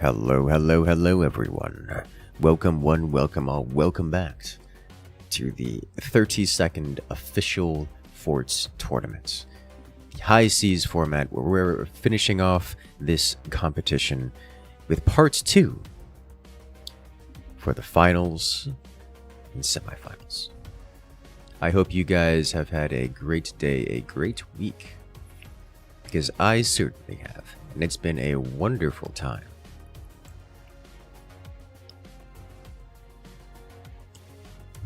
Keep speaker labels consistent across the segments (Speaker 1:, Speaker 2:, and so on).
Speaker 1: Hello, hello, hello, everyone. Welcome one, welcome all, welcome back to the 32nd official Forts tournament. The high seas format where we're finishing off this competition with part 2 for the finals and semifinals. I hope you guys have had a great day, a great week, because I certainly have, and it's been a wonderful time.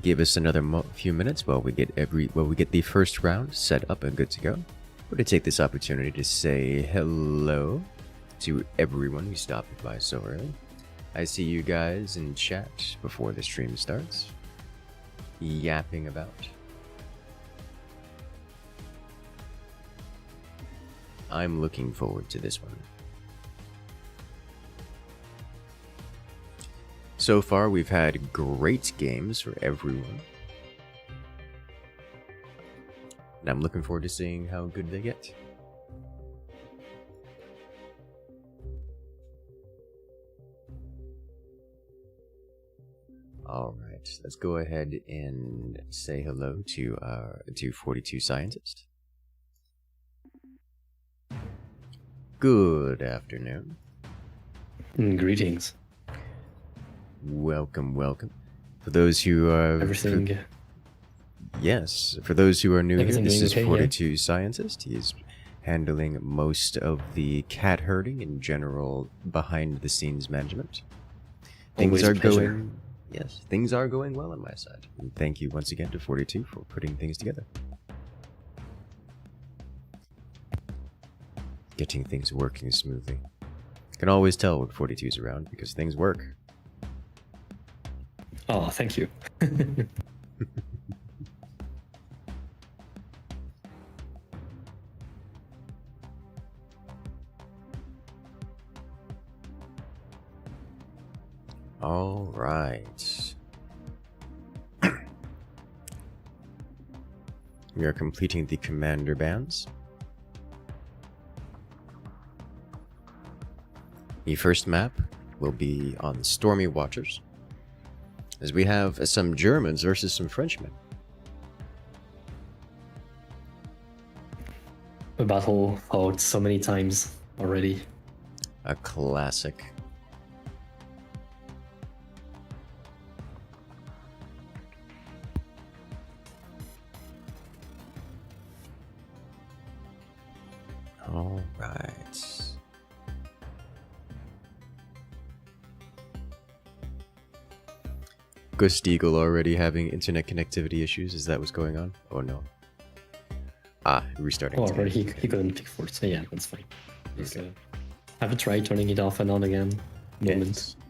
Speaker 1: Give us another few minutes while we get the first round set up and good to go. I'm going to take this opportunity to say hello to everyone who stopped by so early. I see you guys in chat before the stream starts, yapping about. I'm looking forward to this one. So far, we've had great games for everyone. And I'm looking forward to seeing how good they get. Alright, let's go ahead and say hello to 42 Scientist. Good afternoon.
Speaker 2: Greetings.
Speaker 1: Welcome, welcome. For those who are...
Speaker 2: Everything...
Speaker 1: Yes, for those who are new here, this is
Speaker 2: okay,
Speaker 1: 42 yeah? Scientist. He is handling most of the cat herding and general behind-the-scenes management. Things are going... Yes, things are going well on my side. And thank you once again to 42 for putting things together. Getting things working smoothly. I can always tell when 42 is around because things work.
Speaker 2: Oh, thank you.
Speaker 1: All right. We are completing the commander bands. The first map will be on Stormy Watchers, as we have some Germans versus some Frenchmen.
Speaker 2: A battle fought so many times already.
Speaker 1: A classic. All right. Ghost Eagle already having internet connectivity issues. Is that what's going on? Oh no. Ah, restarting.
Speaker 2: Oh, already he couldn't pick Fort, so yeah, that's fine. Just have a try turning it off and on again. Moments.
Speaker 1: Yes.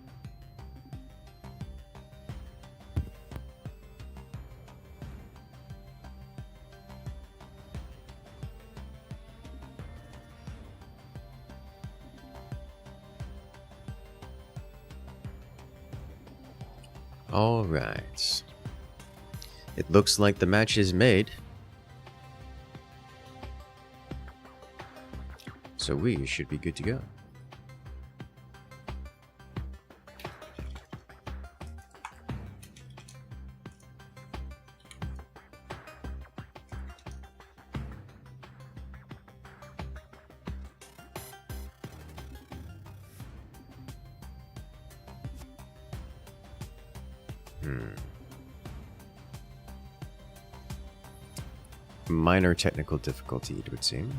Speaker 1: All right. It looks like the match is made. So we should be good to go. Minor technical difficulty, it would seem.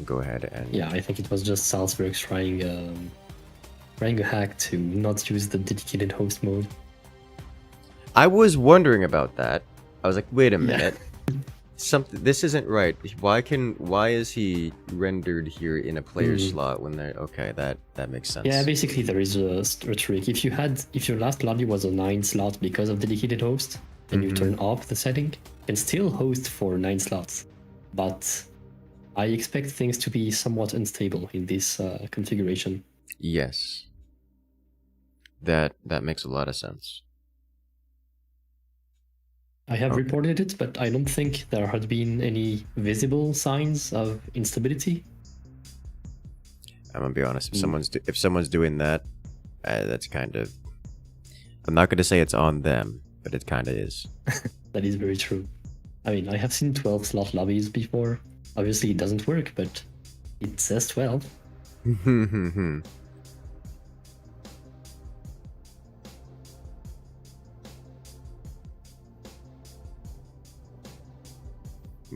Speaker 1: Go ahead and...
Speaker 2: Yeah, I think it was just Salzburg trying a hack to not use the dedicated host mode.
Speaker 1: I was wondering about that. I was like, wait a minute. This isn't right. Why is he rendered here in a player slot when they're... Okay, that makes sense.
Speaker 2: Yeah, basically there is a trick. If your last lobby was a 9 slot because of dedicated host, and you turn off the setting, you can still host for 9 slots. But I expect things to be somewhat unstable in this configuration.
Speaker 1: Yes. That makes a lot of sense.
Speaker 2: I have reported it, but I don't think there had been any visible signs of instability.
Speaker 1: I'm gonna be honest. If someone's doing that, that's kind of. I'm not gonna say it's on them, but it kind of is.
Speaker 2: That is very true. I mean, I have seen 12 slot lobbies before. Obviously, it doesn't work, but it says 12.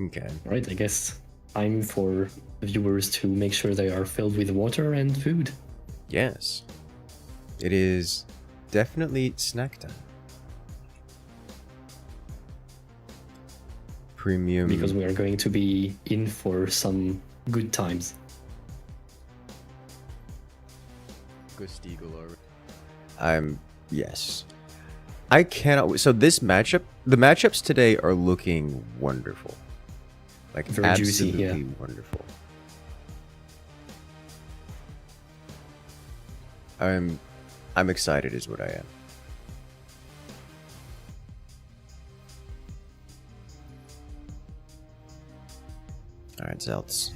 Speaker 1: Okay.
Speaker 2: Right, I guess time for viewers to make sure they are filled with water and food.
Speaker 1: Yes. It is definitely snack time. Premium.
Speaker 2: Because we are going to be in for some good times.
Speaker 1: Yes. I cannot. So the matchups today are looking wonderful. Like
Speaker 2: very
Speaker 1: absolutely
Speaker 2: juicy, yeah.
Speaker 1: Wonderful. I'm excited is what I am. Alright, Zelts.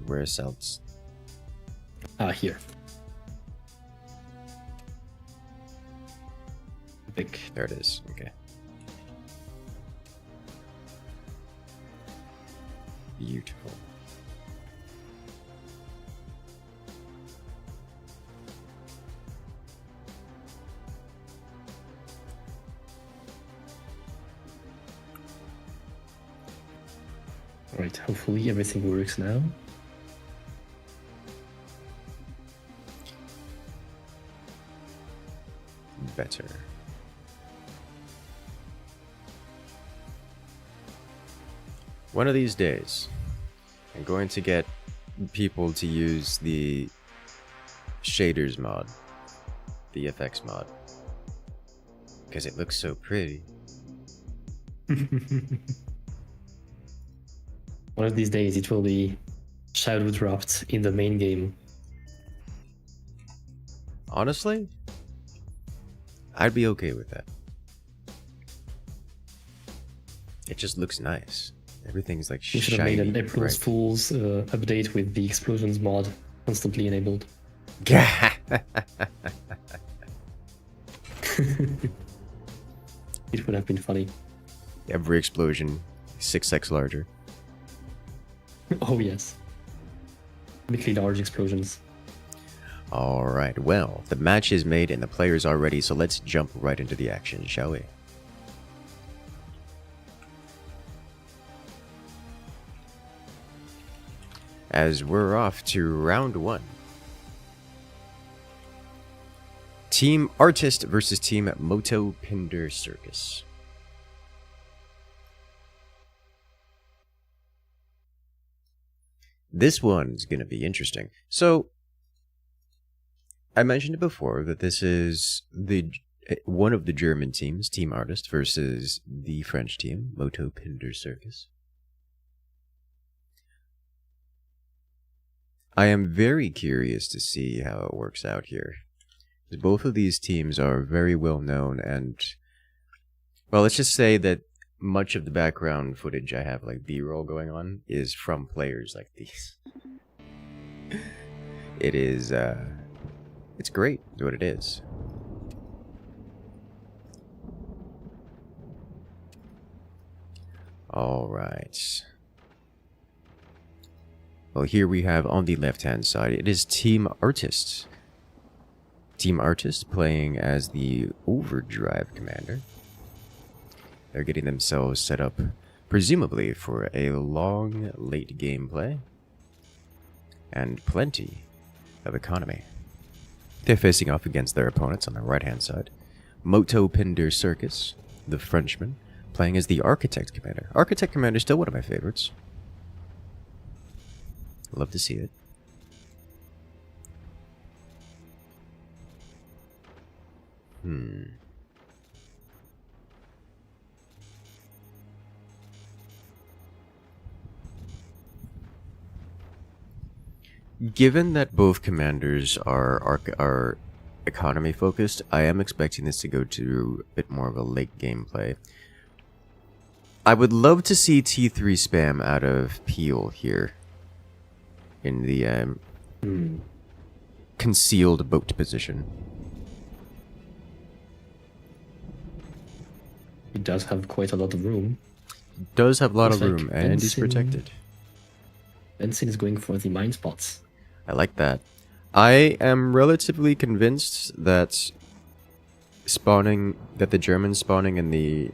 Speaker 1: Where's Zelts?
Speaker 2: Here. Pick.
Speaker 1: There it is. Okay. Beautiful.
Speaker 2: Right, hopefully everything works now.
Speaker 1: Better. One of these days, I'm going to get people to use the shaders mod, the FX mod, because it looks so pretty.
Speaker 2: One of these days it will be shadow dropped in the main game.
Speaker 1: Honestly, I'd be okay with that. It just looks nice. Everything's like
Speaker 2: You should have made an April Fool's update with the explosions mod constantly enabled. It would have been funny.
Speaker 1: Every explosion, 6x larger.
Speaker 2: Oh yes. Really large explosions.
Speaker 1: Alright, well, the match is made and the players are ready, so let's jump right into the action, shall we? As we're off to round 1. Team Artist versus Team Moto Pinder Circus. This one's gonna be interesting. So, I mentioned it before that this is one of the German teams, Team Artist, versus the French team, Moto Pinder Circus. I am very curious to see how it works out here. Both of these teams are very well known and, well, let's just say that much of the background footage I have, like B-roll going on, is from players like these. It is, it's great what it is. Alright. Well, here we have on the left-hand side, it is Team Artist. Team Artist playing as the Overdrive Commander. They're getting themselves set up, presumably for a long, late gameplay. And plenty of economy. They're facing off against their opponents on the right-hand side. Moto Pinder Circus, the Frenchman, playing as the Architect Commander. Architect Commander is still one of my favorites. Love to see it. Given that both commanders are economy focused. I am expecting this to go to a bit more of a late gameplay. I would love to see T3 spam out of Peel here in the concealed boat position.
Speaker 2: He does have quite a lot of room.
Speaker 1: Does have a lot of
Speaker 2: Looks
Speaker 1: room,
Speaker 2: like
Speaker 1: and he's
Speaker 2: Benson-
Speaker 1: protected.
Speaker 2: Benson is going for the mine spots.
Speaker 1: I like that. I am relatively convinced that the Germans spawning in the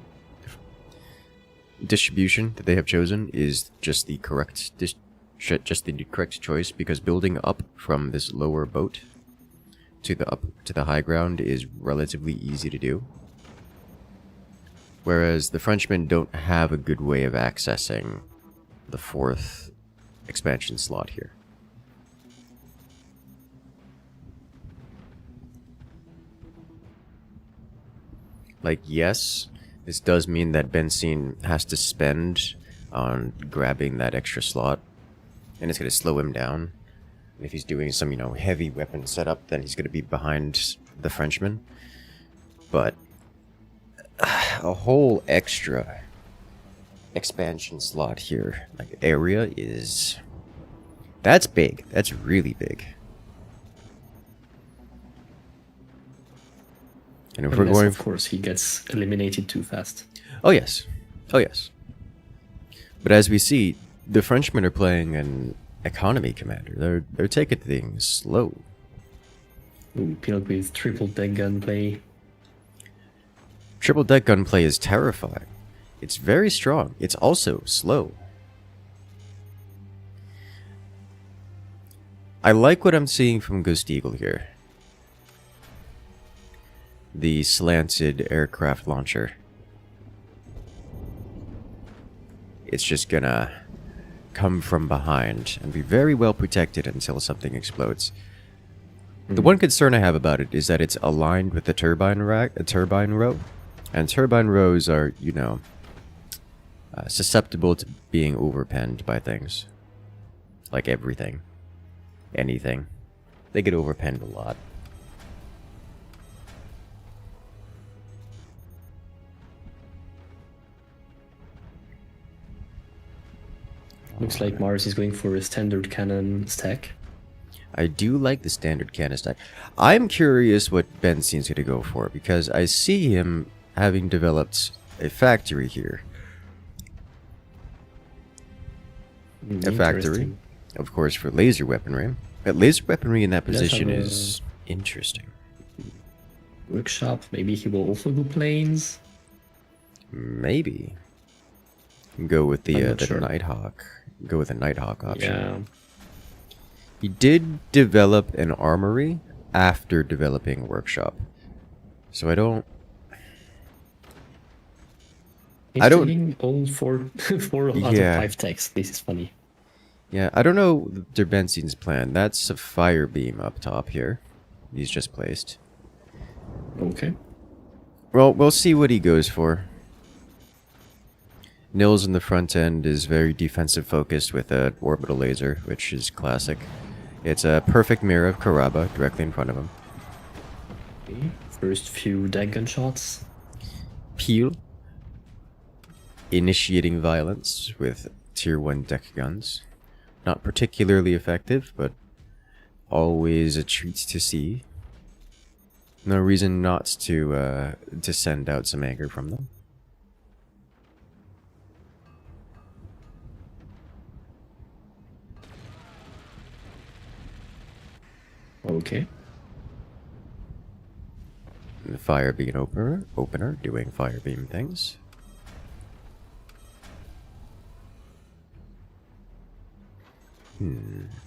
Speaker 1: distribution that they have chosen is just the correct choice, because building up from this lower boat to the high ground is relatively easy to do. Whereas the Frenchmen don't have a good way of accessing the 4th expansion slot here. Like, yes, this does mean that Benzine has to spend on grabbing that extra slot, and it's going to slow him down. And if he's doing some, heavy weapon setup, then he's going to be behind the Frenchman. But a whole extra expansion slot here, like area, that's big. That's really big. And if we're going,
Speaker 2: of course, he gets eliminated too fast.
Speaker 1: oh yes, but as we see, the Frenchmen are playing an economy commander. They're taking things slow.
Speaker 2: Ooh, Peel with triple deck gunplay.
Speaker 1: Triple deck gunplay is terrifying. It's very strong. It's also slow. I like what I'm seeing from Ghost Eagle here. The slanted aircraft launcher. It's just gonna come from behind and be very well protected until something explodes. The one concern I have about it is that it's aligned with the turbine row, and turbine rows are, susceptible to being overpenned by things. Like everything. Anything. They get overpenned a lot.
Speaker 2: Looks like Mars is going for a standard cannon stack.
Speaker 1: I do like the standard cannon stack. I'm curious what Benzine's going to go for, because I see him having developed a factory here. A factory,
Speaker 2: Interesting.
Speaker 1: of course, for laser weaponry. But laser weaponry in that
Speaker 2: He does
Speaker 1: position
Speaker 2: have
Speaker 1: is interesting.
Speaker 2: Workshop. Maybe he will also do planes.
Speaker 1: Maybe. Go with
Speaker 2: I'm
Speaker 1: the
Speaker 2: not sure.
Speaker 1: Nighthawk. Go with the Nighthawk option.
Speaker 2: Yeah.
Speaker 1: He did develop an armory after developing workshop. So I don't...
Speaker 2: He's
Speaker 1: I don't-
Speaker 2: taking all four out
Speaker 1: Yeah.
Speaker 2: of 5 techs. This is funny.
Speaker 1: Yeah, I don't know their Benzine's plan. That's a fire beam up top here. He's just placed.
Speaker 2: Okay.
Speaker 1: Well, we'll see what he goes for. Nils in the front end is very defensive focused with an orbital laser, which is classic. It's a perfect mirror of Karaba directly in front of him.
Speaker 2: Okay. First few deck gunshots.
Speaker 1: Peel initiating violence with tier 1 deck guns. Not particularly effective, but always a treat to see. No reason not to send out some anger from them.
Speaker 2: Okay.
Speaker 1: And the fire beam opener doing fire beam things.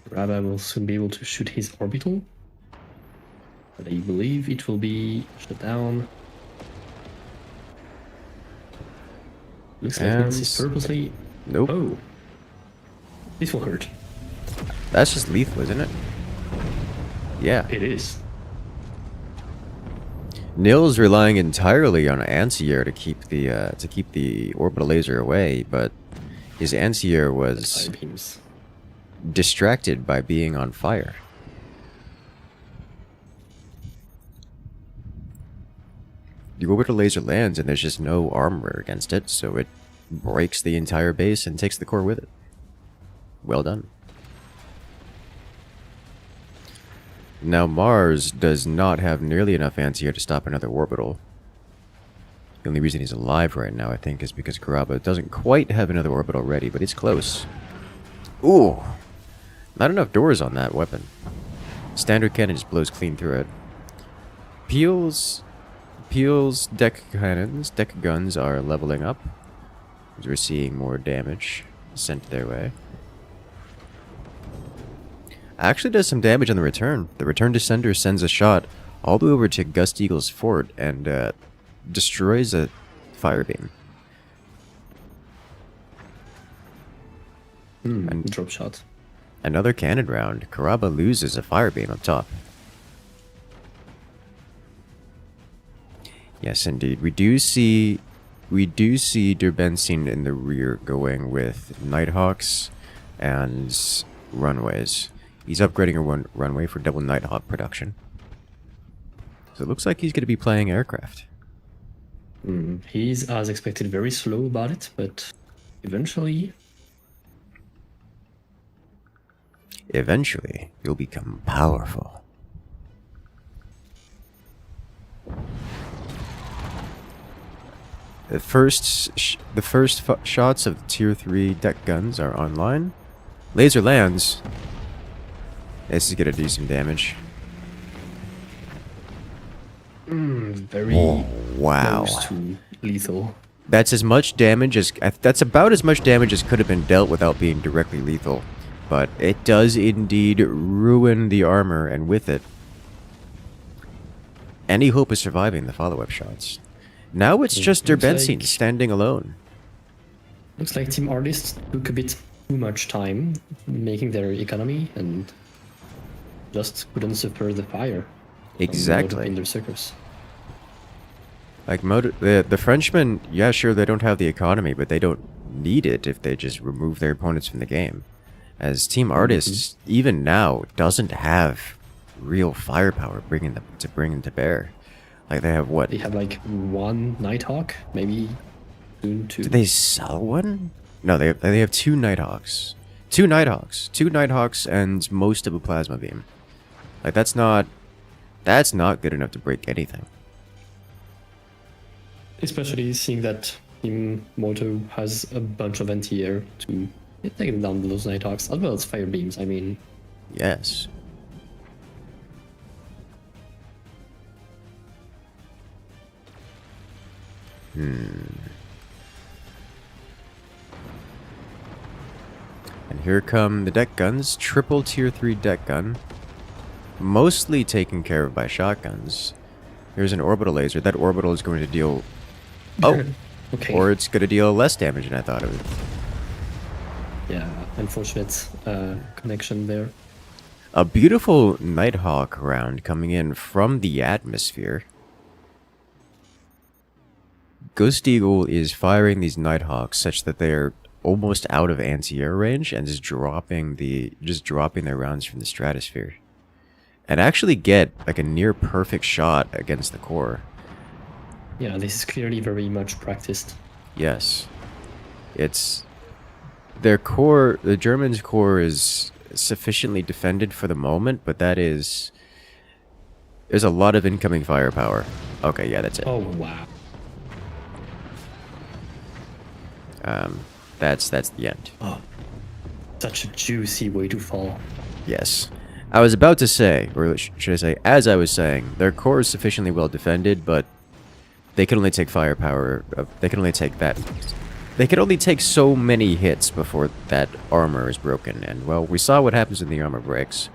Speaker 2: Rabba will soon be able to shoot his orbital. But I believe it will be shut down. Looks like
Speaker 1: And
Speaker 2: this is purposely...
Speaker 1: Nope.
Speaker 2: Oh. This will hurt.
Speaker 1: That's just lethal, isn't it? Yeah.
Speaker 2: It is.
Speaker 1: Nils relying entirely on anti-air to keep the orbital laser away, but his anti-air was
Speaker 2: Fire beams.
Speaker 1: distracted by being on fire. the orbital laser lands and there's just no armor against it, so it breaks the entire base and takes the core with it. Well done. Now Mars does not have nearly enough anti-air to stop another orbital. The only reason he's alive right now, I think, is because Karaba doesn't quite have another orbital ready, but it's close. Ooh! Not enough doors on that weapon. Standard cannon just blows clean through it. Peel's deck cannons, deck guns are leveling up. As we're seeing more damage sent their way. Actually does some damage on the return. The return descender sends a shot all the way over to Gust Eagle's fort and destroys a fire beam.
Speaker 2: And drop shot.
Speaker 1: Another cannon round. Karaba loses a fire beam up top. Yes, indeed. We do see Derbenzin in the rear going with Nighthawks and runways. He's upgrading a runway for double Nighthawk production. So it looks like he's going to be playing aircraft.
Speaker 2: He's, as expected, very slow about it, but eventually...
Speaker 1: Eventually, you'll become powerful. The first shots of the Tier 3 deck guns are online. Laser lands. This is gonna do some damage.
Speaker 2: Very
Speaker 1: wow.
Speaker 2: close to lethal.
Speaker 1: That's as much damage as... That's about as much damage as could have been dealt without being directly lethal. But it does indeed ruin the armor, and with it, any hope of surviving the follow-up shots. Now it's just Derbenzin standing alone.
Speaker 2: Looks like Team Artists took a bit too much time making their economy and just couldn't suffer the fire.
Speaker 1: Exactly.
Speaker 2: In their Circus.
Speaker 1: Like the Frenchmen, yeah, sure, they don't have the economy, but they don't need it if they just remove their opponents from the game. As Team Artists, even now, doesn't have real firepower to bring to bear. Like they have what?
Speaker 2: They have like one Nighthawk, maybe soon two.
Speaker 1: Did they sell one? No, they have two Nighthawks. Two Nighthawks and most of a plasma beam. Like that's not good enough to break anything.
Speaker 2: Especially seeing that Team Moto has a bunch of anti-air to take down those Nighthawks, as well as fire beams, I mean.
Speaker 1: Yes. And here come the deck guns. Triple tier 3 deck gun. Mostly taken care of by shotguns. Here's an orbital laser. That orbital is going to deal... Oh!
Speaker 2: Okay.
Speaker 1: Or it's going to deal less damage than I thought it would.
Speaker 2: Yeah, unfortunate connection there.
Speaker 1: A beautiful Nighthawk round coming in from the atmosphere. Ghost Eagle is firing these Nighthawks such that they're almost out of anti-air range and just dropping their rounds from the stratosphere. And actually get like a near perfect shot against the core.
Speaker 2: Yeah, this is clearly very much practiced.
Speaker 1: Yes. It's... Their core, the Germans' core is sufficiently defended for the moment, but that is... There's a lot of incoming firepower. Okay, yeah, that's it.
Speaker 2: Oh, wow.
Speaker 1: That's the end.
Speaker 2: Oh, such a juicy way to fall.
Speaker 1: Yes. I was about to say, or should I say, as I was saying, their core is sufficiently well defended, but they can only take firepower. They can only take that. They can only take so many hits before that armor is broken. And, well, we saw what happens when the armor breaks.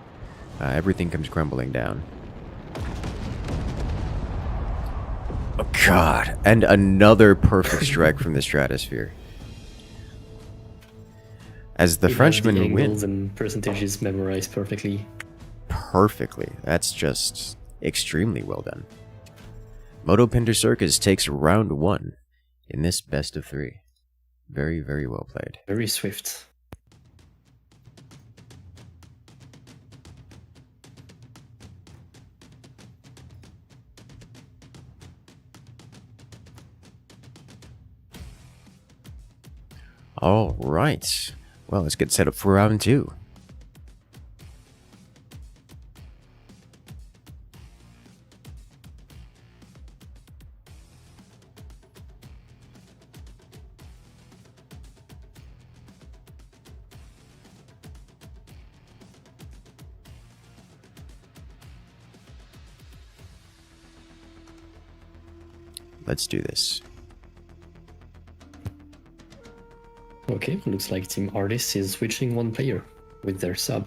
Speaker 1: Everything comes crumbling down. Oh, God. And another perfect strike from the stratosphere. As the Frenchmen
Speaker 2: the
Speaker 1: win.
Speaker 2: angles and percentages memorized perfectly.
Speaker 1: Perfectly. That's just extremely well done. Moto Pinter Circus takes round 1 in this best of 3. Very, very well played.
Speaker 2: Very swift.
Speaker 1: All right. Well, let's get set up for round 2. Let's do this.
Speaker 2: Okay, looks like Team Artist is switching one player with their sub.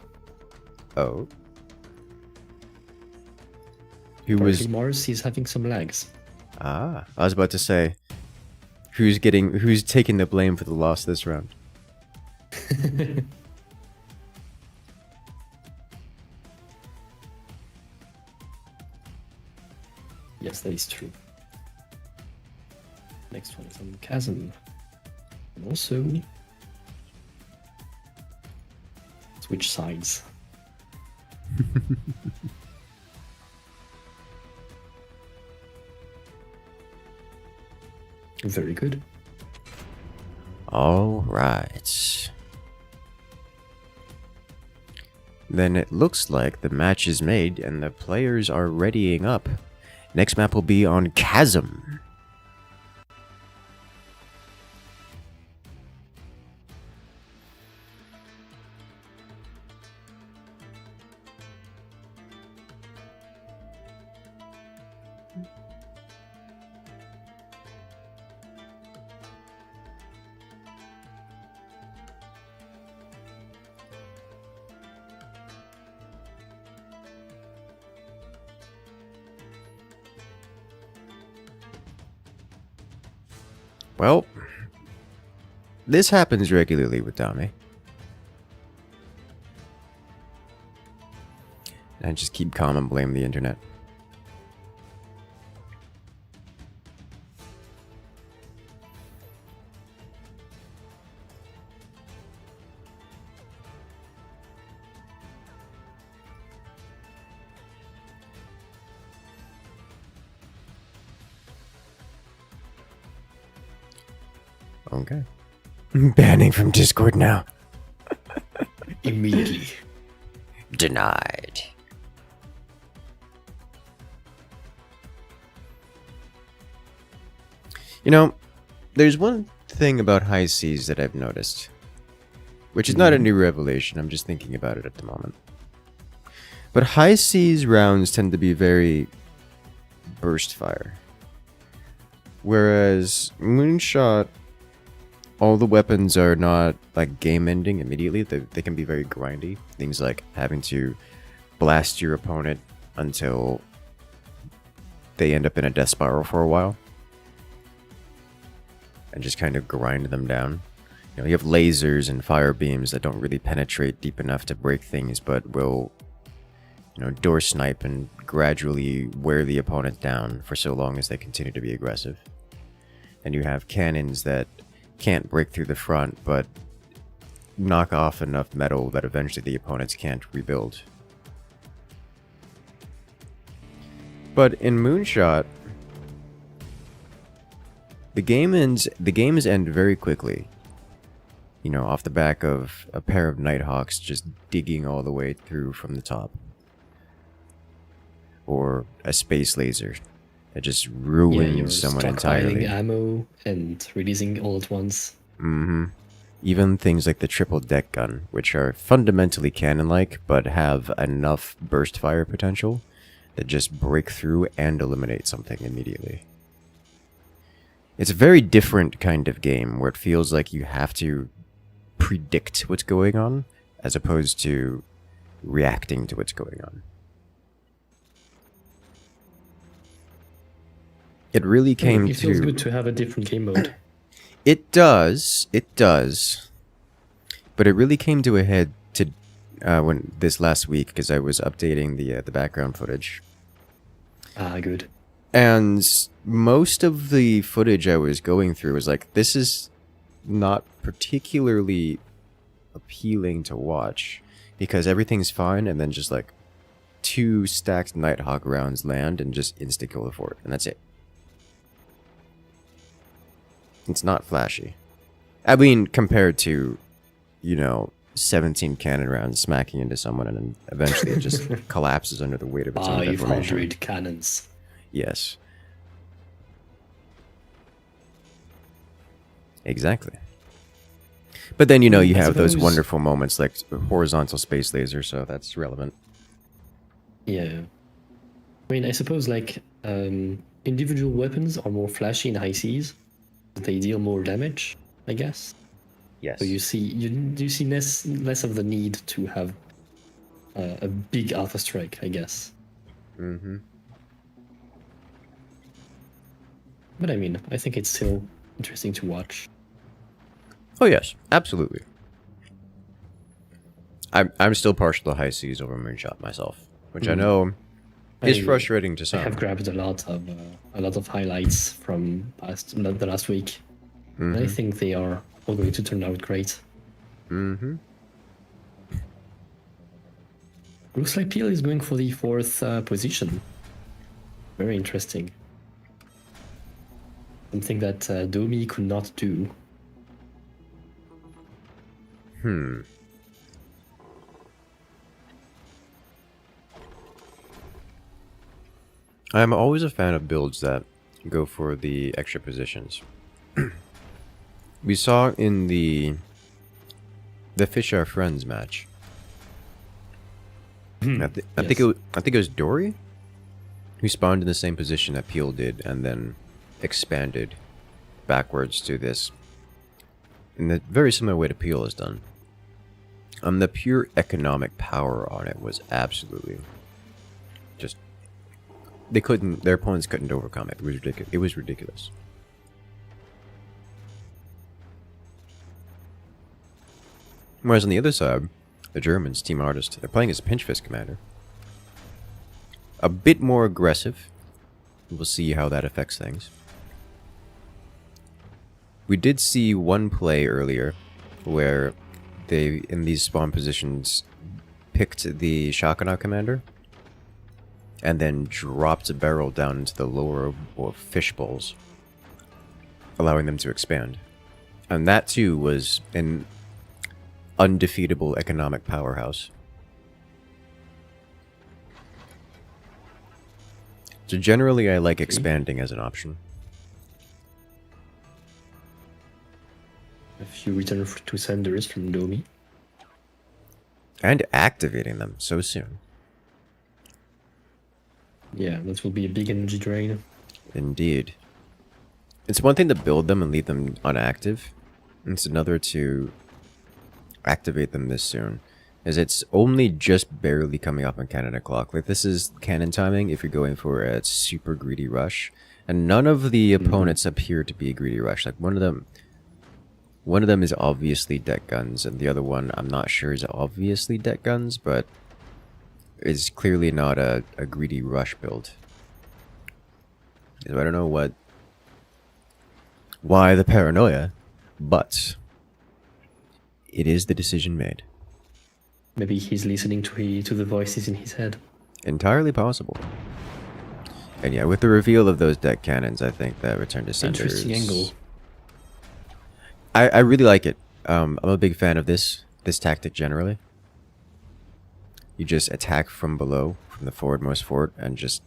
Speaker 1: Oh. Who
Speaker 2: Apparently
Speaker 1: was...
Speaker 2: Mars is having some lags.
Speaker 1: Ah, I was about to say, who's taking the blame for the loss this round?
Speaker 2: Yes, that is true. Next one is on Chasm. And also switch sides. Very good.
Speaker 1: All right. Then it looks like the match is made and the players are readying up. Next map will be on Chasm. Well, this happens regularly with Dame. And just keep calm and blame the internet. Okay. Banning from Discord now.
Speaker 2: Immediately.
Speaker 1: Denied. You know, there's one thing about high seas that I've noticed, which is not a new revelation, I'm just thinking about it at the moment. But high seas rounds tend to be very burst fire. Whereas Moonshot, all the weapons are not like game ending immediately. They can be very grindy. Things like having to blast your opponent until they end up in a death spiral for a while. And just kind of grind them down. You know, you have lasers and fire beams that don't really penetrate deep enough to break things, but will, you know, door snipe and gradually wear the opponent down for so long as they continue to be aggressive. And you have cannons that can't break through the front, but knock off enough metal that eventually the opponents can't rebuild. But in Moonshot, the games end very quickly. You know, off the back of a pair of Nighthawks just digging all the way through from the top. Or a space laser that just ruins someone entirely.
Speaker 2: Ammo and releasing all at once.
Speaker 1: Even things like the triple deck gun, which are fundamentally cannon-like, but have enough burst fire potential that just break through and eliminate something immediately. It's a very different kind of game where it feels like you have to predict what's going on as opposed to reacting to what's going on. It really came to...
Speaker 2: It feels good to have a different game mode.
Speaker 1: It does. But it really came to a head to when this last week because I was updating the background footage.
Speaker 2: Ah, good.
Speaker 1: And most of the footage I was going through was like, this is not particularly appealing to watch because everything's fine and then just like 2 stacked Nighthawk rounds land and just insta-kill the fort, and that's it. It's not flashy I mean, compared to, 17 cannon rounds smacking into someone and then eventually it just collapses under the weight of its own deformation.
Speaker 2: 500 cannons.
Speaker 1: Yes. Exactly. But then, you have those wonderful moments like horizontal space laser, so that's relevant.
Speaker 2: Yeah. I mean, I suppose, like, individual weapons are more flashy in high seas. They deal more damage, I guess.
Speaker 1: Yes.
Speaker 2: So you see less of the need to have a big alpha strike, I guess.
Speaker 1: Mm-hmm.
Speaker 2: But I mean, I think it's still interesting to watch.
Speaker 1: Oh yes, absolutely. I'm still partial to high seas over moonshot myself, which I know is frustrating to some.
Speaker 2: I have grabbed a lot of highlights from the last week.
Speaker 1: Mm-hmm.
Speaker 2: And I think they are all going to turn out great.
Speaker 1: Mm-hmm.
Speaker 2: Looks like Peel is going for the 4th position. Very interesting. Something that Domi could not do.
Speaker 1: I'm always a fan of builds that go for the extra positions. We saw in the Fish Are Friends match. I think it was Dory who spawned in the same position that Peel did and then expanded backwards to this in a very similar way to Peel has done. The pure economic power on it was absolutely just their opponents couldn't overcome it. It was ridiculous. Whereas on the other side, the Germans, Team Artist, they're playing as a pinch fist commander. A bit more aggressive. We'll see how that affects things. We did see one play earlier where they, in these spawn positions, picked the Shakana commander and then dropped a barrel down into the lower fish bowls, allowing them to expand. And that too was an undefeatable economic powerhouse. So generally I like expanding as an option.
Speaker 2: A few return to senders from Domi.
Speaker 1: And activating them so soon.
Speaker 2: Yeah, that will be a big energy drain.
Speaker 1: Indeed. It's one thing to build them and leave them unactive. It's another to activate them this soon. As it's only just barely coming up on cannon o'clock. Like, this is cannon timing if you're going for a super greedy rush. And none of the opponents appear to be a greedy rush. Like, one of them is obviously deck guns, and the other one I'm not sure is obviously deck guns, but is clearly not a greedy rush build. So I don't know why the paranoia, but it is the decision made.
Speaker 2: Maybe he's listening to the voices in his head.
Speaker 1: Entirely possible. And yeah, with the reveal of those deck cannons, I think that return to senders...
Speaker 2: Interesting angle.
Speaker 1: I really like it. I'm a big fan of this tactic generally. You just attack from below, from the forwardmost fort, and just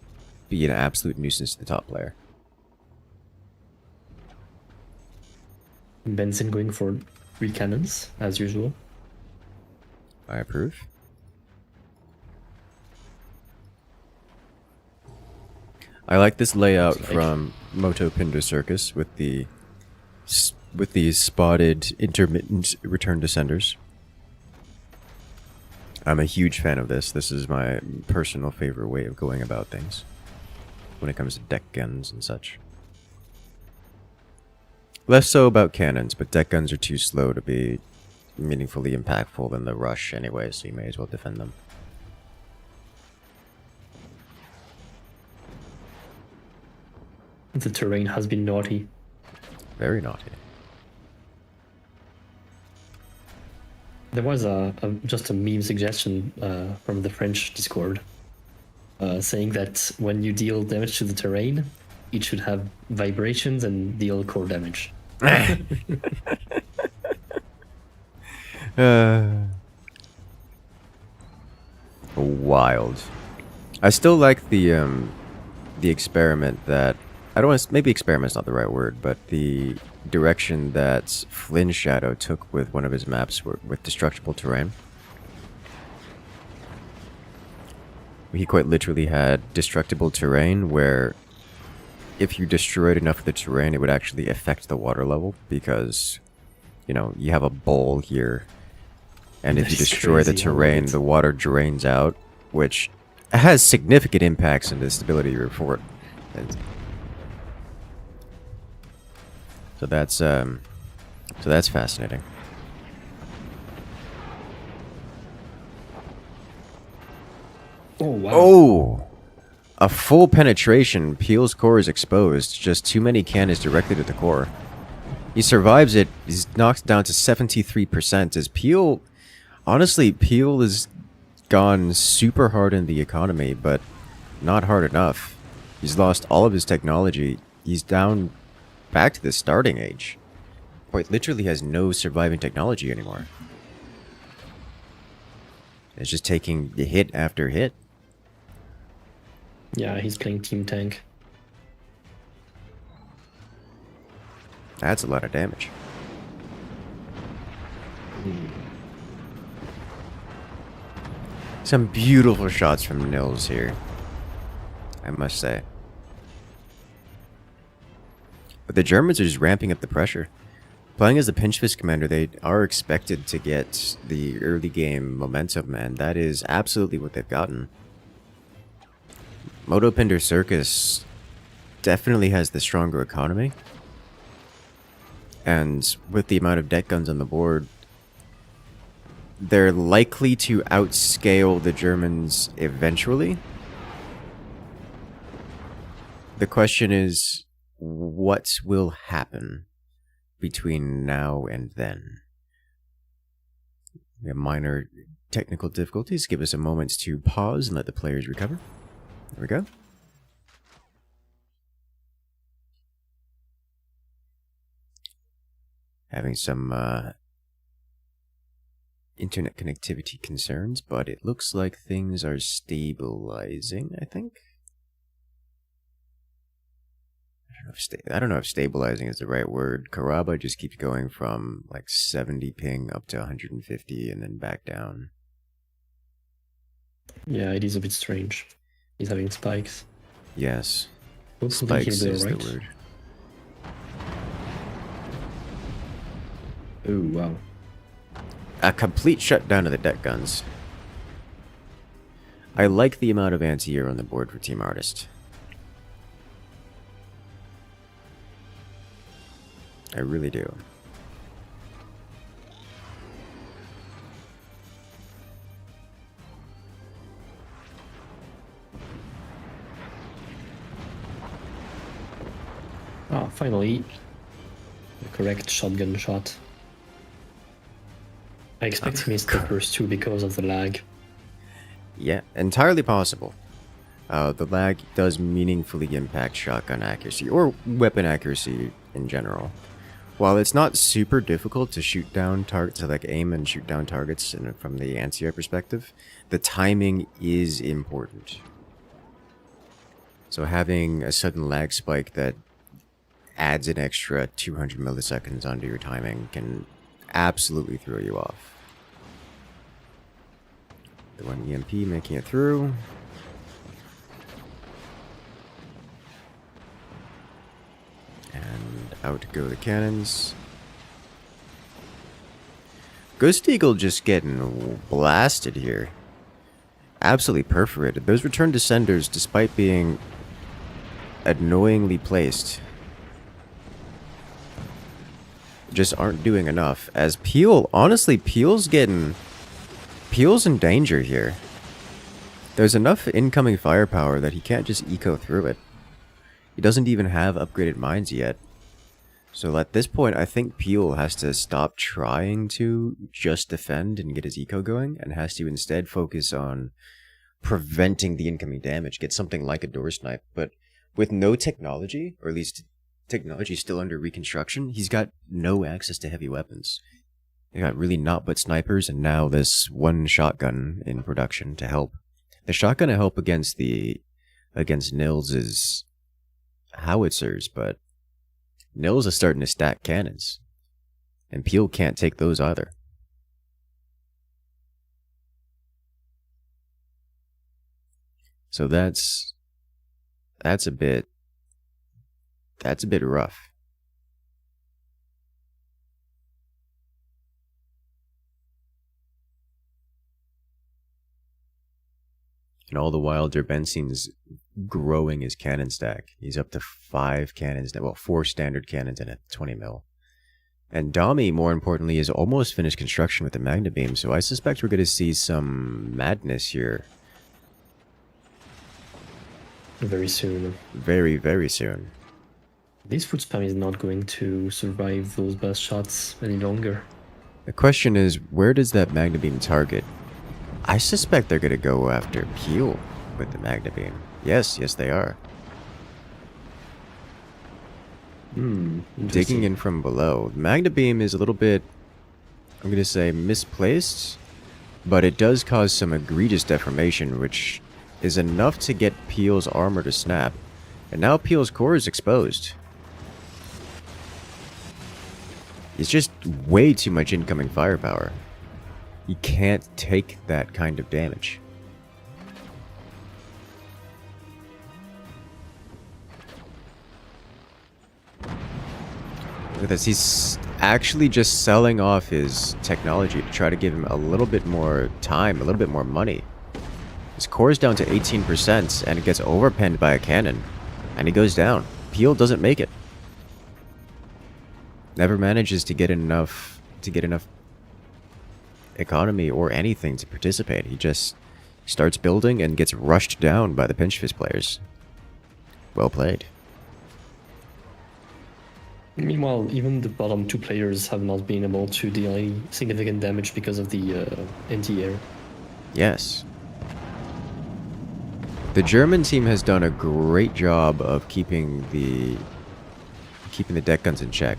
Speaker 1: be an absolute nuisance to the top player.
Speaker 2: Benson going for 3 cannons, as usual.
Speaker 1: I approve. I like this layout from Moto Pindo Circus with the spotted intermittent return to senders. I'm a huge fan of this. This is my personal favorite way of going about things when it comes to deck guns and such. Less so about cannons, but deck guns are too slow to be meaningfully impactful in the rush anyway, so you may as well defend them.
Speaker 2: The terrain has been naughty.
Speaker 1: Very naughty.
Speaker 2: There was just a meme suggestion from the French Discord saying that when you deal damage to the terrain, it should have vibrations and deal core damage.
Speaker 1: Wild. I still like the experiment that I don't want to, maybe experiment's not the right word, but the direction that Flynn Shadow took with one of his maps with destructible terrain. He quite literally had destructible terrain where if you destroyed enough of the terrain, it would actually affect the water level because, you know, you have a bowl here, and if you destroy the terrain, the water drains out, which has significant impacts on the stability of your fort. So that's fascinating.
Speaker 2: Oh wow!
Speaker 1: Oh, a full penetration. Peel's core is exposed. Just too many cannons directly to the core. He survives it. He's knocked down to 73%. As Peel, honestly, Peel has gone super hard in the economy, but not hard enough. He's lost all of his technology. He's down back to the starting age. Quite literally has no surviving technology anymore. It's just taking hit after hit.
Speaker 2: Yeah, he's playing team tank.
Speaker 1: That's a lot of damage. Some beautiful shots from Nils here, I must say. But the Germans are just ramping up the pressure. Playing as a pinch fist commander, they are expected to get the early game momentum, and that is absolutely what they've gotten. Motopinder Circus definitely has the stronger economy. And with the amount of deck guns on the board, they're likely to outscale the Germans eventually. The question is, what will happen between now and then? We have minor technical difficulties. Give us a moment to pause and let the players recover. There we go. Having some internet connectivity concerns, but it looks like things are stabilizing, I think. I don't know if stabilizing is the right word. Karaba just keeps going from like 70 ping up to 150 and then back down.
Speaker 2: Yeah, it is a bit strange. He's having spikes.
Speaker 1: Yes.
Speaker 2: Hopefully
Speaker 1: Spikes is the word.
Speaker 2: Oh, wow.
Speaker 1: A complete shutdown of the deck guns. I like the amount of anti-air on the board for Team Artist. I really do.
Speaker 2: Ah, finally. The correct shotgun shot. I expect he missed the first two because of the lag.
Speaker 1: Yeah, entirely possible. The lag does meaningfully impact shotgun accuracy, or weapon accuracy in general. While it's not super difficult to shoot down targets, to like aim and shoot down targets from the anti-air perspective, the timing is important. So having a sudden lag spike that adds an extra 200 milliseconds onto your timing can absolutely throw you off. The one EMP making it through. And out go the cannons. Ghost Eagle just getting blasted here. Absolutely perforated. Those return descenders, despite being annoyingly placed, just aren't doing enough. As Peel, honestly, Peel's in danger here. There's enough incoming firepower that he can't just eco through it. He doesn't even have upgraded mines yet. So at this point, I think Peel has to stop trying to just defend and get his eco going, and has to instead focus on preventing the incoming damage. Get something like a door snipe, but with no technology, or at least technology still under reconstruction, he's got no access to heavy weapons. They got really not but snipers, and now this one shotgun in production to help. The shotgun to help against Nils' howitzers, but Nils is starting to stack cannons. And Peel can't take those either. So that's a bit rough. And all the while, Derbensine's growing his cannon stack. He's up to 5 cannons now. Well, 4 standard cannons and a 20 mil. And Dami, more importantly, is almost finished construction with the Magna Beam, so I suspect we're going to see some madness here.
Speaker 2: Very soon.
Speaker 1: Very, very soon.
Speaker 2: This foot spam is not going to survive those burst shots any longer.
Speaker 1: The question is, where does that Magna Beam target? I suspect they're going to go after Peel with the Magna Beam. Yes, they are. Digging in from below. Magna Beam is a little bit, I'm going to say, misplaced, but it does cause some egregious deformation, which is enough to get Peel's armor to snap. And now Peel's core is exposed. It's just way too much incoming firepower. He can't take that kind of damage. Look at this. He's actually just selling off his technology to try to give him a little bit more time, a little bit more money. His core is down to 18% and it gets overpenned by a cannon. And he goes down. Peel doesn't make it. Never manages to get enough economy or anything to participate. He just starts building and gets rushed down by the pinch fist players. Well played.
Speaker 2: Meanwhile, even the bottom 2 players have not been able to deal any significant damage because of the anti-air.
Speaker 1: Yes. The German team has done a great job of keeping the deck guns in check.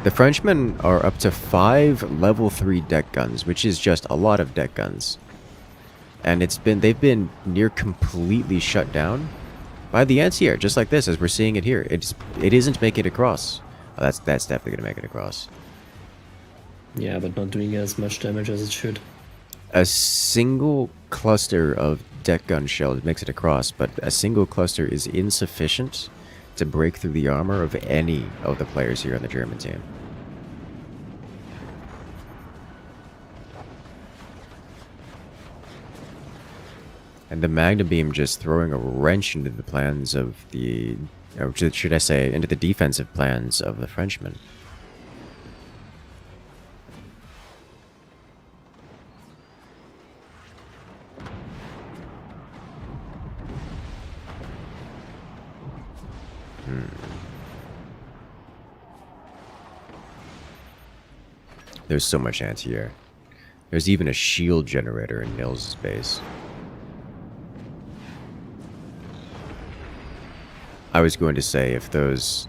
Speaker 1: The Frenchmen are up to 5 level 3 deck guns, which is just a lot of deck guns. And they've been near completely shut down by the anti-air, just like this, as we're seeing it here. It isn't making it across. Oh, that's definitely going to make it across.
Speaker 2: Yeah, but not doing as much damage as it should.
Speaker 1: A single cluster of deck gun shells makes it across, but a single cluster is insufficient to break through the armor of any of the players here on the German team. And the Magna Beam just throwing a wrench into the plans of the... or should I say, into the defensive plans of the Frenchmen. There's so much anti-air. There's even a shield generator in Nils' base. I was going to say if those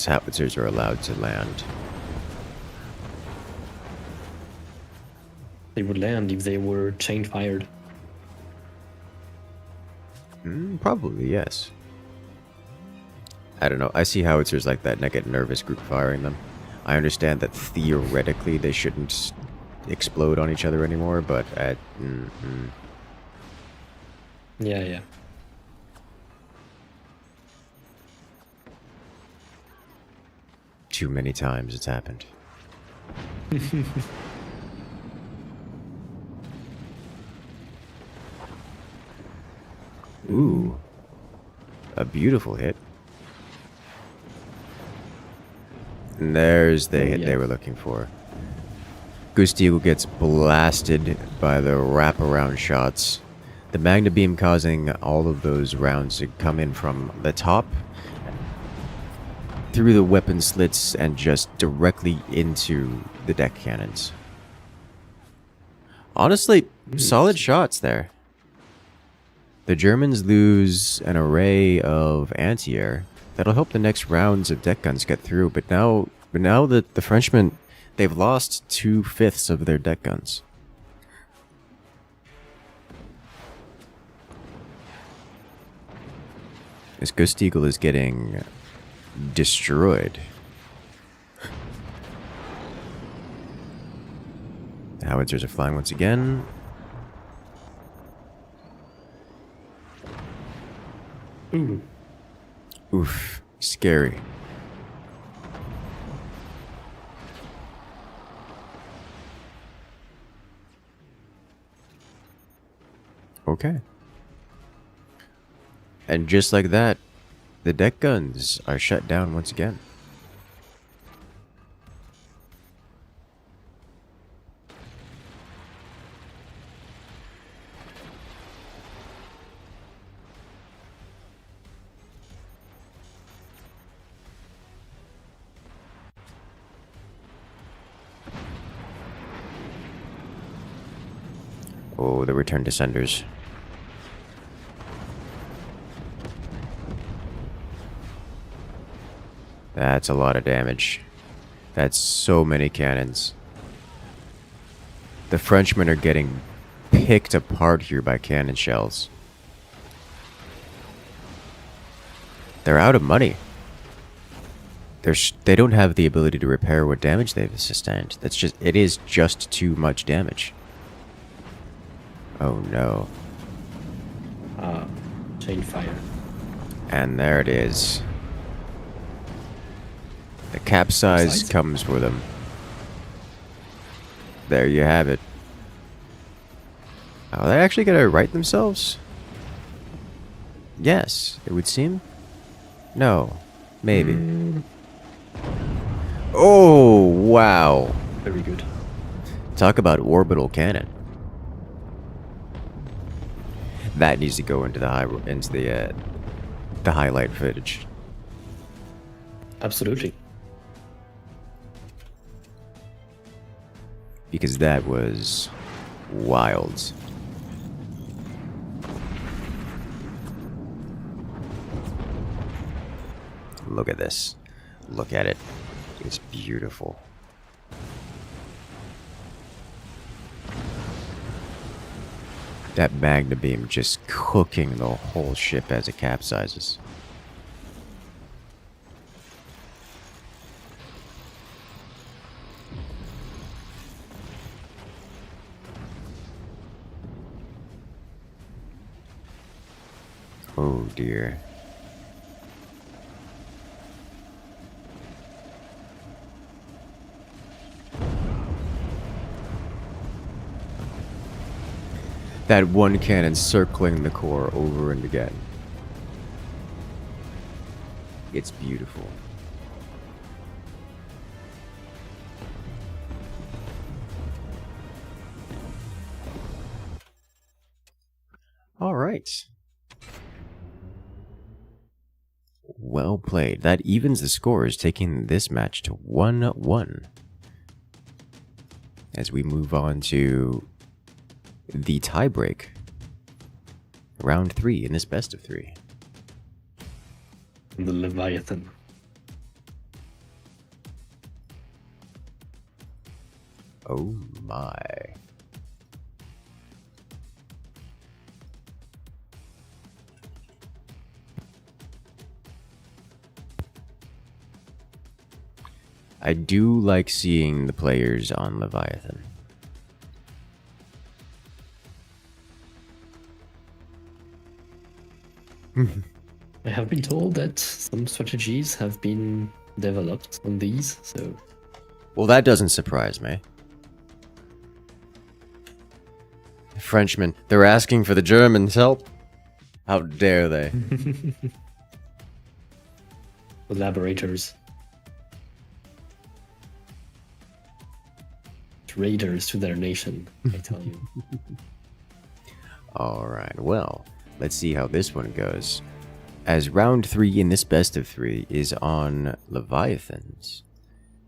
Speaker 1: howitzers are allowed to land.
Speaker 2: They would land if they were chain fired.
Speaker 1: Probably, yes. I don't know. I see howitzers like that and I get nervous group firing them. I understand that theoretically they shouldn't explode on each other anymore, but
Speaker 2: Yeah.
Speaker 1: Too many times it's happened. Ooh. A beautiful hit. And there's the hit they were looking for. Gustigo gets blasted by the wraparound shots. The Magna Beam causing all of those rounds to come in from the top, through the weapon slits, and just directly into the deck cannons. Honestly, solid shots there. The Germans lose an array of anti-air. That'll help the next rounds of deck guns get through, but now the Frenchmen, They've lost 2/5 of their deck guns. This Ghost Eagle is getting destroyed. The howitzers are flying once again.
Speaker 2: Ooh.
Speaker 1: Oof, scary. Okay. And just like that, the deck guns are shut down once again. Oh, the return descenders. That's a lot of damage. That's so many cannons. The Frenchmen are getting picked apart here by cannon shells. They're out of money. They don't have the ability to repair what damage they've sustained. It is just too much damage. Oh no.
Speaker 2: Chain fire.
Speaker 1: And there it is. The capsize comes for them. There you have it. Are they actually gonna right themselves? Yes, it would seem. No. Maybe. Oh, wow.
Speaker 2: Very good.
Speaker 1: Talk about orbital cannon. That needs to go into the highlight footage.
Speaker 2: Absolutely.
Speaker 1: Because that was wild. Look at this. Look at it. It's beautiful. That magna beam just cooking the whole ship as it capsizes. Oh dear. That one cannon circling the core over and again. It's beautiful. All right. Well played. That evens the scores, taking this match to 1-1. As we move on to the tiebreak. Round 3 in this best of 3.
Speaker 2: The Leviathan.
Speaker 1: Oh my. I do like seeing the players on Leviathan.
Speaker 2: I have been told that some strategies have been developed on these, so...
Speaker 1: Well, that doesn't surprise me. Frenchmen, they're asking for the Germans' help. How dare they?
Speaker 2: Collaborators. Traitors to their nation, I tell you.
Speaker 1: Alright, well, let's see how this one goes. As round 3 in this best of 3 is on Leviathans.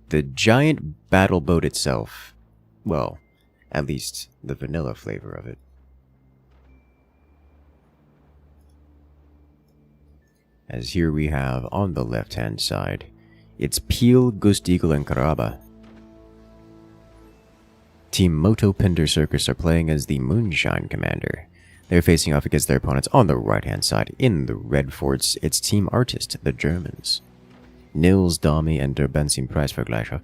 Speaker 1: The giant battle boat itself, well, at least the vanilla flavor of it. As here we have on the left hand side, it's Peel, Ghost Eagle, and Caraba. Team Moto Pinder Circus are playing as the Moonshine Commander. They're facing off against their opponents on the right-hand side. In the red forts, it's Team Artist, the Germans. Nils Dami and Der Benzin Preisvergleicher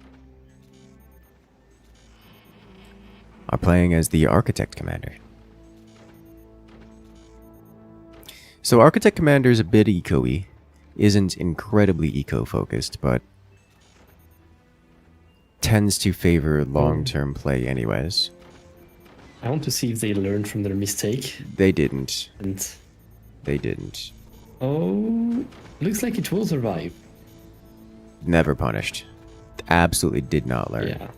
Speaker 1: are playing as the Architect Commander. So Architect Commander is a bit eco-y. Isn't incredibly eco-focused, but tends to favor long-term play anyways.
Speaker 2: I want to see if they learned from their mistake.
Speaker 1: They didn't.
Speaker 2: And
Speaker 1: They didn't.
Speaker 2: oh, looks like it will survive.
Speaker 1: Never punished. Absolutely did not learn.
Speaker 2: Yeah.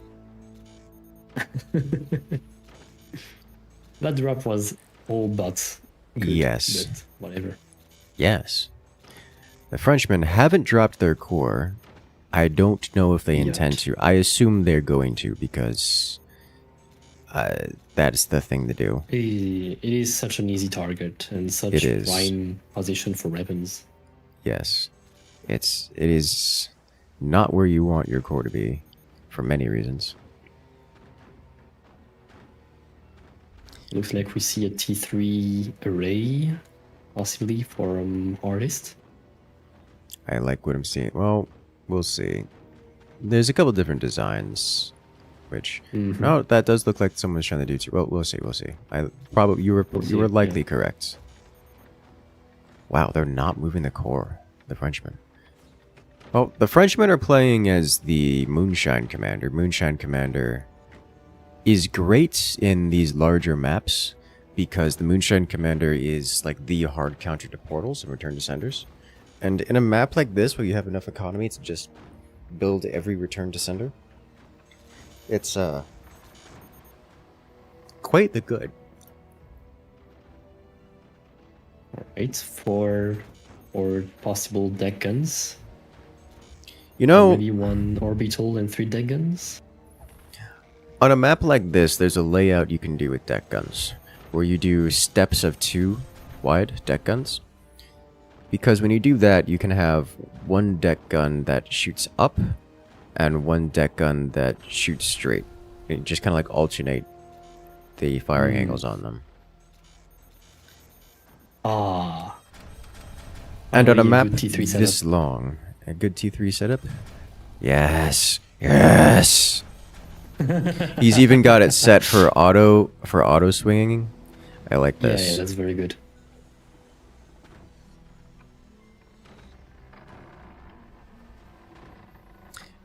Speaker 2: That drop was all but good,
Speaker 1: Yes.
Speaker 2: but whatever.
Speaker 1: Yes. The Frenchmen haven't dropped their core. I don't know if they
Speaker 2: Yet.
Speaker 1: intend to. I assume they're going to because that's the thing to do.
Speaker 2: It is such an easy target and such
Speaker 1: It is.
Speaker 2: prime position for weapons.
Speaker 1: Yes. It is not where you want your core to be for many reasons.
Speaker 2: Looks like we see a T3 array, possibly for Artist.
Speaker 1: I like what I'm seeing. Well, we'll see. There's a couple different designs, which no, that does look like someone's trying to do too. Well, we'll see. We'll see. You were likely correct. Wow, they're not moving the core. The Frenchmen. Well, the Frenchmen are playing as the Moonshine Commander. Moonshine Commander is great in these larger maps because the Moonshine Commander is like the hard counter to portals and return to senders. And in a map like this, where you have enough economy to just build every return to sender, it's quite the good.
Speaker 2: Alright, four or possible deck guns.
Speaker 1: You know,
Speaker 2: Maybe one orbital and 3 deck guns.
Speaker 1: on a map like this, there's a layout you can do with deck guns, where you do steps of 2 wide deck guns. Because when you do that, you can have one deck gun that shoots up and one deck gun that shoots straight. You just kind of like alternate the firing angles on them.
Speaker 2: Ah.
Speaker 1: And on a
Speaker 2: Probably
Speaker 1: map
Speaker 2: good T3 setup.
Speaker 1: this long, a good T3 setup? Yes. Yes. He's even got it set for auto swinging. I like this.
Speaker 2: Yeah, that's very good.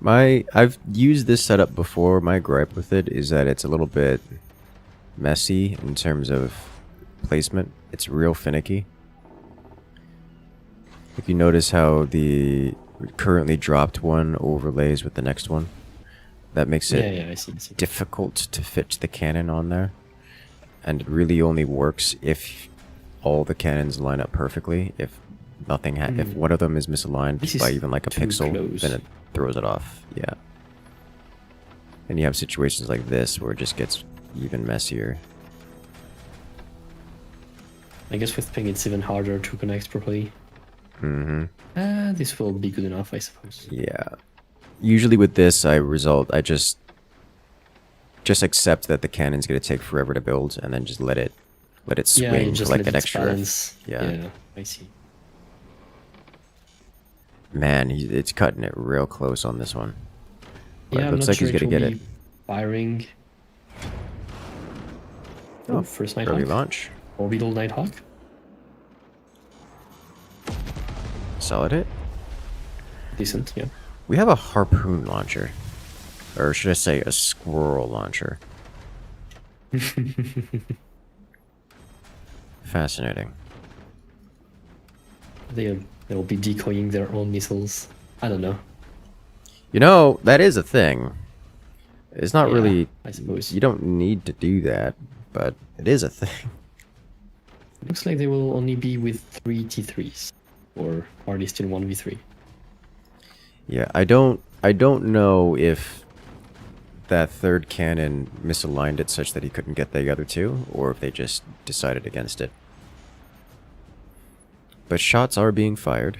Speaker 1: I've used this setup before. My gripe with it is that it's a little bit messy in terms of placement. It's real finicky. If you notice how the currently dropped one overlays with the next one, that makes it
Speaker 2: Yeah, I see.
Speaker 1: difficult to fit the cannon on there. And it really only works if all the cannons line up perfectly. If nothing if one of them is misaligned
Speaker 2: This
Speaker 1: by
Speaker 2: is
Speaker 1: even like a
Speaker 2: too
Speaker 1: pixel,
Speaker 2: close.
Speaker 1: then it throws it off. Yeah. And you have situations like this where it just gets even messier.
Speaker 2: I guess with ping it's even harder to connect properly. This will be good enough, I suppose.
Speaker 1: Yeah. Usually with this, I just accept that the cannon's gonna take forever to build, and then just let it swing
Speaker 2: Yeah, you
Speaker 1: for
Speaker 2: just
Speaker 1: like
Speaker 2: let
Speaker 1: an
Speaker 2: it
Speaker 1: extra.
Speaker 2: balance.
Speaker 1: Yeah.
Speaker 2: Yeah, I see.
Speaker 1: Man, it's cutting it real close on this one. But
Speaker 2: Yeah,
Speaker 1: it
Speaker 2: I'm
Speaker 1: looks
Speaker 2: not
Speaker 1: like
Speaker 2: sure
Speaker 1: he's gonna get
Speaker 2: will
Speaker 1: it.
Speaker 2: be firing. Oh, first
Speaker 1: Early
Speaker 2: Nighthawk.
Speaker 1: launch.
Speaker 2: Orbital Nighthawk.
Speaker 1: Solid hit.
Speaker 2: Decent, yeah.
Speaker 1: We have a harpoon launcher. Or should I say a squirrel launcher. Fascinating.
Speaker 2: They'll be decoying their own missiles. I don't know.
Speaker 1: You know, that is a thing. It's not
Speaker 2: Yeah,
Speaker 1: really...
Speaker 2: I suppose.
Speaker 1: You don't need to do that, but it is a thing.
Speaker 2: Looks like they will only be with 3 T3s. Or are they still 1v3?
Speaker 1: Yeah, I don't know if that third cannon misaligned it such that he couldn't get the other two, or if they just decided against it. But shots are being fired.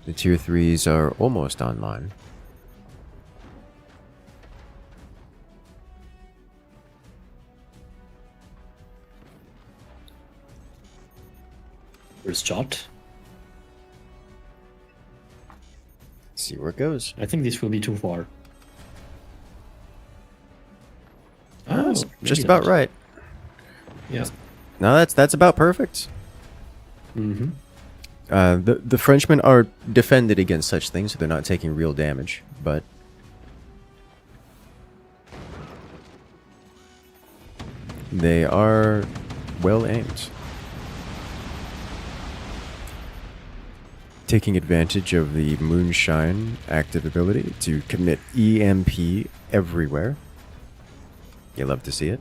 Speaker 1: The tier 3s are almost online.
Speaker 2: First shot.
Speaker 1: See where it goes.
Speaker 2: I think this will be too far.
Speaker 1: That's
Speaker 2: maybe
Speaker 1: just about
Speaker 2: not.
Speaker 1: right.
Speaker 2: Yeah.
Speaker 1: No, that's about perfect.
Speaker 2: Mm-hmm.
Speaker 1: The Frenchmen are defended against such things, so they're not taking real damage, but they are well aimed. Taking advantage of the Moonshine active ability to commit EMP everywhere. You love to see it.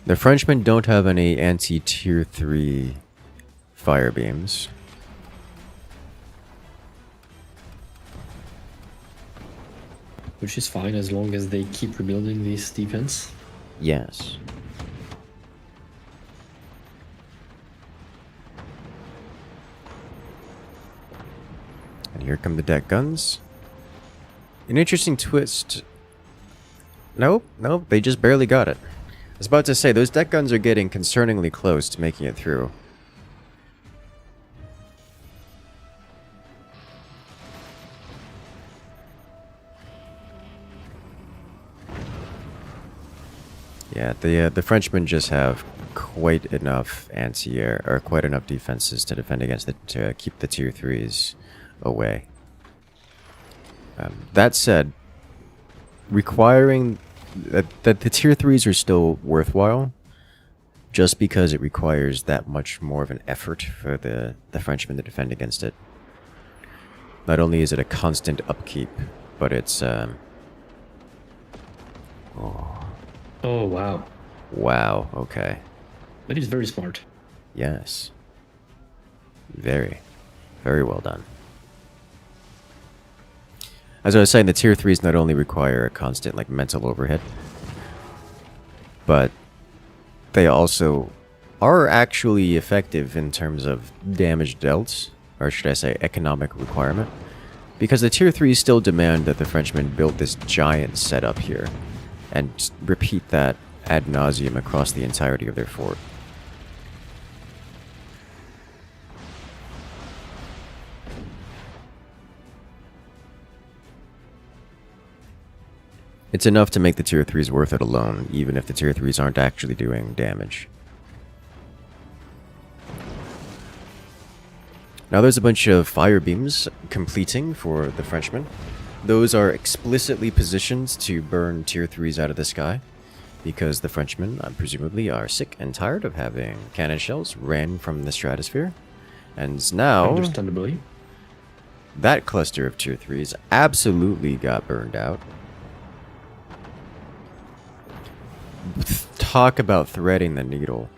Speaker 1: The Frenchmen don't have any anti-tier 3 fire beams.
Speaker 2: Which is fine as long as they keep rebuilding this defense.
Speaker 1: Yes. And here come the deck guns. An interesting twist. Nope, they just barely got it. I was about to say, those deck guns are getting concerningly close to making it through. Yeah, the Frenchmen just have quite enough anti-air, or quite enough defenses to defend against to keep the tier 3s away. That said, requiring that the tier 3s are still worthwhile, just because it requires that much more of an effort for the Frenchmen to defend against it. Not only is it a constant upkeep, but it's
Speaker 2: Oh, wow.
Speaker 1: wow, okay.
Speaker 2: That is very smart.
Speaker 1: Yes. Very well done. As I was saying, the tier 3s not only require a constant like mental overhead, but they also are actually effective in terms of damage dealt, or should I say economic requirement, because the tier 3s still demand that the Frenchmen build this giant setup here and repeat that ad nauseum across the entirety of their fort. It's enough to make the tier 3s worth it alone, even if the tier 3s aren't actually doing damage. Now there's a bunch of fire beams completing for the Frenchmen. Those are explicitly positioned to burn tier 3s out of the sky, because the Frenchmen, presumably, are sick and tired of having cannon shells ran from the stratosphere. And now,
Speaker 2: Understandably.
Speaker 1: that cluster of tier 3s absolutely got burned out. Talk about threading the needle.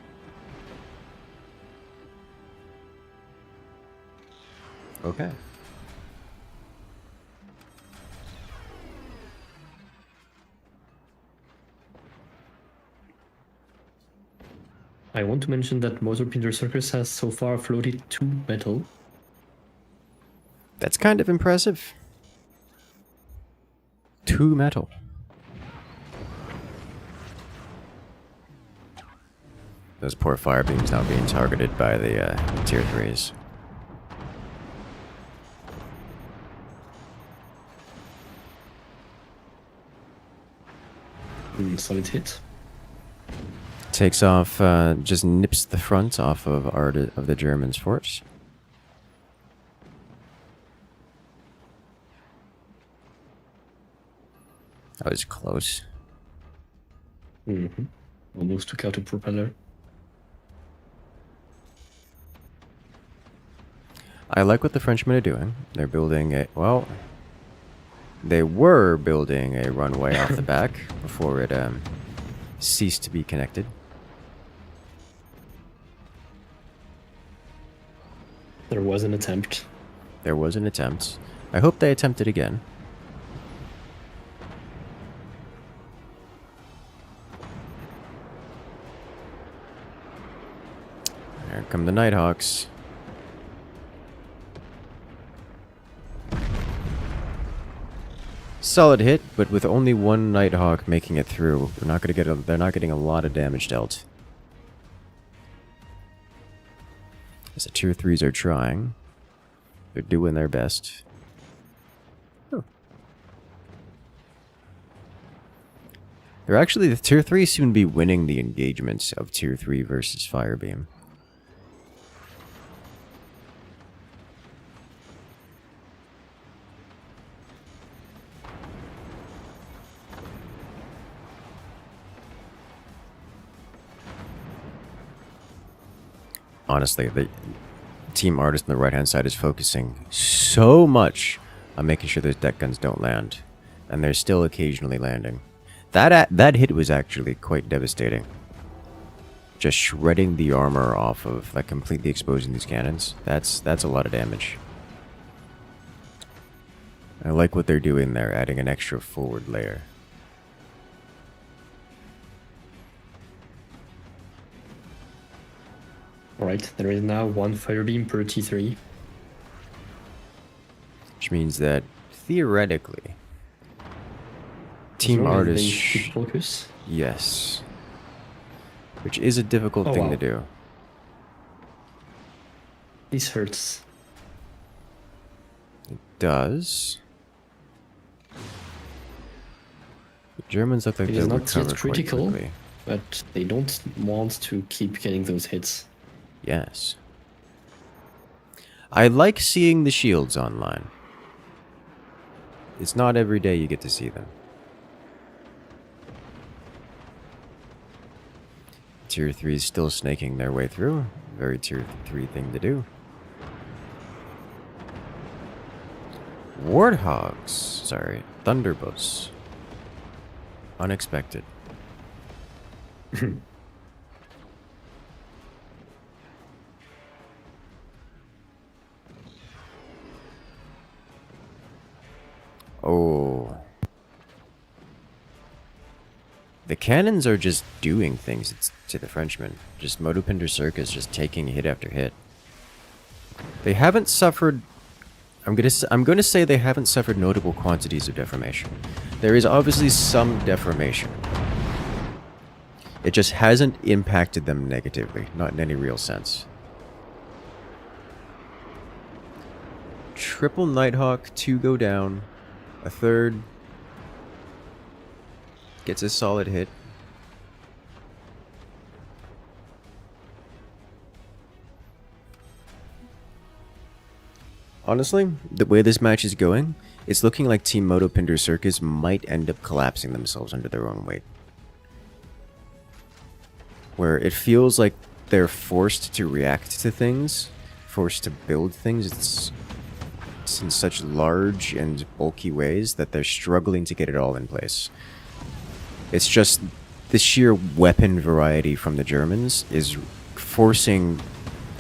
Speaker 1: Okay.
Speaker 2: I want to mention that Motorpinder Circus has so far floated 2 metal.
Speaker 1: That's kind of impressive. 2 metal. Those poor fire beams now being targeted by the tier 3s.
Speaker 2: Solid hit.
Speaker 1: Takes off, just nips the front off of the Germans' forts. That was close.
Speaker 2: Mm-hmm. Almost took out a propeller.
Speaker 1: I like what the Frenchmen are doing. They're building a, well, they were building a runway off the back before it ceased to be connected.
Speaker 2: There was an attempt.
Speaker 1: There was an attempt. I hope they attempt it again. Here come the Nighthawks. Solid hit, but with only one Nighthawk making it through, they're not getting a lot of damage dealt. As the tier 3s are trying. They're doing their best. Oh. They're actually, the tier 3 seem to be winning the engagements of tier 3 versus Firebeam. Honestly, the team artist on the right-hand side is focusing so much on making sure those deck guns don't land. And they're still occasionally landing. That hit was actually quite devastating. Just shredding the armor off of, like, completely exposing these cannons. That's a lot of damage. I like what they're doing there, adding an extra forward layer.
Speaker 2: Alright, there is now one Firebeam per T3.
Speaker 1: Which means that, theoretically, Team Artist...
Speaker 2: Focus.
Speaker 1: Yes. Which is a difficult thing to do.
Speaker 2: This hurts.
Speaker 1: It does. The Germans look like they'll recover
Speaker 2: not yet critical,
Speaker 1: quite quickly.
Speaker 2: But they don't want to keep getting those hits.
Speaker 1: Yes. I like seeing the shields online. It's not every day you get to see them. Tier 3 is still snaking their way through. Very tier 3 thing to do. Warthogs. Sorry. Thunderbolts. Unexpected. Oh. The cannons are just doing things to the Frenchmen. Just Motopinder Circus just taking hit after hit. They haven't suffered... I'm gonna say they haven't suffered notable quantities of deformation. There is obviously some deformation. It just hasn't impacted them negatively, not in any real sense. Triple Nighthawk, 2 go down. A third gets a solid hit. Honestly, the way this match is going, it's looking like Team Motopinder Circus might end up collapsing themselves under their own weight. Where it feels like they're forced to react to things, forced to build things. It's in such large and bulky ways that they're struggling to get it all in place. It's just the sheer weapon variety from the Germans is forcing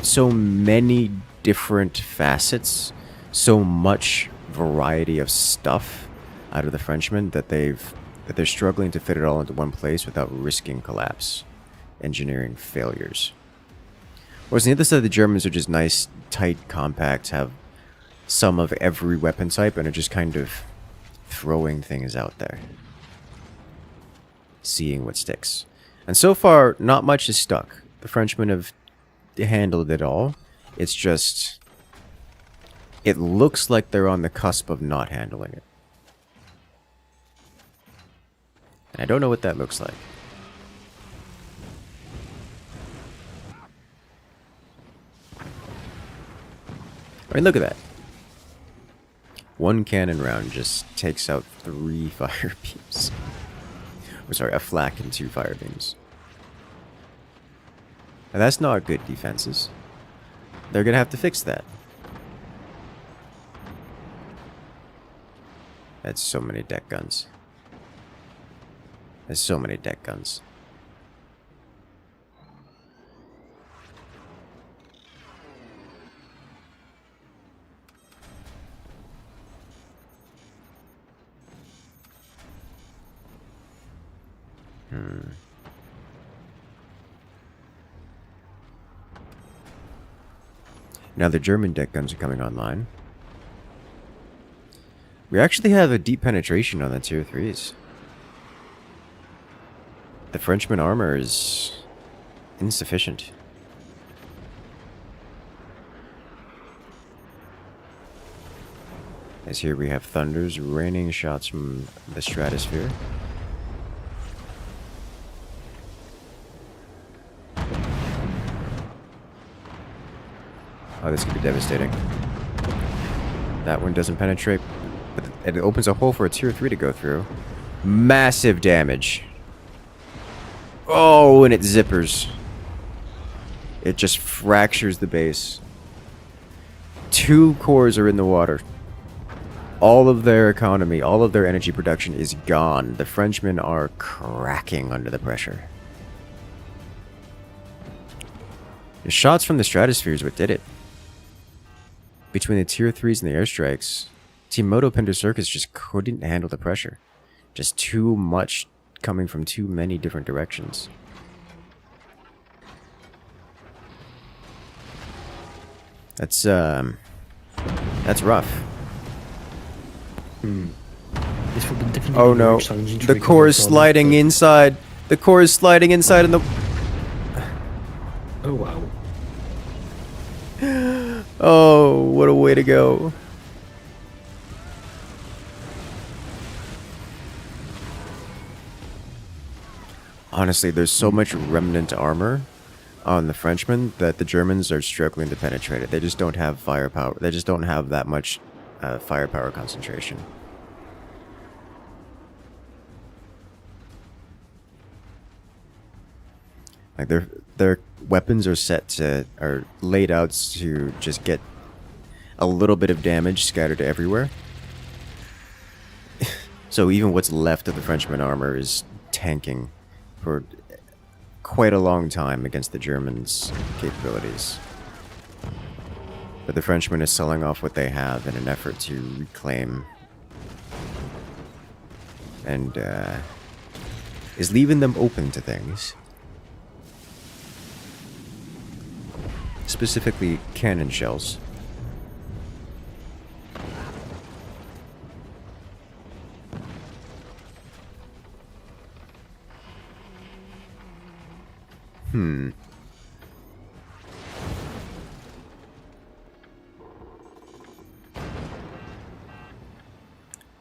Speaker 1: so many different facets, so much variety of stuff out of the Frenchmen that they're struggling to fit it all into one place without risking collapse, engineering failures. Whereas on the other side, the Germans are just nice, tight, compact, have some of every weapon type, and are just kind of throwing things out there, seeing what sticks. And so far, not much is stuck. The Frenchmen have handled it all. It's just, it looks like they're on the cusp of not handling it. And I don't know what that looks like. I mean, look at that. One cannon round just takes out 3 fire beams. Or sorry, a flak and 2 fire beams. And that's not good defenses. They're gonna have to fix that. That's so many deck guns. There's so many deck guns. Now the German deck guns are coming online. We actually have a deep penetration on the tier 3s. The Frenchman armor is insufficient. As here we have thunders raining shots from the stratosphere. Oh, this could be devastating. That one doesn't penetrate, but it opens a hole for a tier 3 to go through. Massive damage. Oh, and it zippers. It just fractures the base. 2 cores are in the water. All of their economy, all of their energy production is gone. The Frenchmen are cracking under the pressure. The shots from the stratosphere is what did it. Between the tier 3s and the airstrikes, Team Moto Pinder Circus just couldn't handle the pressure. Just too much coming from too many different directions. That's rough.
Speaker 2: This will definitely
Speaker 1: Oh
Speaker 2: be
Speaker 1: no,
Speaker 2: very challenging to
Speaker 1: the
Speaker 2: recover
Speaker 1: core is
Speaker 2: from,
Speaker 1: sliding
Speaker 2: but-
Speaker 1: inside. The core is sliding inside in the...
Speaker 2: Oh wow.
Speaker 1: Oh, what a way to go. Honestly, there's so much remnant armor on the Frenchmen that the Germans are struggling to penetrate it. They just don't have firepower. They just don't have that much firepower concentration. Like their weapons are are laid out to just get a little bit of damage scattered everywhere. So even what's left of the Frenchman armor is tanking for quite a long time against the Germans' capabilities. But the Frenchman is selling off what they have in an effort to reclaim and is leaving them open to things. Specifically, cannon shells.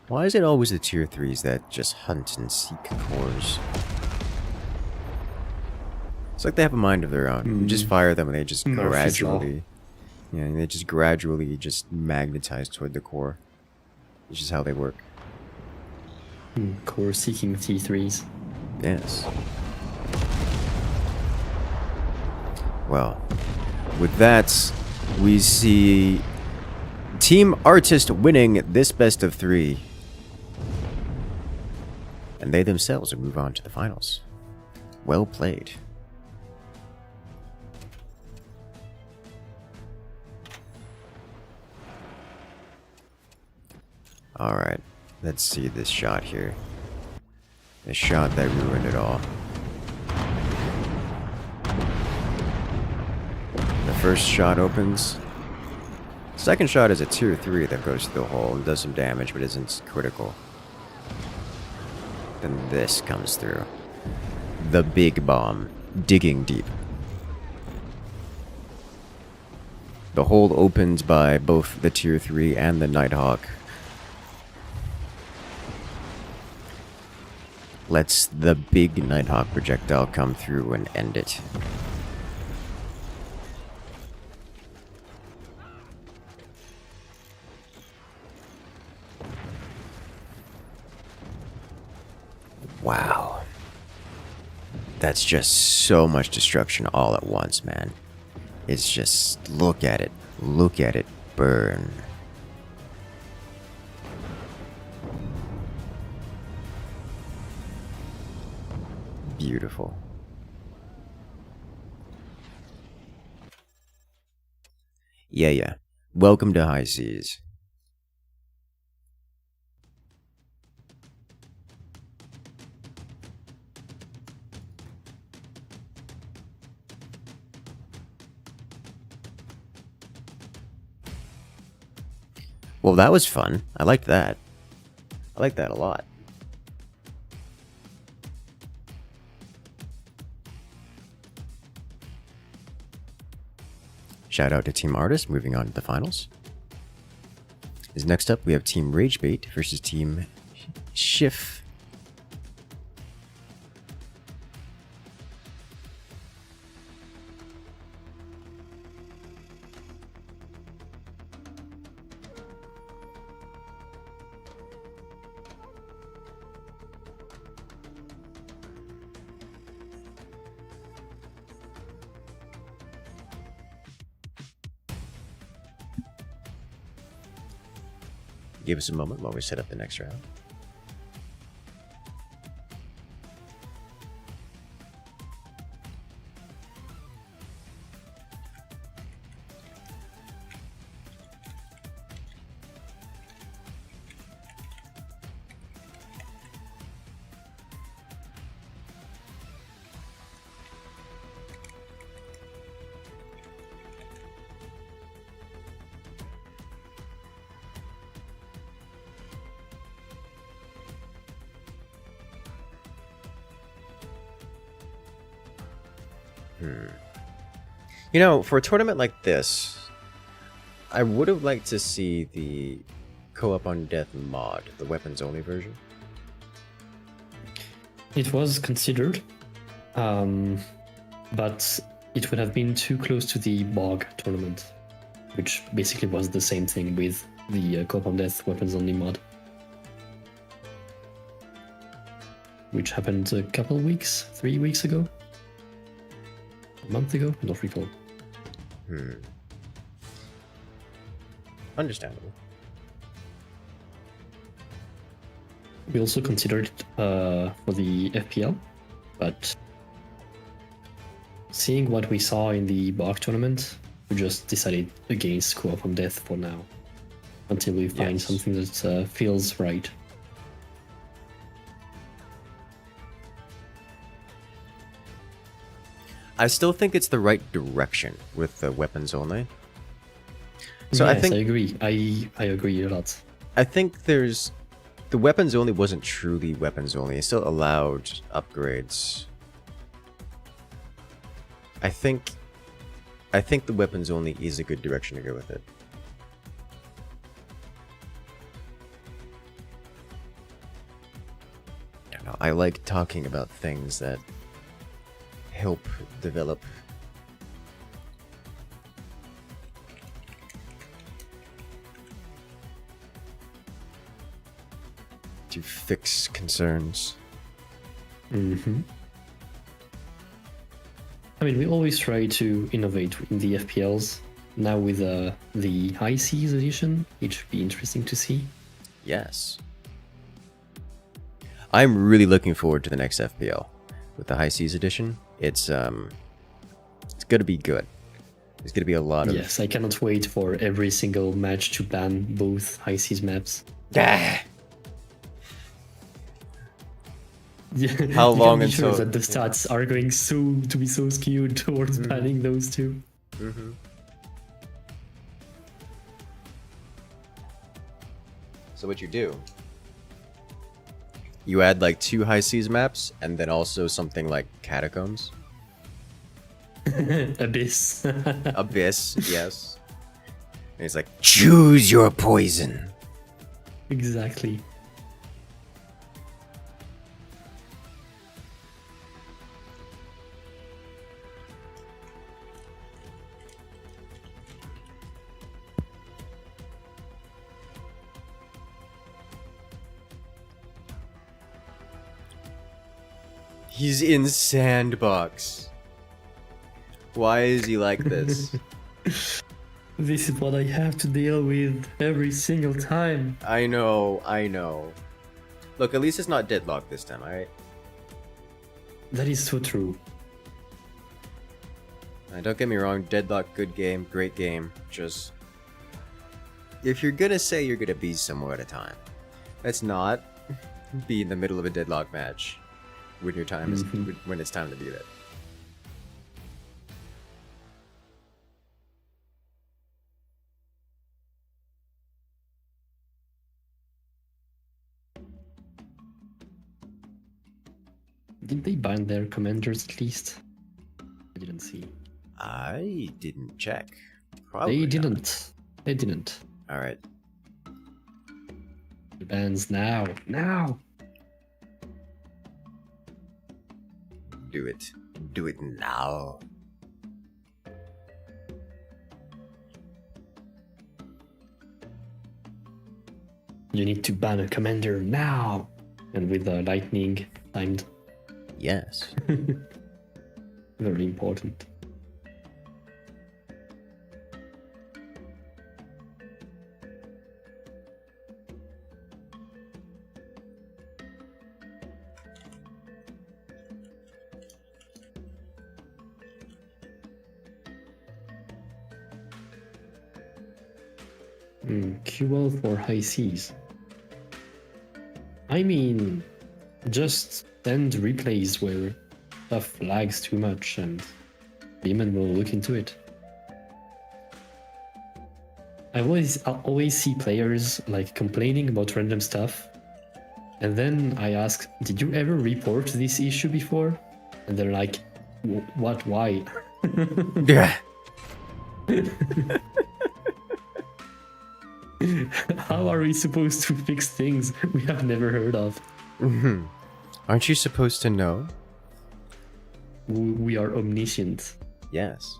Speaker 1: Why is it always the tier 3s that just hunt and seek cores? It's like they have a mind of their own. You just fire them and they just
Speaker 2: Murphy's Law.
Speaker 1: gradually... Yeah, they just gradually just magnetize toward the core. It's just how they work.
Speaker 2: Core seeking T3s.
Speaker 1: Yes. Well, with that, we see Team Artist winning this best of 3. And they themselves will move on to the finals. Well played. Alright, let's see this shot here. The shot that ruined it all. The first shot opens. Second shot is a tier 3 that goes through the hole and does some damage but isn't critical. Then this comes through. The big bomb. Digging deep. The hole opens by both the tier 3 and the Nighthawk. Lets the big Nighthawk projectile come through and end it. Wow. That's just so much destruction all at once, man. It's just, look at it. Look at it burn. Beautiful. Yeah. Welcome to High Seas. Well, that was fun. I liked that. I liked that a lot. Shout out to Team Artist. Moving on to the finals. Next up, we have Team Ragebait versus Team Shiff. Give us a moment while we set up the next round. You know, for a tournament like this, I would have liked to see the co-op on death mod, the weapons only version.
Speaker 2: It was considered, but it would have been too close to the Bog tournament, which basically was the same thing with the co-op on death weapons only mod, which happened a couple weeks, 3 weeks ago. A month ago? I don't recall.
Speaker 1: Understandable.
Speaker 2: We also considered it for the FPL, but seeing what we saw in the Bog tournament, we just decided against co-op on death for now, until we find something that feels right.
Speaker 1: I still think it's the right direction with the weapons only. So
Speaker 2: yes,
Speaker 1: I think
Speaker 2: I agree. I agree a lot.
Speaker 1: I think there's the weapons only wasn't truly weapons only. It still allowed upgrades. I think the weapons only is a good direction to go with it. I don't know. I like talking about things that help develop to fix concerns.
Speaker 2: I mean, we always try to innovate in the FPLs. Now with the High Seas edition, it should be interesting to see.
Speaker 1: Yes. I'm really looking forward to the next FPL with the High Seas edition. It's going to be good. There's going to be a lot of...
Speaker 2: Yes, I cannot wait for every single match to ban both High Seas maps.
Speaker 1: Ah!
Speaker 2: Yeah,
Speaker 1: How long
Speaker 2: can be sure
Speaker 1: until...
Speaker 2: that the stats are going to be so skewed towards banning those two.
Speaker 1: So what you do, you add like 2 High Seas maps and then also something like Catacombs.
Speaker 2: Abyss.
Speaker 1: Abyss, yes. And it's like, choose your poison.
Speaker 2: Exactly.
Speaker 1: He's in Sandbox. Why is he like this?
Speaker 2: This is what I have to deal with every single time.
Speaker 1: I know. Look, at least it's not deadlock this time, alright?
Speaker 2: That is so true.
Speaker 1: Don't get me wrong, deadlock, good game, great game. Just... if you're gonna say you're gonna be somewhere at a time, let's not be in the middle of a deadlock match when your time is when it's time to do that.
Speaker 2: Did they ban their commanders at least? I didn't see.
Speaker 1: I didn't check. Probably
Speaker 2: They
Speaker 1: not.
Speaker 2: didn't. They didn't.
Speaker 1: All right.
Speaker 2: The bans now. Now!
Speaker 1: Do it. Do it now.
Speaker 2: You need to ban a commander now! And with the lightning timed.
Speaker 1: Yes.
Speaker 2: Very important. QL for high seas. I mean, just send replays where stuff lags too much and Demon will look into it. I always see players like complaining about random stuff, and then I ask, did you ever report this issue before? And they're like, what, why?
Speaker 1: Yeah.
Speaker 2: How are we supposed to fix things we have never heard of?
Speaker 1: Aren't you supposed to know?
Speaker 2: We are omniscient.
Speaker 1: Yes.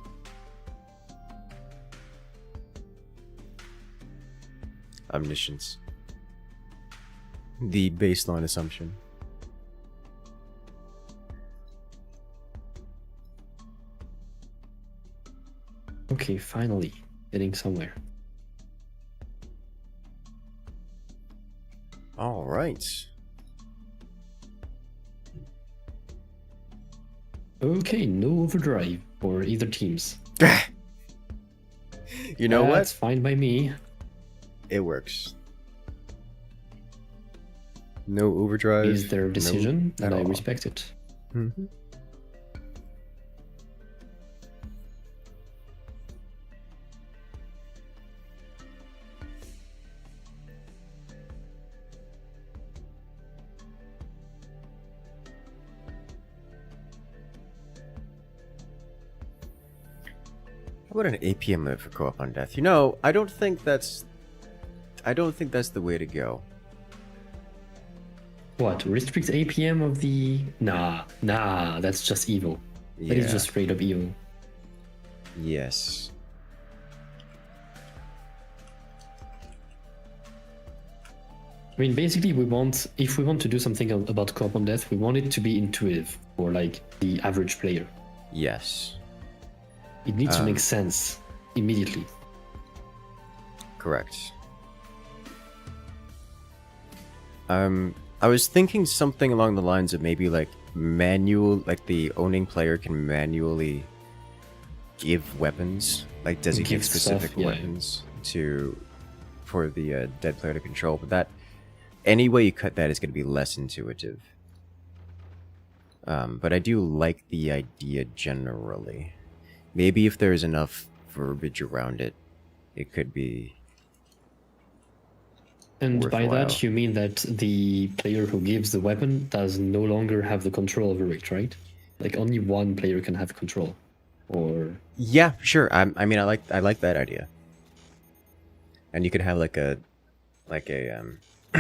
Speaker 1: Omniscience. The baseline assumption.
Speaker 2: Okay, finally, getting somewhere.
Speaker 1: All right.
Speaker 2: Okay, no overdrive for either teams.
Speaker 1: You know
Speaker 2: That's
Speaker 1: what?
Speaker 2: fine by me.
Speaker 1: It works. No overdrive.
Speaker 2: Is their decision,
Speaker 1: no
Speaker 2: and
Speaker 1: at
Speaker 2: I
Speaker 1: all.
Speaker 2: respect it.
Speaker 1: Mm-hmm. How about an APM limit for co-op on death? You know, I don't think that's the way to go.
Speaker 2: What? Restrict APM of the... Nah, that's just evil.
Speaker 1: Yeah.
Speaker 2: That is just straight up evil.
Speaker 1: Yes.
Speaker 2: I mean, basically, if we want to do something about co-op on death, we want it to be intuitive for, like, the average player.
Speaker 1: Yes.
Speaker 2: It needs to make sense immediately.
Speaker 1: Correct. I was thinking something along the lines of maybe like manual, like the owning player can manually give weapons, like designate
Speaker 2: Give
Speaker 1: specific
Speaker 2: stuff, yeah.
Speaker 1: weapons for the dead player to control. But that any way you cut that is going to be less intuitive. But I do like the idea generally. Maybe if there's enough verbiage around it, it could be.
Speaker 2: And by
Speaker 1: worthwhile.
Speaker 2: that, you mean that the player who gives the weapon does no longer have the control over it, right? Like only one player can have control, or
Speaker 1: Yeah, sure. I mean, I like that idea. And you could have like a I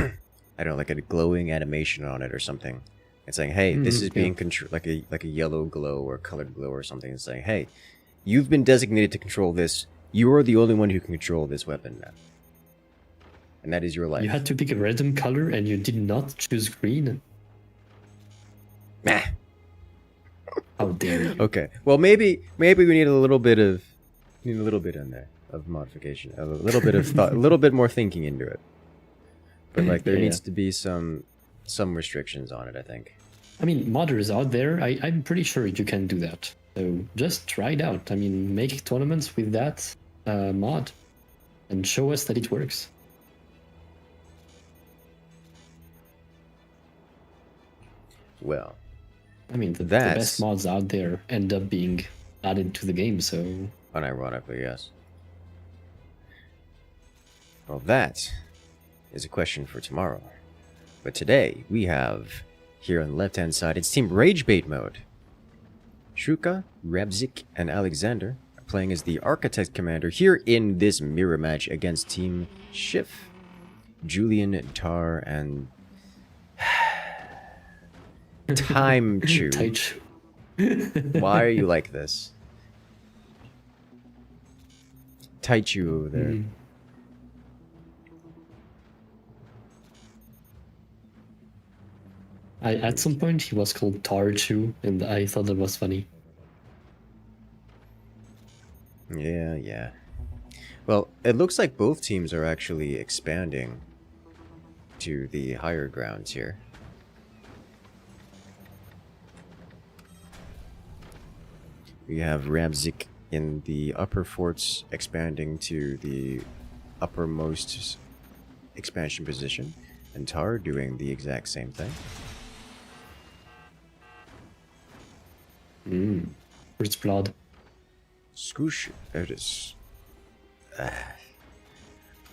Speaker 1: don't know, like a glowing animation on it or something. It's saying, hey, this is being controlled, like a yellow glow or colored glow or something. It's saying, hey, you've been designated to control this. You are the only one who can control this weapon now. And that is your life.
Speaker 2: you had to pick a random color and you did not choose green.
Speaker 1: Meh.
Speaker 2: How dare you?
Speaker 1: Okay. Well, maybe we need a little bit in there of modification, a little bit of thought, a little bit more thinking into it. But like there
Speaker 2: Yeah.
Speaker 1: needs to be some restrictions on it, I think.
Speaker 2: I mean, modders out there, I'm pretty sure you can do that. So just try it out. I mean, make tournaments with that mod and show us that it works.
Speaker 1: Well,
Speaker 2: I mean, the
Speaker 1: That's-
Speaker 2: best mods out there end up being added to the game, so
Speaker 1: unironically, yes. Well, that is a question for tomorrow. But today we have Here on the left-hand side, it's Team Rage Bait mode. Shuka, Rabzik, and Alexander are playing as the Architect Commander here in this mirror match against Team Shiff, Julian, Tar, and Time Chew.
Speaker 2: Taichu.
Speaker 1: Why are you like this? Taichu over there.
Speaker 2: At some point he was called Tarchu, and I thought that was funny.
Speaker 1: Yeah. Well, it looks like both teams are actually expanding to the higher grounds here. We have Rabzik in the upper forts expanding to the uppermost expansion position, and Tar doing the exact same thing.
Speaker 2: First blood.
Speaker 1: Scoosh. There it is.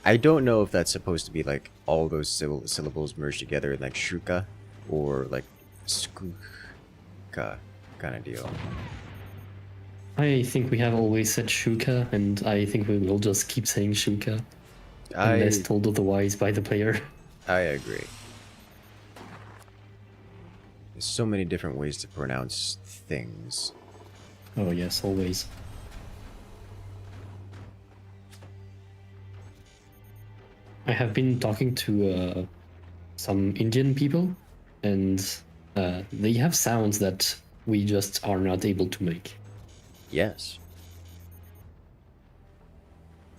Speaker 1: I don't know if that's supposed to be like all those syllables merged together in like shuka or like skuka kind of deal.
Speaker 2: I think we have always said Shuka, and I think we will just keep saying Shuka. Unless told otherwise by the player.
Speaker 1: I agree. There's so many different ways to pronounce things.
Speaker 2: Oh yes, always. I have been talking to some Indian people, and they have sounds that we just are not able to make.
Speaker 1: Yes.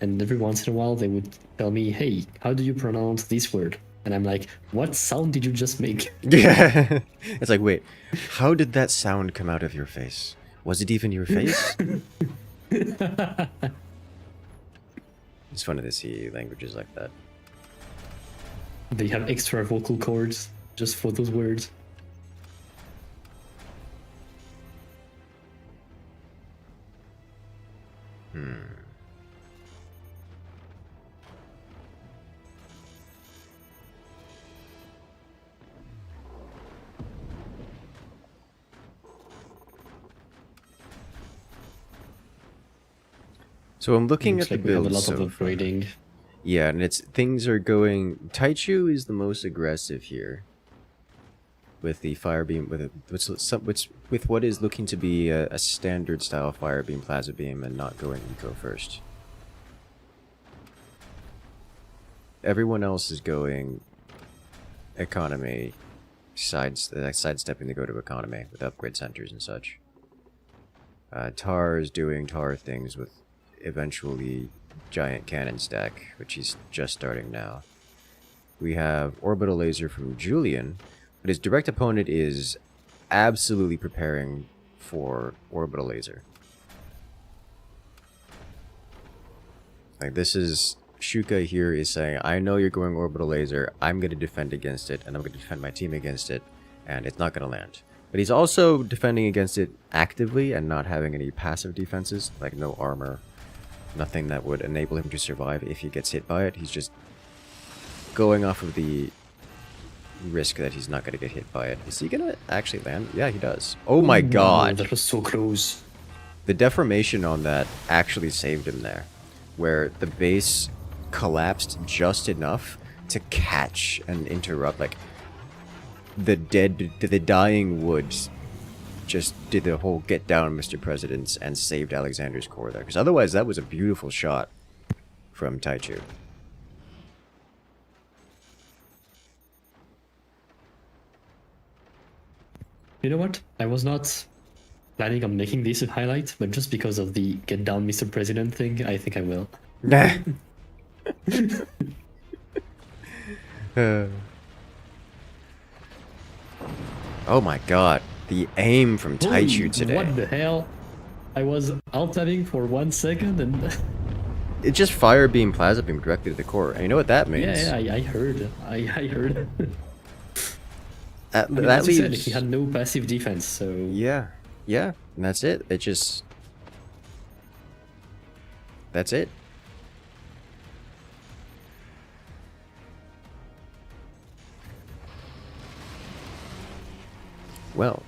Speaker 2: And every once in a while they would tell me, hey, how do you pronounce this word? And I'm like, what sound did you just make?
Speaker 1: Yeah. It's like, wait, how did that sound come out of your face? Was it even your face? It's funny to see languages like that.
Speaker 2: They have extra vocal cords just for those words.
Speaker 1: So I'm looking
Speaker 2: Looks
Speaker 1: at
Speaker 2: like
Speaker 1: the
Speaker 2: we have
Speaker 1: build.
Speaker 2: a lot of upgrading.
Speaker 1: Yeah, and things are going. Taichu is the most aggressive here. With the fire beam, with what is looking to be a standard style fire beam, plasma beam, and not going eco first. Everyone else is going economy, sidestepping to go to economy with upgrade centers and such. Tar is doing Tar things with eventually giant cannon stack, which he's just starting now. We have orbital laser from Julian, but his direct opponent is absolutely preparing for orbital laser. Like, this is Shuka here is saying, I know you're going orbital laser, I'm going to defend against it, and I'm going to defend my team against it, and it's not going to land. But he's also defending against it actively and not having any passive defenses, like no armor, nothing that would enable him to survive if he gets hit by it. He's just going off of the risk that he's not going to get hit by it. Is he going to actually land? Yeah, he does. Oh my god.
Speaker 2: That was so close.
Speaker 1: The deformation on that actually saved him there, where the base collapsed just enough to catch and interrupt. Like, the dying woods just did the whole get down, Mr. Presidents, and saved Alexander's core there. Because otherwise, that was a beautiful shot from Taichu.
Speaker 2: You know what? I was not planning on making this a highlight, but just because of the get down, Mr. President thing, I think I will.
Speaker 1: Nah. Oh my god. The aim from Taichu today.
Speaker 2: What the hell? I was alt-tabbing for 1 second and...
Speaker 1: It just fire beam, plasma beam directly to the core. And you know what that means?
Speaker 2: Yeah, I heard. I heard.
Speaker 1: That
Speaker 2: As you
Speaker 1: leaves...
Speaker 2: said, he had no passive defense, so...
Speaker 1: Yeah. Yeah. And that's it. It just... That's it. Well,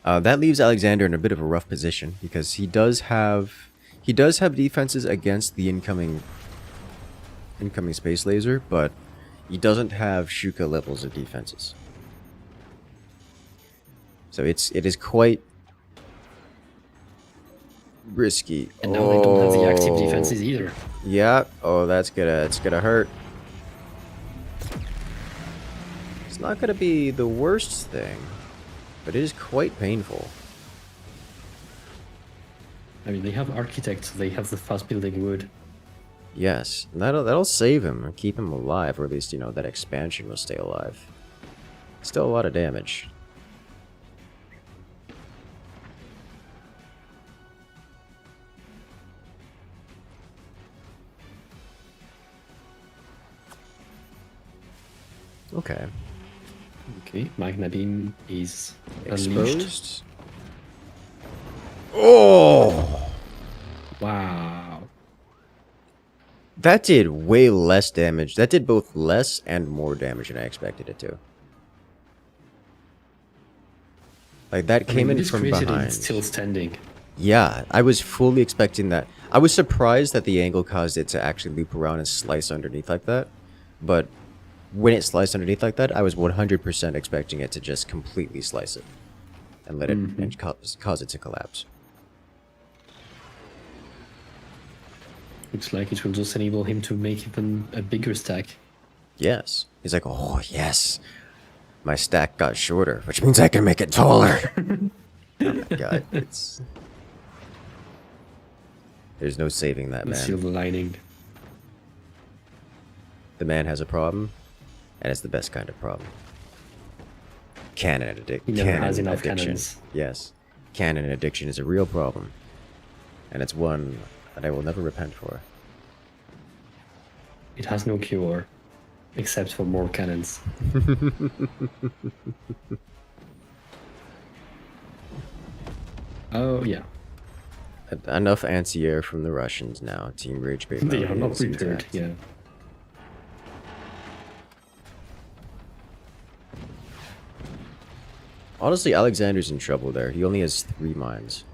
Speaker 1: that leaves Alexander in a bit of a rough position because he does have defenses against the incoming space laser, but he doesn't have Shuka levels of defenses. So it is quite risky.
Speaker 2: And now they don't have the active defenses either.
Speaker 1: Yeah. Oh, it's gonna hurt. It's not gonna be the worst thing, but it is quite painful.
Speaker 2: I mean, they have architects, so they have the fast building wood.
Speaker 1: Yes, and that'll save him and keep him alive, or at least, you know, that expansion will stay alive. Still a lot of damage. Okay.
Speaker 2: Okay, Magna Beam is unleashed.
Speaker 1: Exposed. Oh!
Speaker 2: Wow.
Speaker 1: That did way less damage. That did both less and more damage than I expected it to. Like, that came in from behind.
Speaker 2: It's still standing.
Speaker 1: Yeah, I was fully expecting that. I was surprised that the angle caused it to actually loop around and slice underneath like that. But when it sliced underneath like that, I was 100% expecting it to just completely slice it. And let it and cause it to collapse.
Speaker 2: Looks like it will just enable him to make even a bigger stack.
Speaker 1: Yes. He's like, oh, yes. My stack got shorter, which means I can make it taller. Oh my god, it's... There's no saving that man.
Speaker 2: Silver lining.
Speaker 1: The man has a problem, and it's the best kind of problem. Cannon addiction.
Speaker 2: He never has enough cannons.
Speaker 1: Yes. Cannon addiction is a real problem. And it's one that I will never repent for.
Speaker 2: It has no cure, except for more cannons. Oh, yeah.
Speaker 1: Enough anti-air from the Russians now. Team Rage Bait.
Speaker 2: They are not prepared, yeah.
Speaker 1: Honestly, Alexander's in trouble there. He only has 3 mines.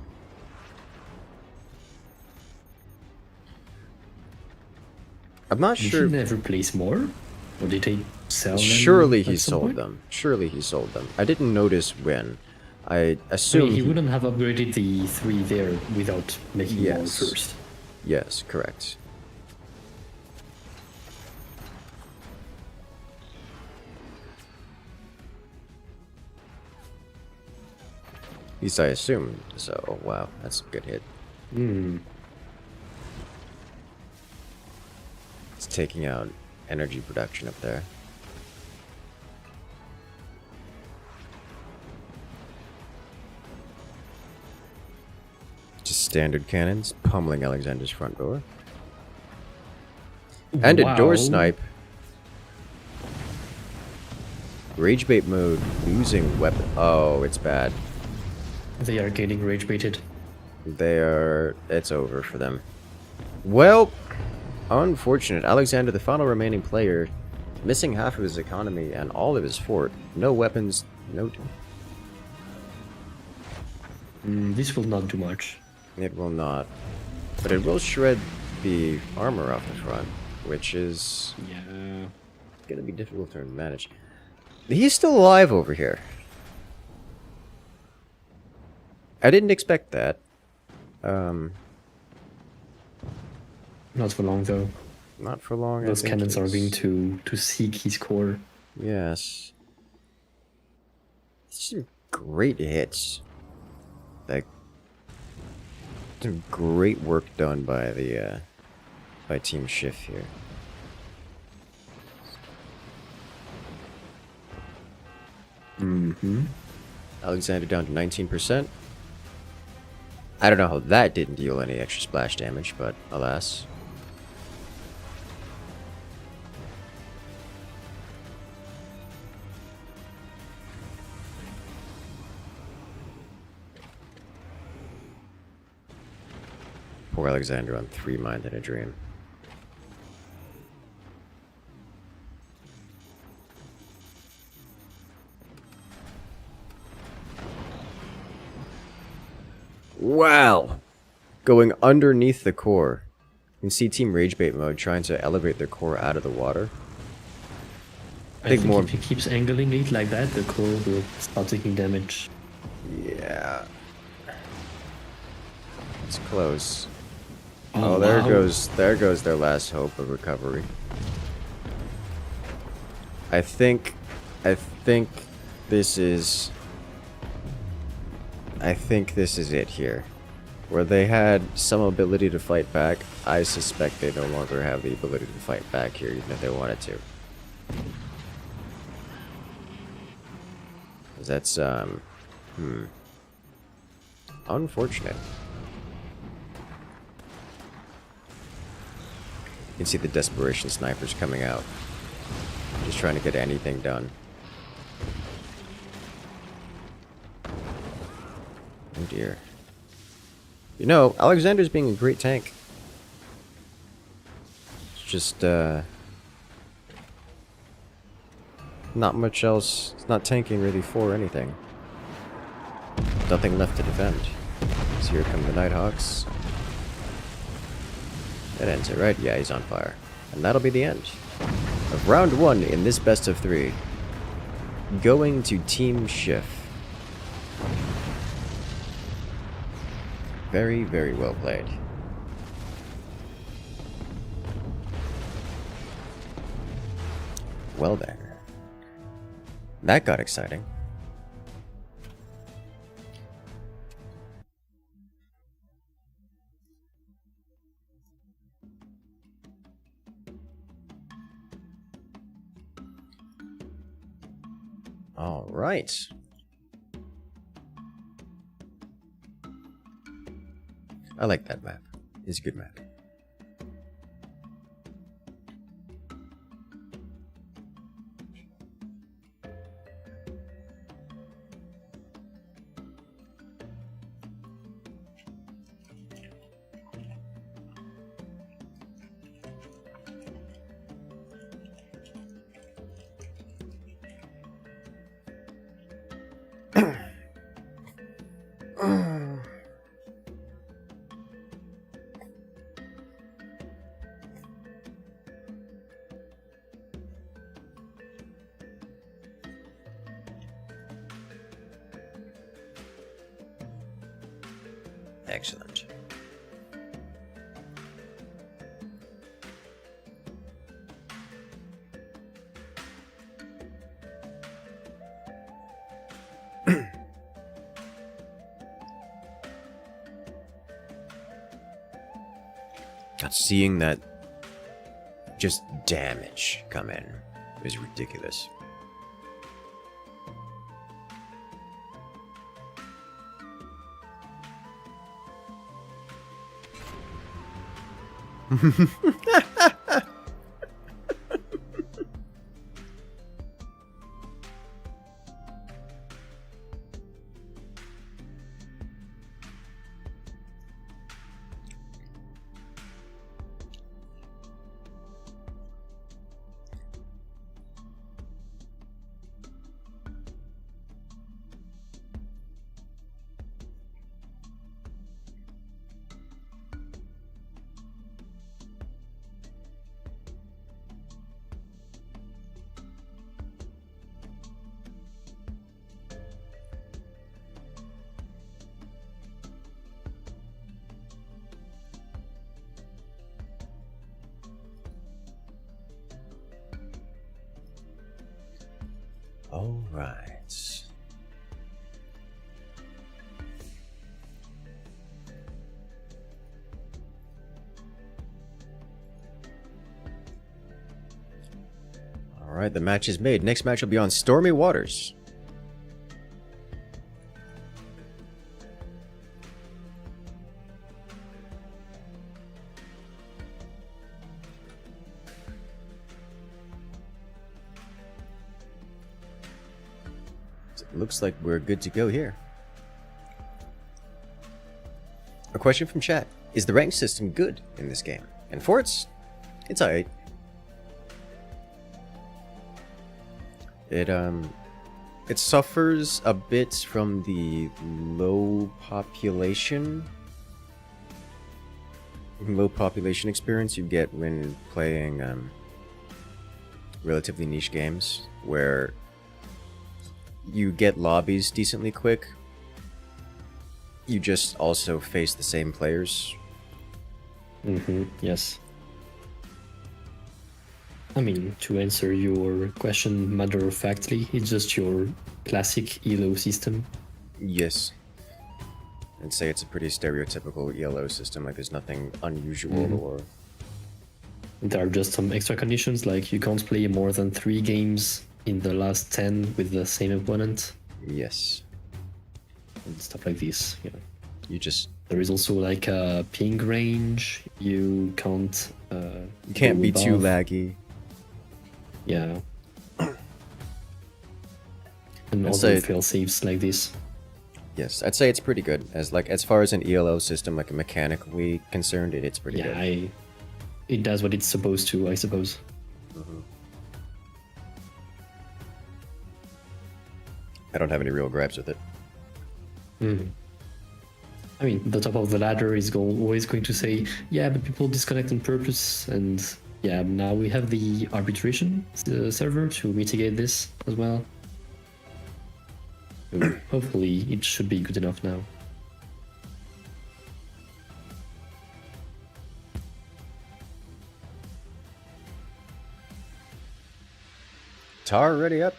Speaker 1: I'm not sure.
Speaker 2: Did he never place more? Or did he sell them?
Speaker 1: Surely he sold them. Surely he sold them. I didn't notice when. I assume
Speaker 2: he wouldn't have upgraded the 3 there without making more first.
Speaker 1: Yes, correct. At least I assumed. So, wow, that's a good hit. It's taking out energy production up there. Just standard cannons pummeling Alexander's front door. And a door snipe. Rage bait mode, losing weapon. Oh, it's bad.
Speaker 2: They are getting rage baited.
Speaker 1: It's over for them. Well, unfortunate. Alexander, the final remaining player, missing half of his economy and all of his fort. No weapons, no...
Speaker 2: This will not do much.
Speaker 1: It will not. But it will shred the armor off the front, which is...
Speaker 2: Yeah.
Speaker 1: gonna be difficult to manage. He's still alive over here. I didn't expect that.
Speaker 2: Not for long, though.
Speaker 1: Not for long.
Speaker 2: Those cannons are going to seek his core.
Speaker 1: Yes. Some great hits. Like, some great work done by the by Team Shiff here. Alexander down to 19%. I don't know how that didn't deal any extra splash damage, but alas. Poor Alexander on 3 mines in a dream. Wow! Going underneath the core. You can see Team Ragebait mode trying to elevate their core out of the water.
Speaker 2: I think if he keeps angling it like that, the core will start taking damage.
Speaker 1: Yeah. It's close.
Speaker 2: Oh,
Speaker 1: there
Speaker 2: wow.
Speaker 1: goes their last hope of recovery. I think this is it here. Where they had some ability to fight back, I suspect they no longer have the ability to fight back here, even if they wanted to. 'Cause that's unfortunate. You can see the desperation snipers coming out. Just trying to get anything done. Oh dear. You know, Alexander's being a great tank. It's just, not much else. It's not tanking really for anything. Nothing left to defend. So here come the Nighthawks. That ends it, right? Yeah, he's on fire. And that'll be the end of round 1 in this best of 3. Going to Team Shiff. Very, very well played. Well then. That got exciting. All right. I like that map. It's a good map. Excellent. God, seeing that just damage come in is ridiculous. All right. All right, the match is made. Next match will be on Stormy Waters. Looks like we're good to go here. A question from chat. Is the rank system good in this game? And Forts, it's alright. It suffers a bit from the low population experience you get when playing relatively niche games, where you get lobbies decently quick. You just also face the same players.
Speaker 2: Yes. I mean, to answer your question matter-of-factly, it's just your classic ELO system.
Speaker 1: Yes. And say it's a pretty stereotypical ELO system, like there's nothing unusual or...
Speaker 2: There are just some extra conditions, like you can't play more than 3 games in the last 10 with the same opponent.
Speaker 1: Yes.
Speaker 2: And stuff like this, yeah.
Speaker 1: You just...
Speaker 2: There is also like a ping range. You can't...
Speaker 1: you can't be too laggy.
Speaker 2: Yeah. And other fail-safes like this.
Speaker 1: Yes, I'd say it's pretty good. As far as an ELO system, like mechanically concerned, it's pretty good.
Speaker 2: Yeah, it does what it's supposed to, I suppose.
Speaker 1: I don't have any real gripes with it.
Speaker 2: I mean, the top of the ladder is always going to say, yeah, but people disconnect on purpose, and yeah, now we have the arbitration server to mitigate this as well. So hopefully it should be good enough now.
Speaker 1: Tar ready up.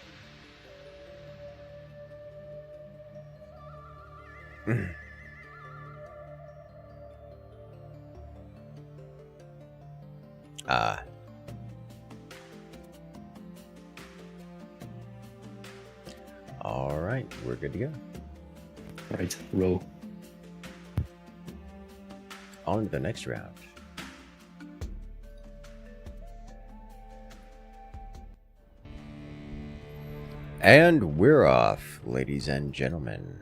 Speaker 1: All right, we're good to go.
Speaker 2: Right, row.
Speaker 1: On to the next round. And we're off, ladies and gentlemen,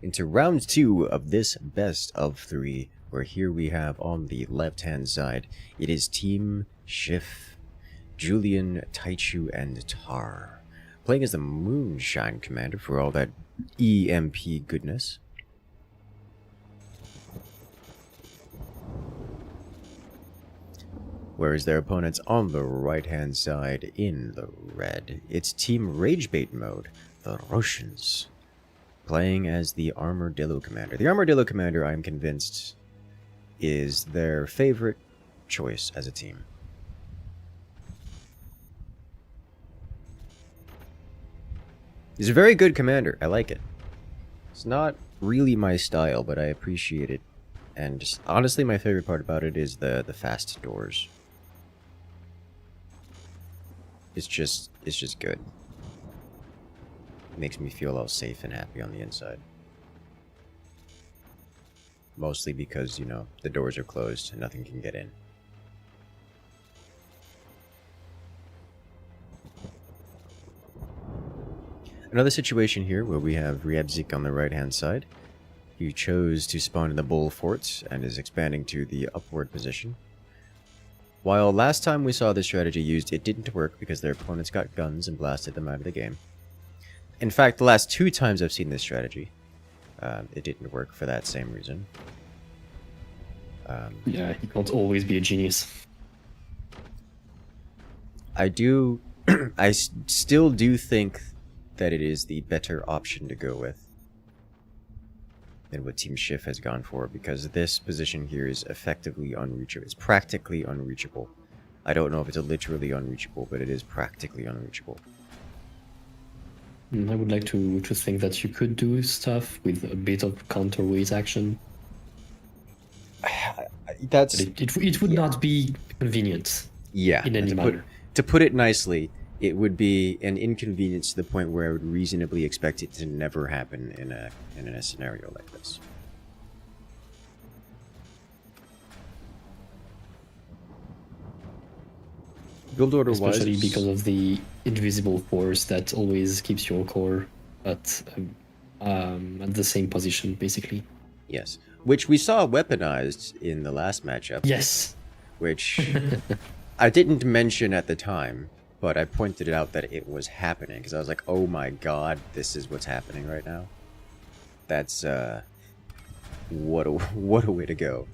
Speaker 1: into round 2 of this best of 3, where here we have on the left-hand side, it is Team Shiff, Julian, Taichu, and Tar, playing as the Moonshine Commander for all that EMP goodness. Whereas their opponents on the right-hand side in the red, it's Team Ragebait mode, the Russians, playing as the Armadillo Commander. The Armadillo Commander, I'm convinced, is their favorite choice as a team. He's a very good commander. I like it. It's not really my style, but I appreciate it. And just, honestly, my favorite part about it is the fast doors. It's just good. It makes me feel all safe and happy on the inside. Mostly because, you know, the doors are closed and nothing can get in. Another situation here where we have Ryebzik on the right-hand side. He chose to spawn in the Bull Fort and is expanding to the upward position. While last time we saw this strategy used, it didn't work because their opponents got guns and blasted them out of the game. In fact, the last 2 times I've seen this strategy, it didn't work for that same reason.
Speaker 2: Yeah, you can't always be a genius.
Speaker 1: I still do think that it is the better option to go with than what Team Shiff has gone for, because this position here is effectively unreachable. It's practically unreachable. I don't know if it's literally unreachable, but it is practically unreachable.
Speaker 2: I would like to think that you could do stuff with a bit of counterweight action.
Speaker 1: That's
Speaker 2: it would not be convenient.
Speaker 1: Yeah,
Speaker 2: in any manner.
Speaker 1: To put it nicely, it would be an inconvenience to the point where I would reasonably expect it to never happen in a scenario like this. Build order wise,
Speaker 2: especially because of the invisible force that always keeps your core at the same position, basically.
Speaker 1: Yes, which we saw weaponized in the last matchup.
Speaker 2: Yes,
Speaker 1: which I didn't mention at the time, but I pointed it out that it was happening because I was like, oh my god, this is what's happening right now. That's what a way to go.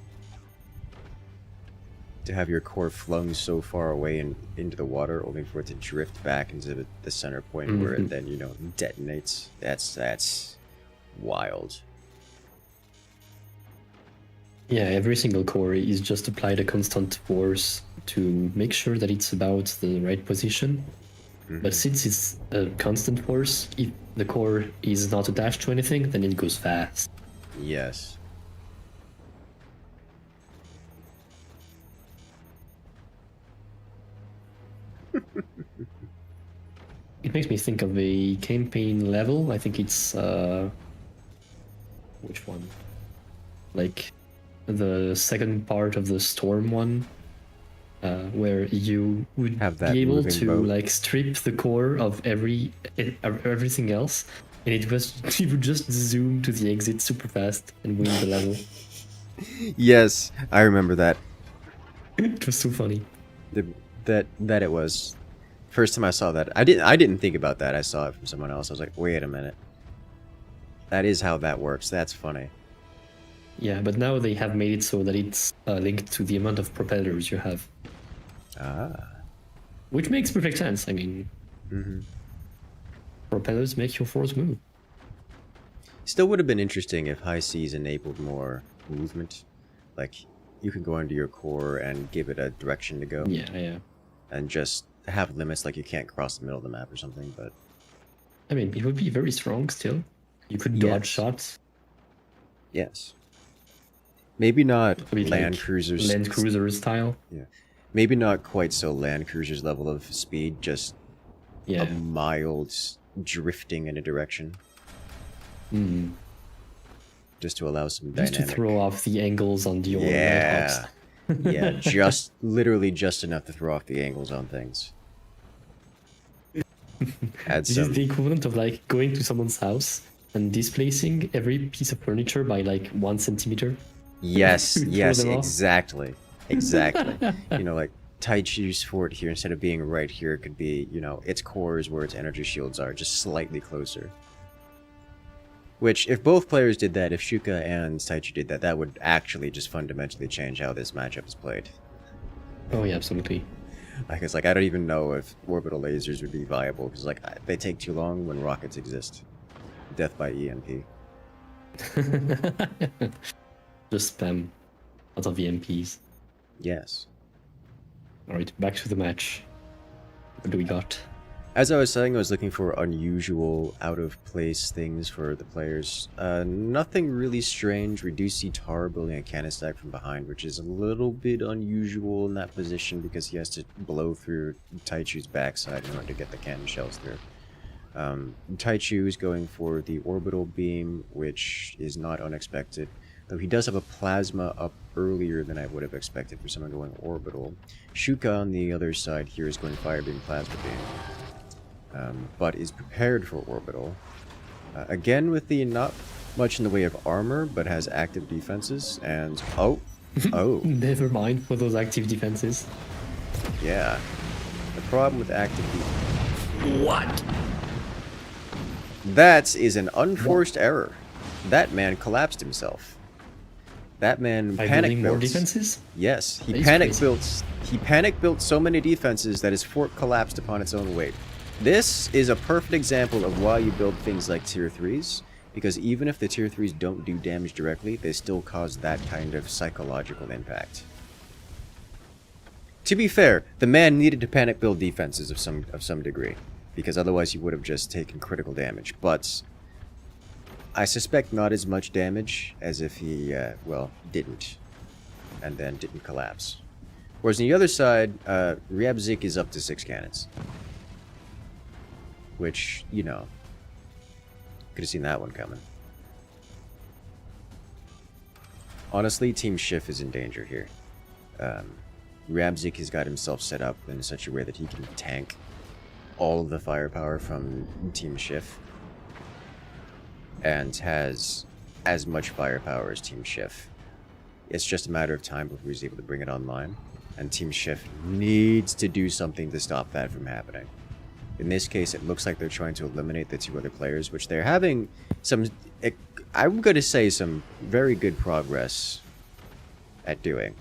Speaker 1: To have your core flung so far away and into the water, only for it to drift back into the center point where it then, you know, detonates. That's wild.
Speaker 2: Yeah, every single core is just applied a constant force to make sure that it's about the right position. But since it's a constant force, if the core is not attached to anything, then it goes fast.
Speaker 1: Yes.
Speaker 2: It makes me think of a campaign level. I think it's which one? Like the second part of the storm one, where you would
Speaker 1: Have that
Speaker 2: be able
Speaker 1: moving
Speaker 2: to
Speaker 1: boat.
Speaker 2: like strip the core of everything else, and it would just zoom to the exit super fast and win the level.
Speaker 1: Yes, I remember that.
Speaker 2: It was so funny.
Speaker 1: That it was. First time I saw that, I didn't think about that. I saw it from someone else. I was like, wait a minute. That is how that works. That's funny.
Speaker 2: Yeah, but now they have made it so that it's linked to the amount of propellers you have.
Speaker 1: Ah.
Speaker 2: Which makes perfect sense. I mean, propellers make your force move.
Speaker 1: Still would have been interesting if high seas enabled more movement. Like, you can go under your core and give it a direction to go.
Speaker 2: Yeah.
Speaker 1: And just have limits, like you can't cross the middle of the map or something, but...
Speaker 2: I mean, it would be very strong still. You could dodge shots.
Speaker 1: Yes. Maybe not
Speaker 2: A bit
Speaker 1: land
Speaker 2: like
Speaker 1: cruisers.
Speaker 2: Land cruiser style.
Speaker 1: Yeah. Maybe not quite so land cruisers level of speed, just
Speaker 2: Yeah.
Speaker 1: a mild drifting in a direction. Just to allow some
Speaker 2: Just
Speaker 1: dynamic.
Speaker 2: to throw off the angles on the old
Speaker 1: Yeah. Yeah, literally just enough to throw off the angles on things. Add
Speaker 2: This is
Speaker 1: some...
Speaker 2: the equivalent of like going to someone's house and displacing every piece of furniture by like 1 centimeter.
Speaker 1: Yes,
Speaker 2: Throw
Speaker 1: yes,
Speaker 2: them off.
Speaker 1: exactly. Exactly. You know, like, Taichu's fort here, instead of being right here, it could be, you know, its core is where its energy shields are, just slightly closer. Which, if both players did that, if Shuka and Taichu did that, that would actually just fundamentally change how this matchup is played.
Speaker 2: Oh yeah, absolutely.
Speaker 1: Like, it's like, I don't even know if orbital lasers would be viable, because, like, they take too long when rockets exist. Death by EMP.
Speaker 2: Just spam out of EMPs.
Speaker 1: Yes.
Speaker 2: Alright, back to the match. What do we got?
Speaker 1: As I was saying, I was looking for unusual, out-of-place things for the players. Nothing really strange. We do see Tar building a cannon stack from behind, which is a little bit unusual in that position because he has to blow through Taichu's backside in order to get the cannon shells through. Taichu is going for the orbital beam, which is not unexpected, though he does have a plasma up earlier than I would have expected for someone going orbital. Shuka on the other side here is going fire beam, plasma beam. But is prepared for orbital. Again with the not much in the way of armor, but has active defenses, and oh,
Speaker 2: Never mind for those active defenses.
Speaker 1: yeah. The problem with active defense...
Speaker 2: What?
Speaker 1: That is an unforced error. That man collapsed himself. That man
Speaker 2: By
Speaker 1: panic
Speaker 2: building more
Speaker 1: built.
Speaker 2: defenses?
Speaker 1: Yes,
Speaker 2: That is crazy.
Speaker 1: He panic built so many defenses that his fort collapsed upon its own weight. This is a perfect example of why you build things like tier 3s, because even if the tier 3s don't do damage directly, they still cause that kind of psychological impact. To be fair, the man needed to panic build defenses of some degree, because otherwise he would have just taken critical damage, but I suspect not as much damage as if he, well, didn't, and then didn't collapse. Whereas on the other side, Ryabzik is up to 6 cannons. Which, you know, could have seen that one coming. Honestly, Team Shiff is in danger here. Ryabzik has got himself set up in such a way that he can tank all of the firepower from Team Shiff. And has as much firepower as Team Shiff. It's just a matter of time before he's able to bring it online. And Team Shift needs to do something to stop that from happening. In this case, it looks like they're trying to eliminate the 2 other players, which they're having some, I'm going to say, some very good progress at doing.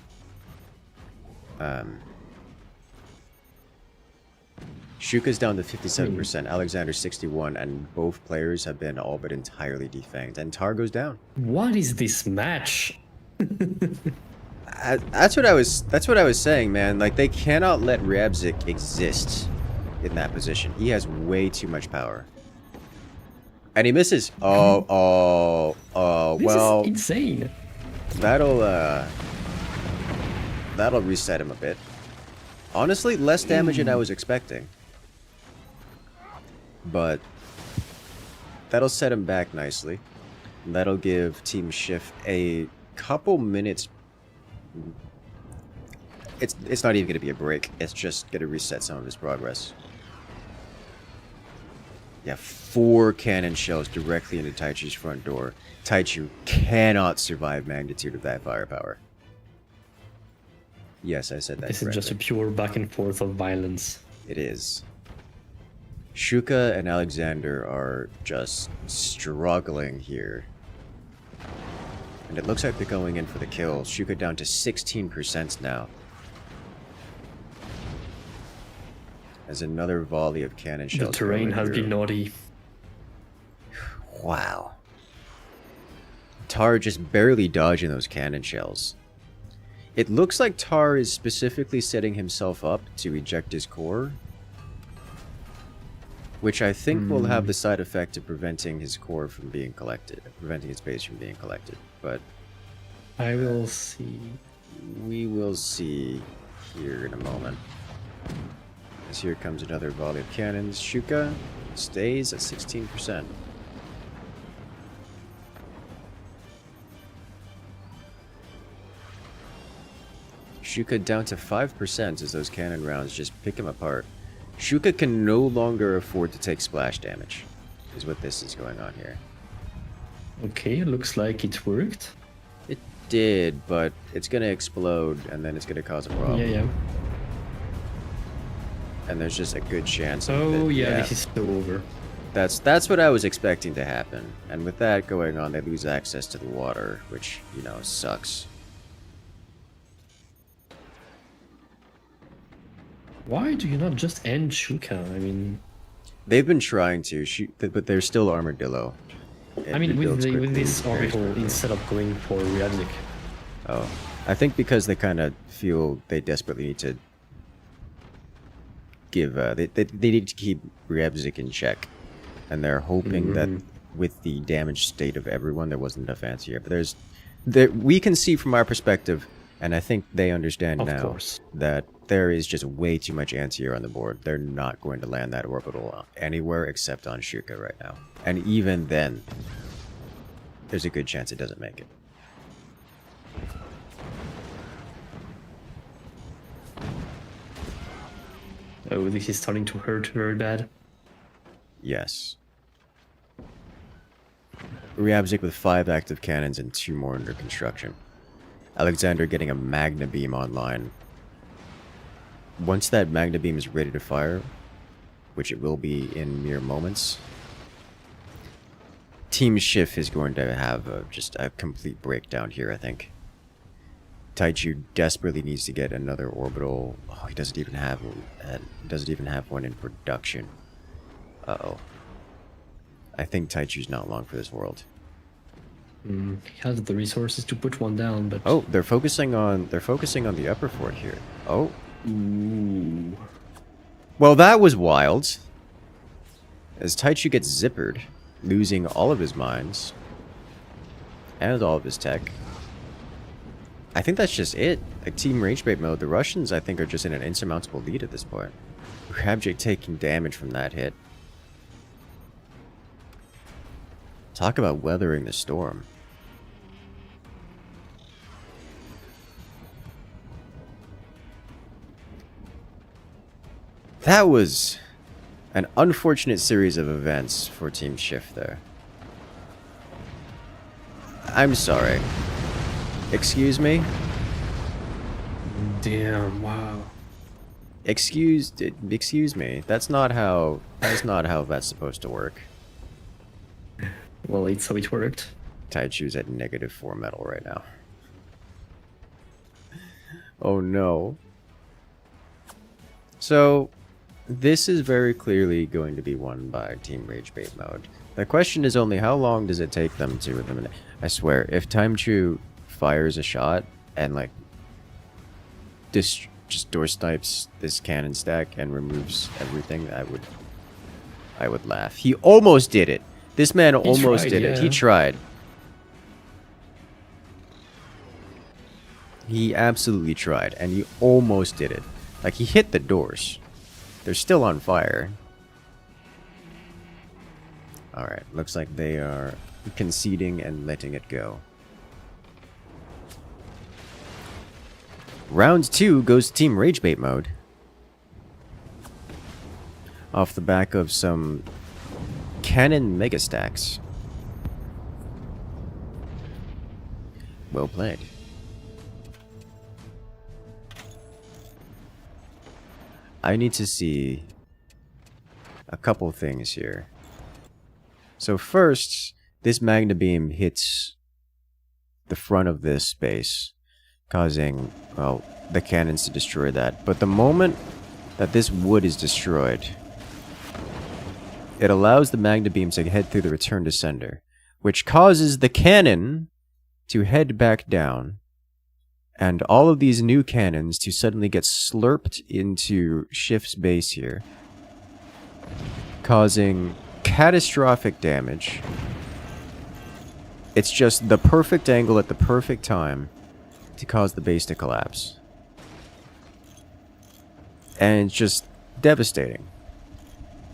Speaker 1: Shuka's down to 57%, Alexander 61%, and both players have been all but entirely defanged. And Tar goes down.
Speaker 2: What is this match?
Speaker 1: That's what I was saying, man. Like, they cannot let Ryabzik exist in that position. He has way too much power. And he misses. Well,
Speaker 2: This is insane.
Speaker 1: That'll reset him a bit. Honestly, less damage than I was expecting. But that'll set him back nicely. That'll give Team Shift a couple minutes. It's not even going to be a break. It's just going to reset some of his progress. Yeah, 4 cannon shells directly into Taichu's front door. Taichu cannot survive magnitude of that firepower. Yes, I said that
Speaker 2: This
Speaker 1: correctly.
Speaker 2: is just a pure back and forth of violence.
Speaker 1: It is. Shuka and Alexander are just struggling here. And it looks like they're going in for the kill. Shuka down to 16% now. As another volley of cannon shells.
Speaker 2: The terrain has been naughty.
Speaker 1: Wow. Tar just barely dodging those cannon shells. It looks like Tar is specifically setting himself up to eject his core, which I think will have the side effect of preventing his core from being collected, preventing his base from being collected. But
Speaker 2: I will see.
Speaker 1: we will see here in a moment. As here comes another volley of cannons. Shuka stays at 16%. Shuka down to 5% as those cannon rounds just pick him apart. Shuka can no longer afford to take splash damage, is what this is going on here.
Speaker 2: Okay, looks like it worked.
Speaker 1: It did, but it's going to explode, and then it's going to cause a problem.
Speaker 2: Yeah.
Speaker 1: And there's just a good chance of
Speaker 2: Oh
Speaker 1: it.
Speaker 2: yeah, this is so over.
Speaker 1: That's what I was expecting to happen. And with that going on, they lose access to the water, which, you know, sucks.
Speaker 2: Why do you not just end Shuka? I mean...
Speaker 1: They've been trying to, but they're still armadillo.
Speaker 2: I mean, with this orbital instead of going for Ryabzik.
Speaker 1: Oh, I think because they kind of feel they desperately need to give, they need to keep Ryabzik in check, and they're hoping that with the damaged state of everyone, there wasn't enough ants here. But we can see from our perspective, and I think they understand now that there is just way too much anti-air on the board. They're not going to land that orbital anywhere except on Shuka right now. And even then, there's a good chance it doesn't make it.
Speaker 2: Oh, this is starting to hurt very bad.
Speaker 1: Yes. Ryabzik with 5 active cannons and 2 more under construction. Alexander getting a Magna Beam online. Once that Magna Beam is ready to fire, which it will be in mere moments, Team Shiff is going to have just a complete breakdown here, I think. Taichu desperately needs to get another orbital. Oh, he doesn't even have one in production. Uh-oh. I think Taichu's not long for this world.
Speaker 2: He has the resources to put one down, but...
Speaker 1: Oh, they're focusing on the upper fort here. Oh.
Speaker 2: Ooh.
Speaker 1: Well, that was wild. As Taichu gets zippered, losing all of his mines and all of his tech. I think that's just it. Like, team range bait mode, the Russians, I think, are just in an insurmountable lead at this point. Ryabzik taking damage from that hit. Talk about weathering the storm. That was an unfortunate series of events for Team Shift there. I'm sorry. Excuse me?
Speaker 2: Damn! Wow.
Speaker 1: Excuse me. That's not how that's supposed to work.
Speaker 2: Well, it's how it worked.
Speaker 1: Taichu's at -4 metal right now. Oh no. So, this is very clearly going to be won by Team Rage Bait mode. The question is only how long does it take them to eliminate. I swear, if Taichu fires a shot and like just door snipes this cannon stack and removes everything, I would laugh. He almost did it. This man almost did it. He tried. He absolutely tried, and he almost did it. Like, he hit the doors. They're still on fire. Alright, looks like they are conceding and letting it go. Round 2 goes to Team Ragebait mode. Off the back of some cannon mega stacks. Well played. I need to see a couple things here. So first, this Magna Beam hits the front of this space, causing, well, the cannons to destroy that. But the moment that this wood is destroyed, it allows the Magna Beam to head through the return to sender, which causes the cannon to head back down, and all of these new cannons to suddenly get slurped into Shift's base here, causing catastrophic damage. It's just the perfect angle at the perfect time to cause the base to collapse. And it's just devastating.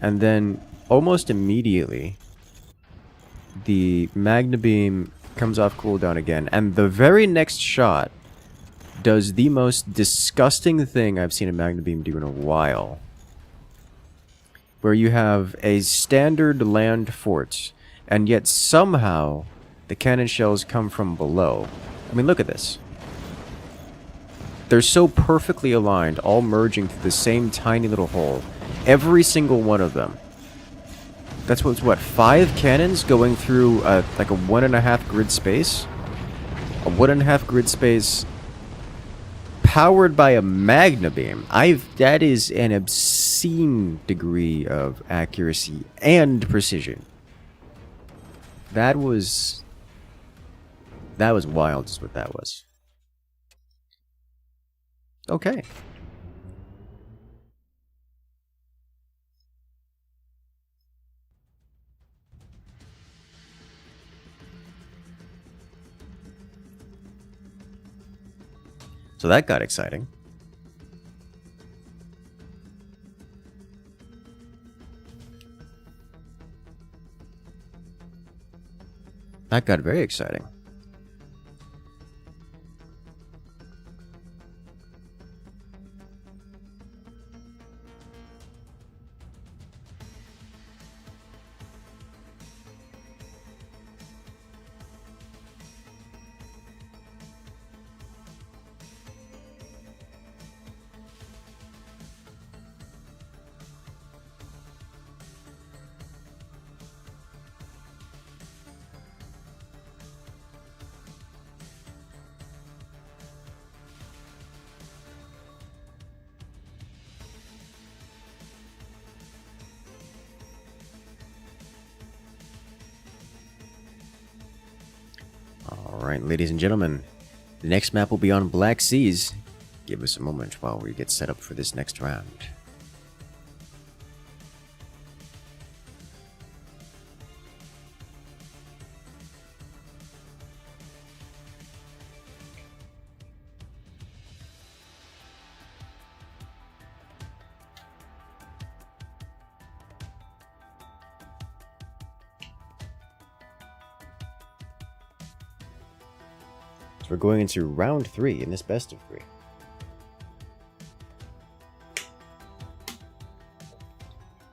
Speaker 1: And then, almost immediately, the Magna Beam comes off cooldown again, and the very next shot does the most disgusting thing I've seen a Magna Beam do in a while. Where you have a standard land fort, and yet somehow the cannon shells come from below. I mean, look at this. They're so perfectly aligned, all merging through the same tiny little hole. Every single one of them. That's what, 5 cannons going through like a 1.5 grid space? A 1.5 grid space powered by a Magna Beam. That is an obscene degree of accuracy and precision. That was wild, is what that was. Okay. So that got exciting. That got very exciting. Alright, ladies and gentlemen, the next map will be on Black Seas. Give us a moment while we get set up for this next round. So we're going into round 3 in this best of 3.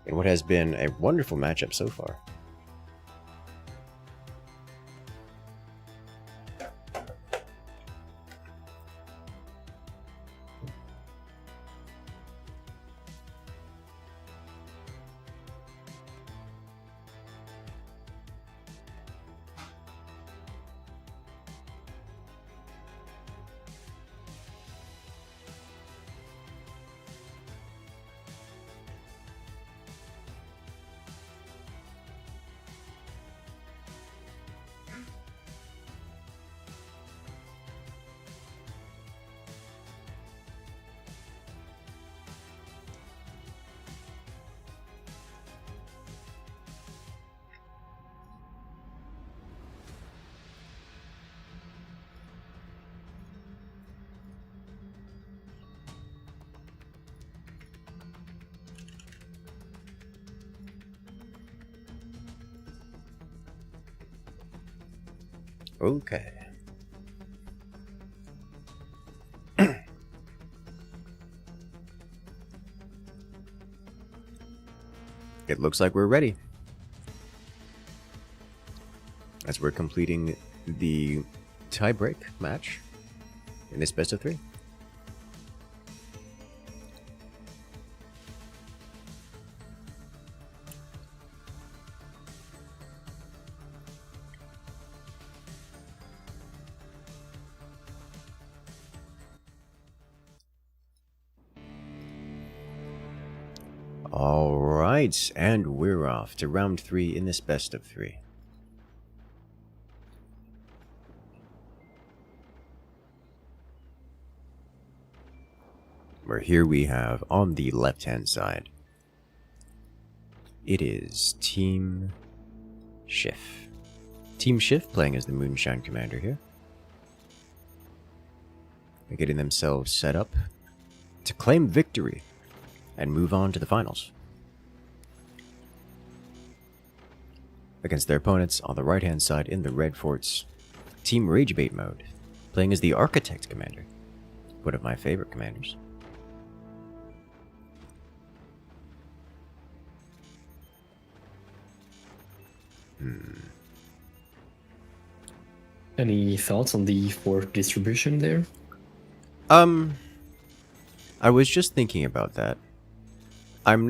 Speaker 1: In what has been a wonderful matchup so far. Okay. It looks like we're ready. As we're completing the tie-break match in this best of 3. Alright, and we're off to round 3 in this best of 3. Where here we have, on the left-hand side, it is Team Shiff. Team Shiff playing as the Moonshine Commander here. They're getting themselves set up to claim victory and move on to the finals. Against their opponents on the right-hand side in the red forts, Team Ragebait mode, playing as the Architect Commander, one of my favorite commanders.
Speaker 2: Any thoughts on the fort distribution there?
Speaker 1: I was just thinking about that. I am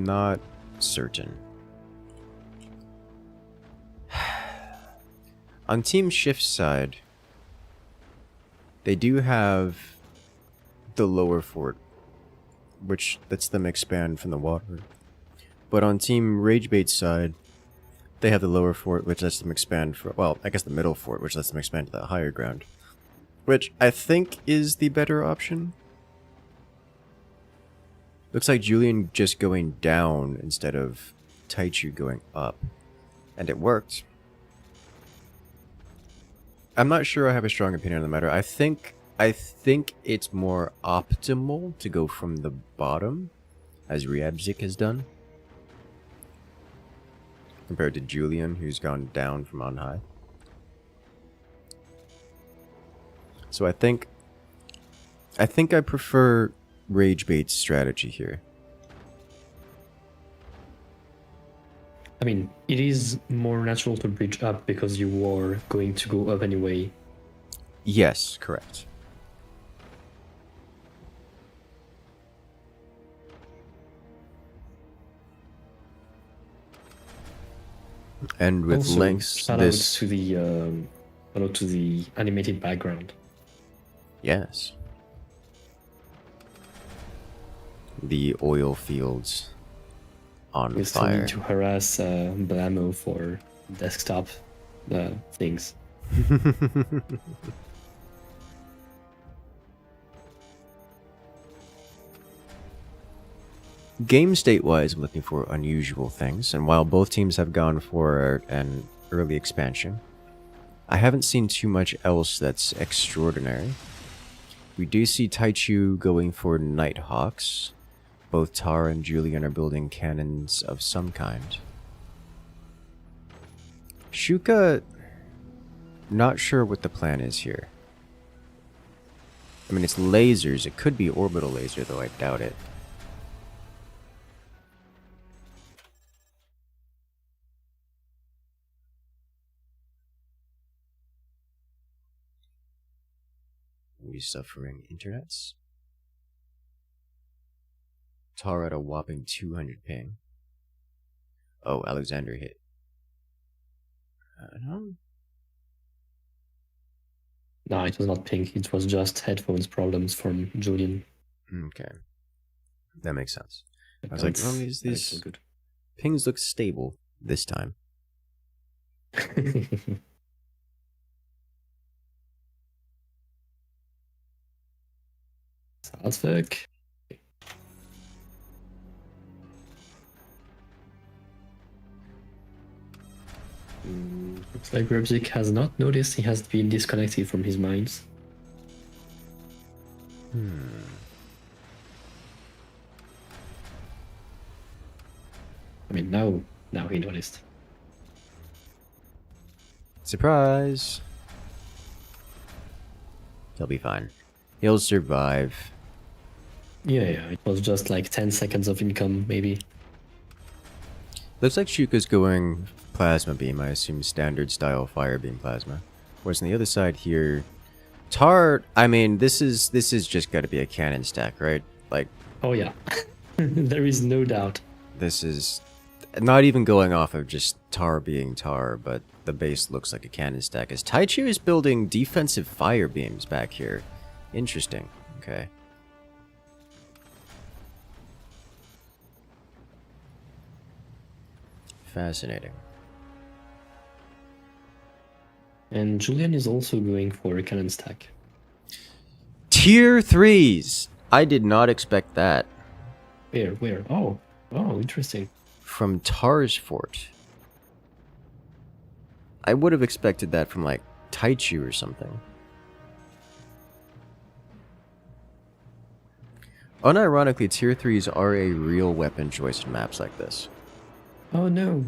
Speaker 1: not certain. On Team Shift's side, they do have the lower fort, which lets them expand from the water. But on Team Ragebait's side, they have the lower fort, which lets them expand for, well, I guess the middle fort, which lets them expand to the higher ground. Which I think is the better option. Looks like Julian just going down instead of Taichu going up. And it worked. I'm not sure I have a strong opinion on the matter. I think it's more optimal to go from the bottom, as Ryabzik has done, compared to Julian, who's gone down from on high. So I think I prefer Ragebait's strategy here.
Speaker 2: I mean, it is more natural to bridge up because you are going to go up anyway.
Speaker 1: Yes, correct. And with
Speaker 2: Also,
Speaker 1: lengths,
Speaker 2: shout out to the animated background.
Speaker 1: Yes. The oil fields on
Speaker 2: We still
Speaker 1: fire.
Speaker 2: need to harass Blamo for desktop things.
Speaker 1: Game state-wise, I'm looking for unusual things, and while both teams have gone for an early expansion, I haven't seen too much else that's extraordinary. We do see Taichu going for Nighthawks. Both Tara and Julian are building cannons of some kind. Shuka, not sure what the plan is here. I mean, it's lasers. It could be orbital laser, though I doubt it. We suffering internets. Tara at a whopping 200 ping. Oh, Alexander hit. No.
Speaker 2: No, it was not pink. It was just headphones problems from Julian.
Speaker 1: Okay. That makes sense. I was
Speaker 2: That's-
Speaker 1: like, well, these
Speaker 2: good.
Speaker 1: pings look stable this time.
Speaker 2: Salzburg. Looks like Rebzik has not noticed he has been disconnected from his mines. I mean, now he noticed.
Speaker 1: Surprise! He'll be fine. He'll survive.
Speaker 2: Yeah, it was just like 10 seconds of income, maybe.
Speaker 1: Looks like Shuka's going plasma beam, I assume standard style fire beam plasma. Whereas on the other side here, Tar, I mean, this is just gotta be a cannon stack, right? Like,
Speaker 2: Oh yeah, there is no doubt.
Speaker 1: this is not even going off of just Tar being Tar, but the base looks like a cannon stack. As Taichu is building defensive fire beams back here. Interesting. Okay. Fascinating.
Speaker 2: And Julian is also going for a cannon stack.
Speaker 1: Tier 3s! I did not expect that.
Speaker 2: Where? Oh, interesting.
Speaker 1: From Tar's Fort. I would have expected that from, like, Taichu or something. Unironically, Tier 3s are a real weapon choice in maps like this.
Speaker 2: Oh no.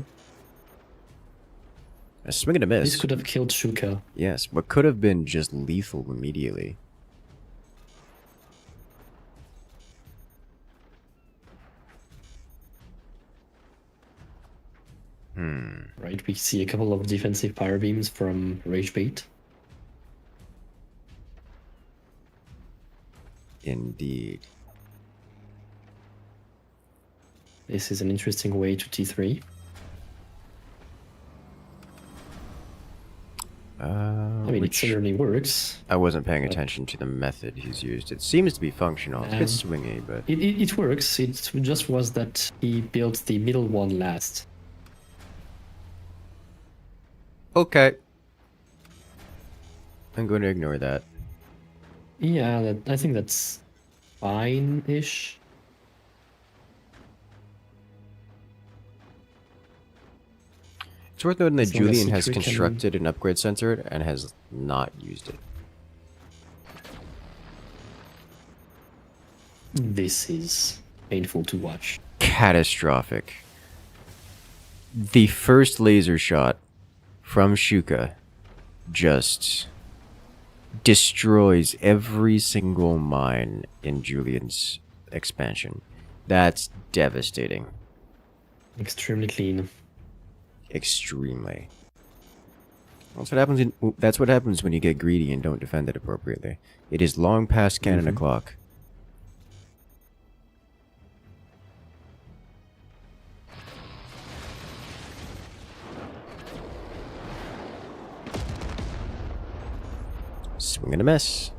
Speaker 1: A swing and a miss.
Speaker 2: This could have killed Shuka.
Speaker 1: Yes, what could have been just lethal immediately.
Speaker 2: Right, we see a couple of defensive fire beams from Rage Bait.
Speaker 1: Indeed.
Speaker 2: This is an interesting way to T3. I mean, it certainly works.
Speaker 1: I wasn't paying attention to the method he's used. It seems to be functional. It's a bit swingy, but...
Speaker 2: It works. It just was that he built the middle one last.
Speaker 1: Okay. I'm going to ignore that.
Speaker 2: Yeah, I think that's fine-ish.
Speaker 1: It's worth noting that
Speaker 2: As long as
Speaker 1: Julian has
Speaker 2: Secret
Speaker 1: constructed an upgrade sensor and has not used it.
Speaker 2: This is painful to watch.
Speaker 1: Catastrophic. The first laser shot from Shuka just destroys every single mine in Julian's expansion. That's devastating.
Speaker 2: Extremely clean.
Speaker 1: Extremely. That's what happens when you get greedy and don't defend it appropriately. It is long past cannon o'clock. Swing and a miss.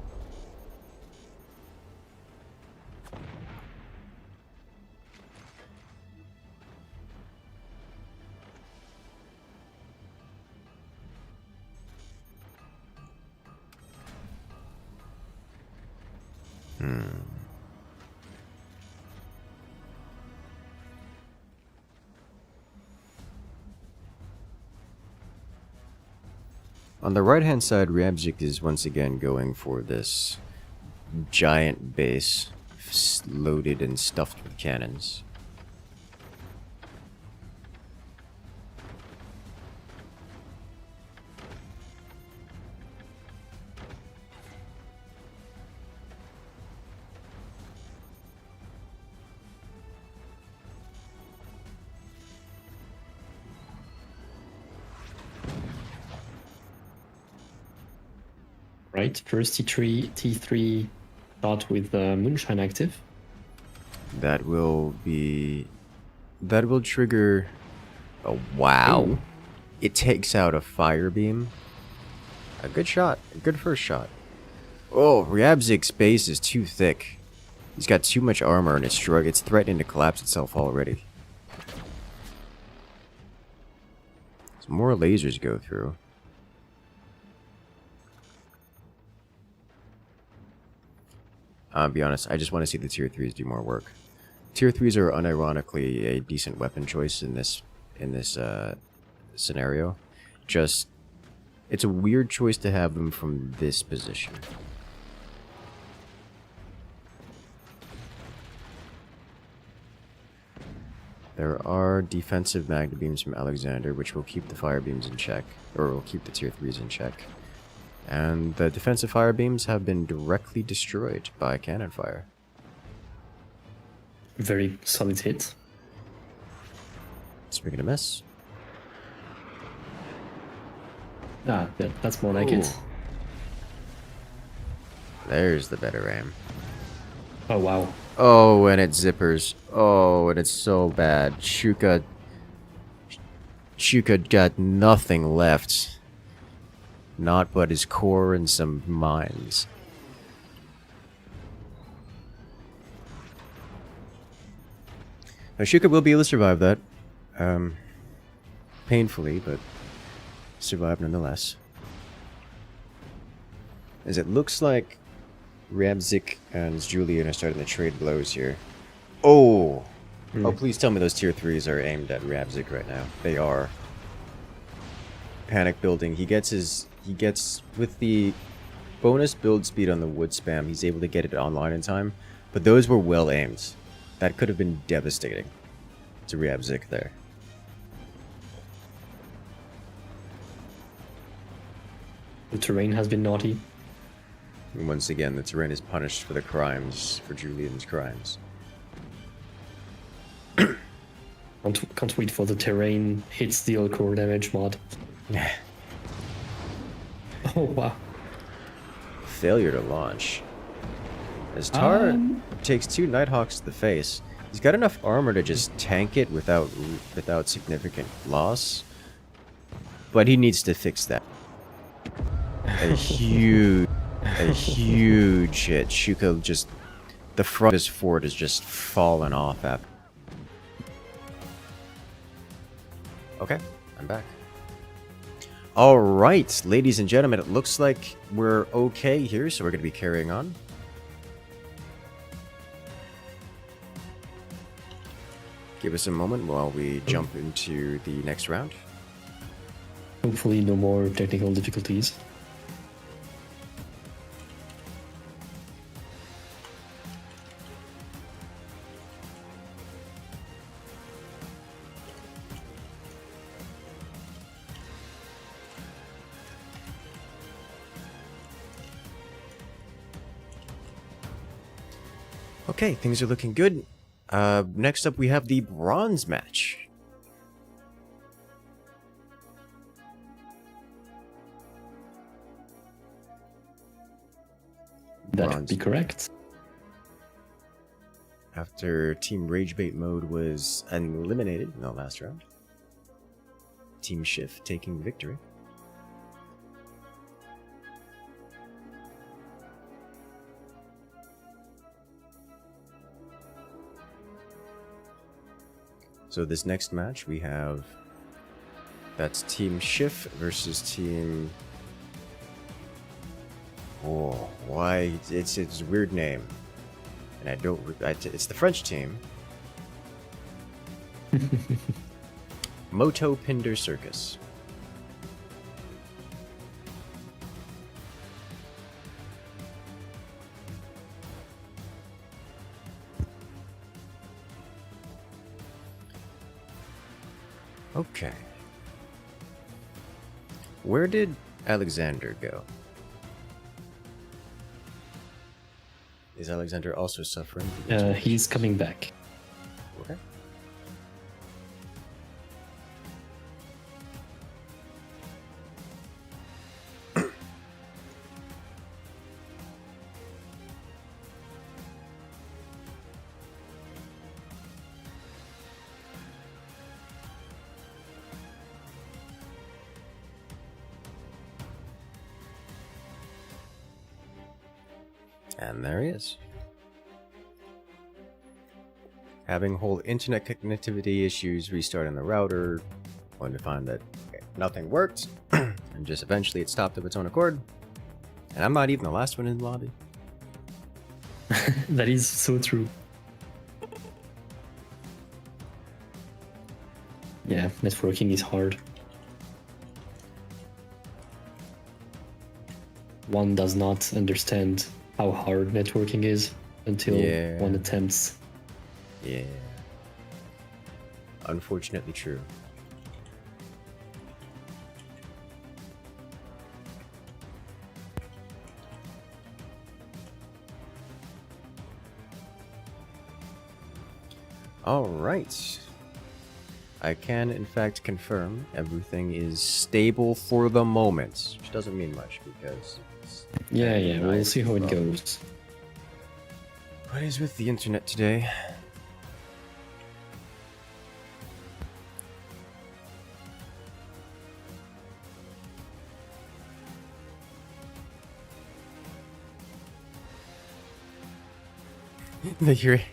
Speaker 1: On the right-hand side, Rabzik is once again going for this giant base loaded and stuffed with cannons.
Speaker 2: Right, first T3 shot with Moonshine active.
Speaker 1: That will trigger. Oh wow!
Speaker 2: Ooh.
Speaker 1: It takes out a fire beam. A good shot. A good first shot. Oh, Ryabzik's base is too thick. He's got too much armor and it's threatening to collapse itself already. Some more lasers go through. I'll be honest, I just want to see the tier 3s do more work. Tier 3s are unironically a decent weapon choice in this scenario. Just, it's a weird choice to have them from this position. There are defensive magna beams from Alexander, which will keep the fire beams in check, or will keep the tier 3s in check. And the defensive fire beams have been directly destroyed by cannon fire.
Speaker 2: Very solid hit.
Speaker 1: Speaking of miss.
Speaker 2: Ah, yeah, that's more like it.
Speaker 1: There's the better aim.
Speaker 2: Oh, wow.
Speaker 1: Oh, and it zippers. Oh, and it's so bad. Shuka got nothing left. Not but his core and some mines. Now, Shuka will be able to survive that. Painfully, but survive nonetheless. As it looks like Rabzik and Julian are starting to trade blows here. Oh! Oh, please tell me those tier 3s are aimed at Rabzik right now. They are. Panic building. He gets with the bonus build speed on the wood spam, he's able to get it online in time. But those were well aimed. That could have been devastating to Rabzik there.
Speaker 2: The terrain has been naughty.
Speaker 1: And once again, the terrain is punished for for Julian's crimes.
Speaker 2: Can't wait for the terrain hits the core damage mod. Oh, wow.
Speaker 1: Failure to launch. As Tar takes 2 Nighthawks to the face, he's got enough armor to just tank it without significant loss. But he needs to fix that. A huge hit. Shuka just... The front of his fort is just fallen off after. Okay, I'm back. Alright, ladies and gentlemen, it looks like we're okay here, so we're going to be carrying on. Give us a moment while we jump into the next round.
Speaker 2: Hopefully no more technical difficulties.
Speaker 1: Okay, things are looking good. Next up, we have the bronze match.
Speaker 2: That would be correct.
Speaker 1: After Team Ragebait mode was eliminated in the last round, Team Shiff taking victory. So this next match we have, that's Team Shiff versus Team... Oh, why? It's a weird name. And I don't... it's the French team. Moto Pinder Circus. Okay. Where did Alexander go? Is Alexander also suffering?
Speaker 2: He's coming back.
Speaker 1: Okay. And there he is. Having whole internet connectivity issues, restarting the router, only to find that nothing worked, and just eventually it stopped of its own accord. And I'm not even the last one in the lobby.
Speaker 2: That is so true. Yeah, networking is hard. One does not understand how hard networking is until one attempts.
Speaker 1: Yeah. Unfortunately true. Alright. I can, in fact, confirm everything is stable for the moment, which doesn't mean much because...
Speaker 2: Yeah, we'll see how it goes.
Speaker 1: What is with the internet today?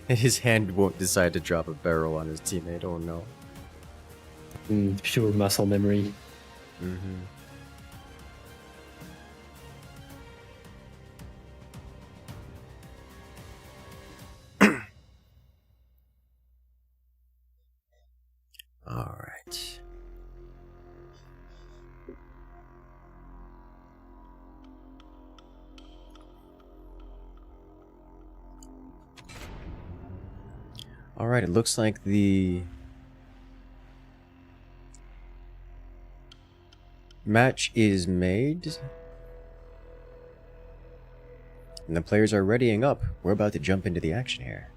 Speaker 1: His hand won't decide to drop a barrel on his teammate. Oh no.
Speaker 2: Pure muscle memory.
Speaker 1: Mm-hmm. All right. All right, it looks like the match is made. And the players are readying up. We're about to jump into the action here.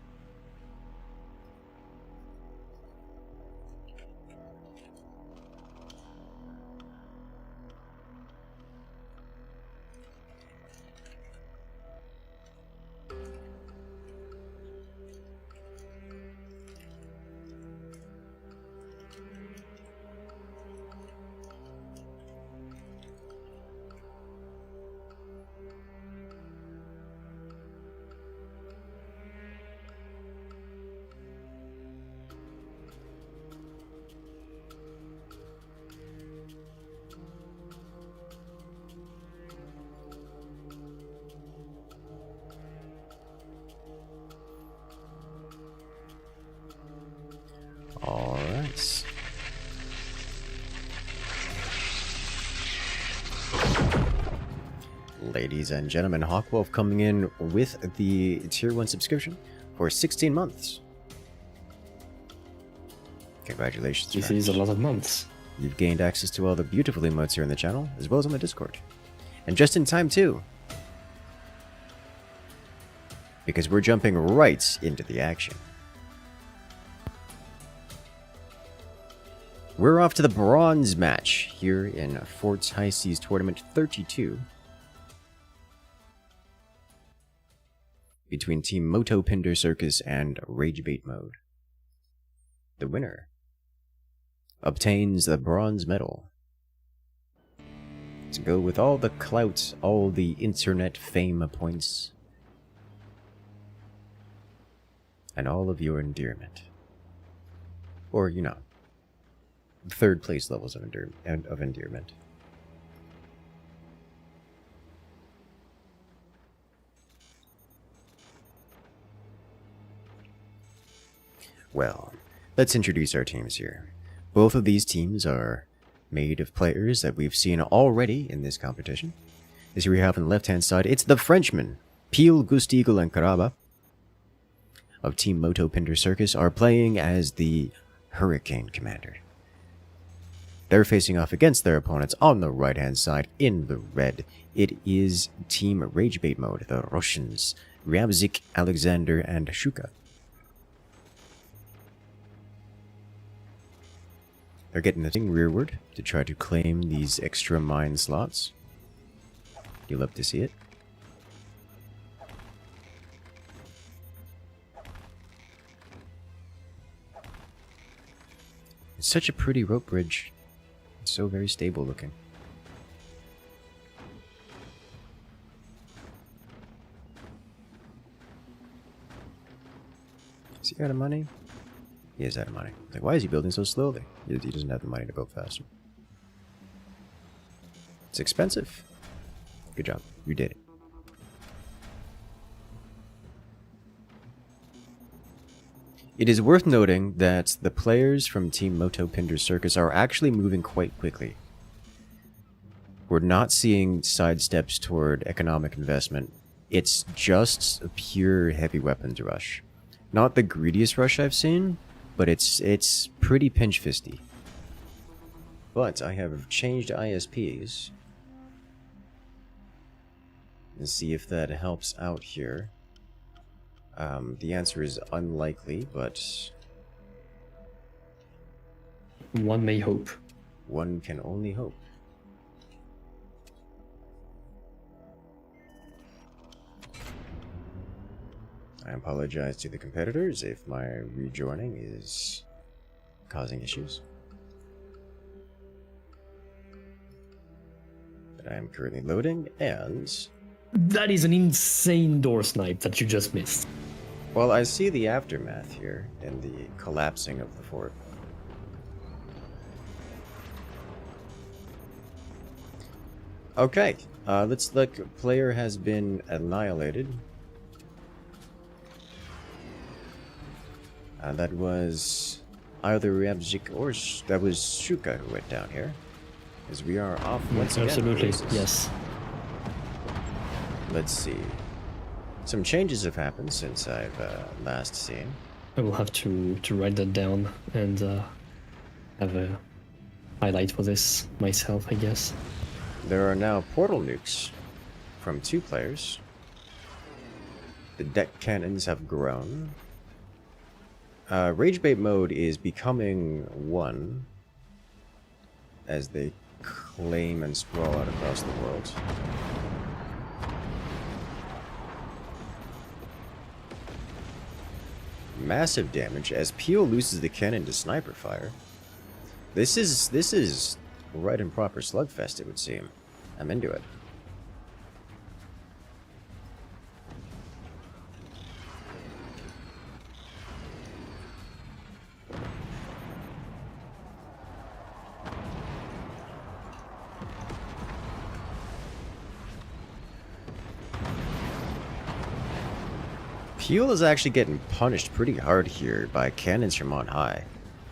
Speaker 1: All right. Ladies and gentlemen, Hawkwolf coming in with the Tier 1 subscription for 16 months. Congratulations.
Speaker 2: This is a lot of months.
Speaker 1: You've gained access to all the beautiful emotes here in the channel, as well as on the Discord. And just in time, too. Because we're jumping right into the action. We're off to the bronze match here in Fort's High Seas Tournament 32. Between Team Moto Pinder Circus and Rage Bait Mode. The winner obtains the bronze medal to go with all the clout, all the internet fame points, and all of your endearment. Or, you know, third place levels of endearment. Well, let's introduce our teams here. Both of these teams are made of players that we've seen already in this competition. As here we have on the left-hand side, it's the Frenchmen, Peel, Gustigel, and Caraba of Team Moto Pinder Circus are playing as the Hurricane Commander. They're facing off against their opponents on the right-hand side in the red. It is Team Rage Bait Mode, the Russians, Ryabzik, Alexander, and Shuka. They're getting the thing rearward to try to claim these extra mine slots. You love to see it. It's such a pretty rope bridge. It's so very stable looking. Is he out of money? He is out of money. Like, why is he building so slowly? He doesn't have the money to build faster. It's expensive. Good job. You did it. It is worth noting that the players from Team Moto Pinder Circus are actually moving quite quickly. We're not seeing sidesteps toward economic investment. It's just a pure heavy weapons rush. Not the greediest rush I've seen, but it's pretty pinch fisty. But I have changed ISPs. Let's see if that helps out here. The answer is unlikely, but
Speaker 2: one may hope.
Speaker 1: One can only hope. I apologize to the competitors if my rejoining is causing issues. But I am currently loading, and
Speaker 2: that is an insane door snipe that you just missed.
Speaker 1: Well, I see the aftermath here in the collapsing of the fort. Okay, let's look. Player has been annihilated. That was either Ryabzik or that was Shuka who went down here. As we are off once again.
Speaker 2: Absolutely, yes.
Speaker 1: Let's see. Some changes have happened since I've last seen.
Speaker 2: I will have to write that down and have a highlight for this myself, I guess.
Speaker 1: There are now portal nukes from 2 players. The deck cannons have grown. Rage bait mode is becoming 1 as they claim and sprawl out across the world. Massive damage as Peel loses the cannon to sniper fire. This is right and proper slugfest, it would seem. I'm into it. Peel is actually getting punished pretty hard here by cannons from on high.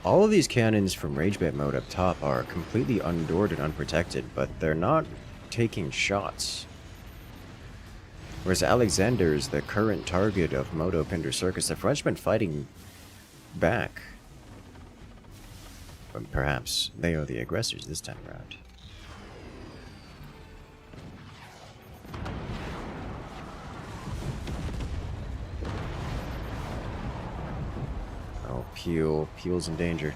Speaker 1: All of these cannons from Ragebait mode up top are completely undoored and unprotected, but they're not taking shots. Whereas Alexander is the current target of Moto Pinder Circus, the Frenchman fighting back. But perhaps they are the aggressors this time around. Peel's in danger.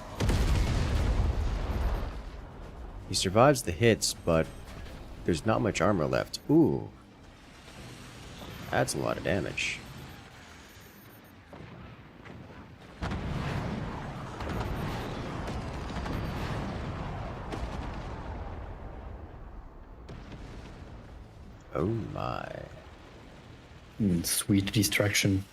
Speaker 1: He survives the hits, but there's not much armor left. Ooh. That's a lot of damage. Oh my.
Speaker 2: Sweet distraction.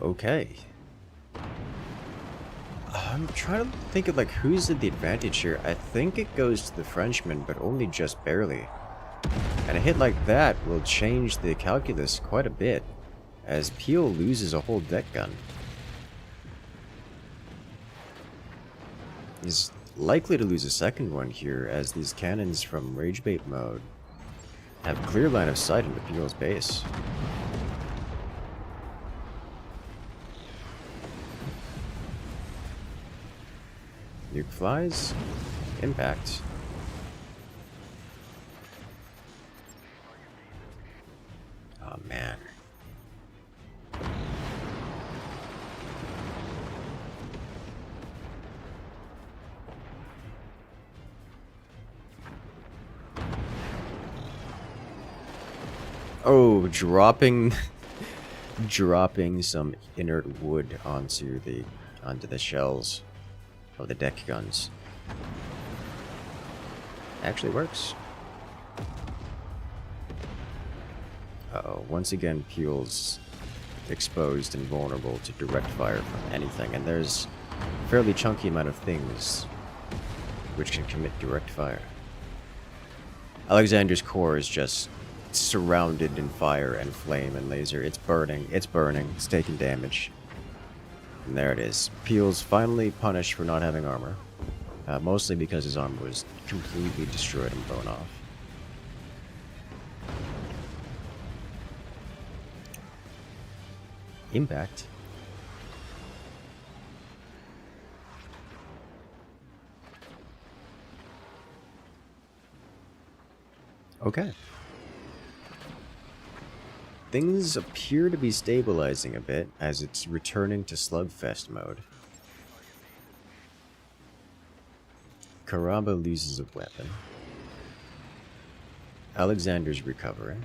Speaker 1: Okay. I'm trying to think of like who's at the advantage here. I think it goes to the Frenchman, but only just barely. And a hit like that will change the calculus quite a bit, as Peel loses a whole deck gun. He's likely to lose a second one here, as these cannons from Ragebait mode have clear line of sight into Peel's base. Nuke flies. Impact. Oh man. Oh, dropping some inert wood onto the shells of the deck guns. Actually works. Uh-oh, once again Peel's exposed and vulnerable to direct fire from anything, and there's a fairly chunky amount of things which can commit direct fire. Alexander's core is just surrounded in fire and flame and laser. It's burning, it's taking damage. And there it is. Peel's finally punished for not having armor. Mostly because his armor was completely destroyed and blown off. Impact. Okay. Things appear to be stabilizing a bit as it's returning to slugfest mode. Karaba loses a weapon. Alexander's recovering.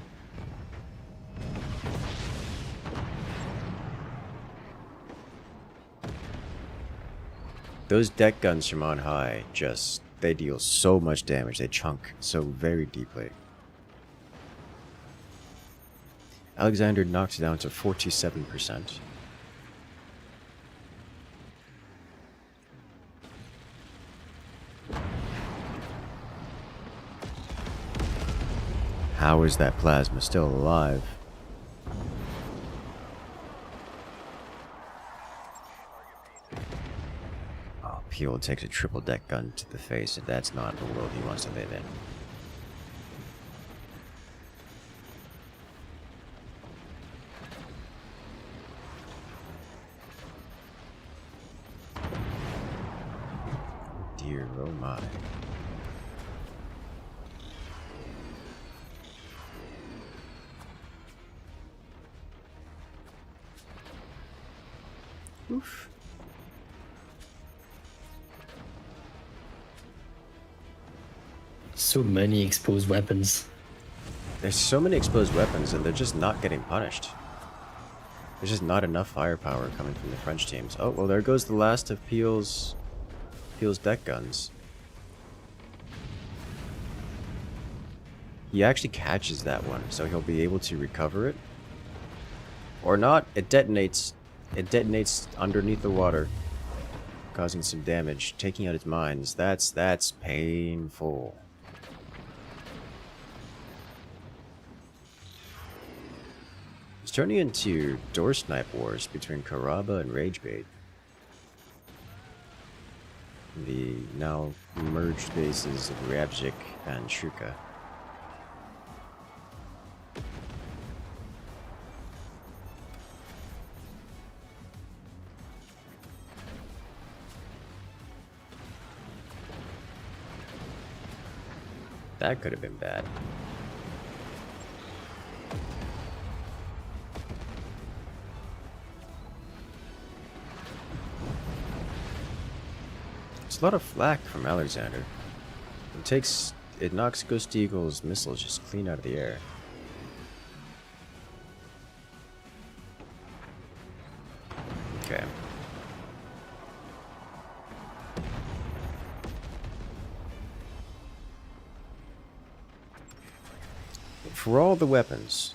Speaker 1: Those deck guns from on high just, they deal so much damage, they chunk so very deeply. Alexander knocks down to 47%. How is that plasma still alive? Oh, Peel takes a triple deck gun to the face, and that's not the world he wants to live in. Dear, oh my. Oof.
Speaker 2: So many exposed weapons.
Speaker 1: There's so many exposed weapons, and they're just not getting punished. There's just not enough firepower coming from the French teams. Oh, well, there goes the last of Peel's deck guns. He actually catches that one, so he'll be able to recover it. Or not, it detonates. It detonates underneath the water, causing some damage, taking out its mines. That's painful. It's turning into door snipe wars between Karaba and Ragebait. The now merged bases of Rabjik and Shuka. That could have been bad. It's a lot of flak from Alexander. It knocks Ghost Eagle's missiles just clean out of the air. Okay. For all the weapons,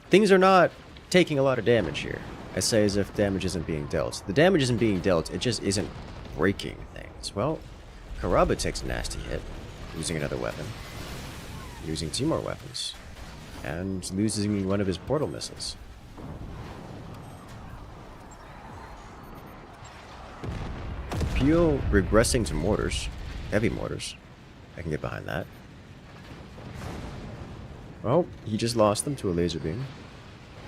Speaker 1: things are not taking a lot of damage here. I say as if damage isn't being dealt. The damage isn't being dealt, it just isn't breaking things. Well, Karaba takes a nasty hit, losing another weapon, losing 2 more weapons, and losing one of his portal missiles. Peel regressing to mortars, heavy mortars. I can get behind that. Well, he just lost them to a laser beam.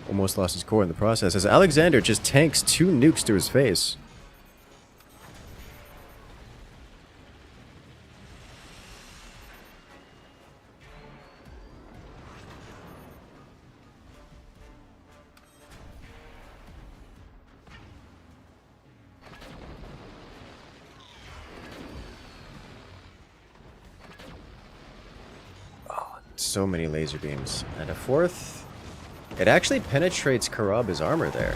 Speaker 1: Almost lost his core in the process, as Alexander just tanks 2 nukes to his face. So many laser beams. And a 4th. It actually penetrates Karaba's armor there,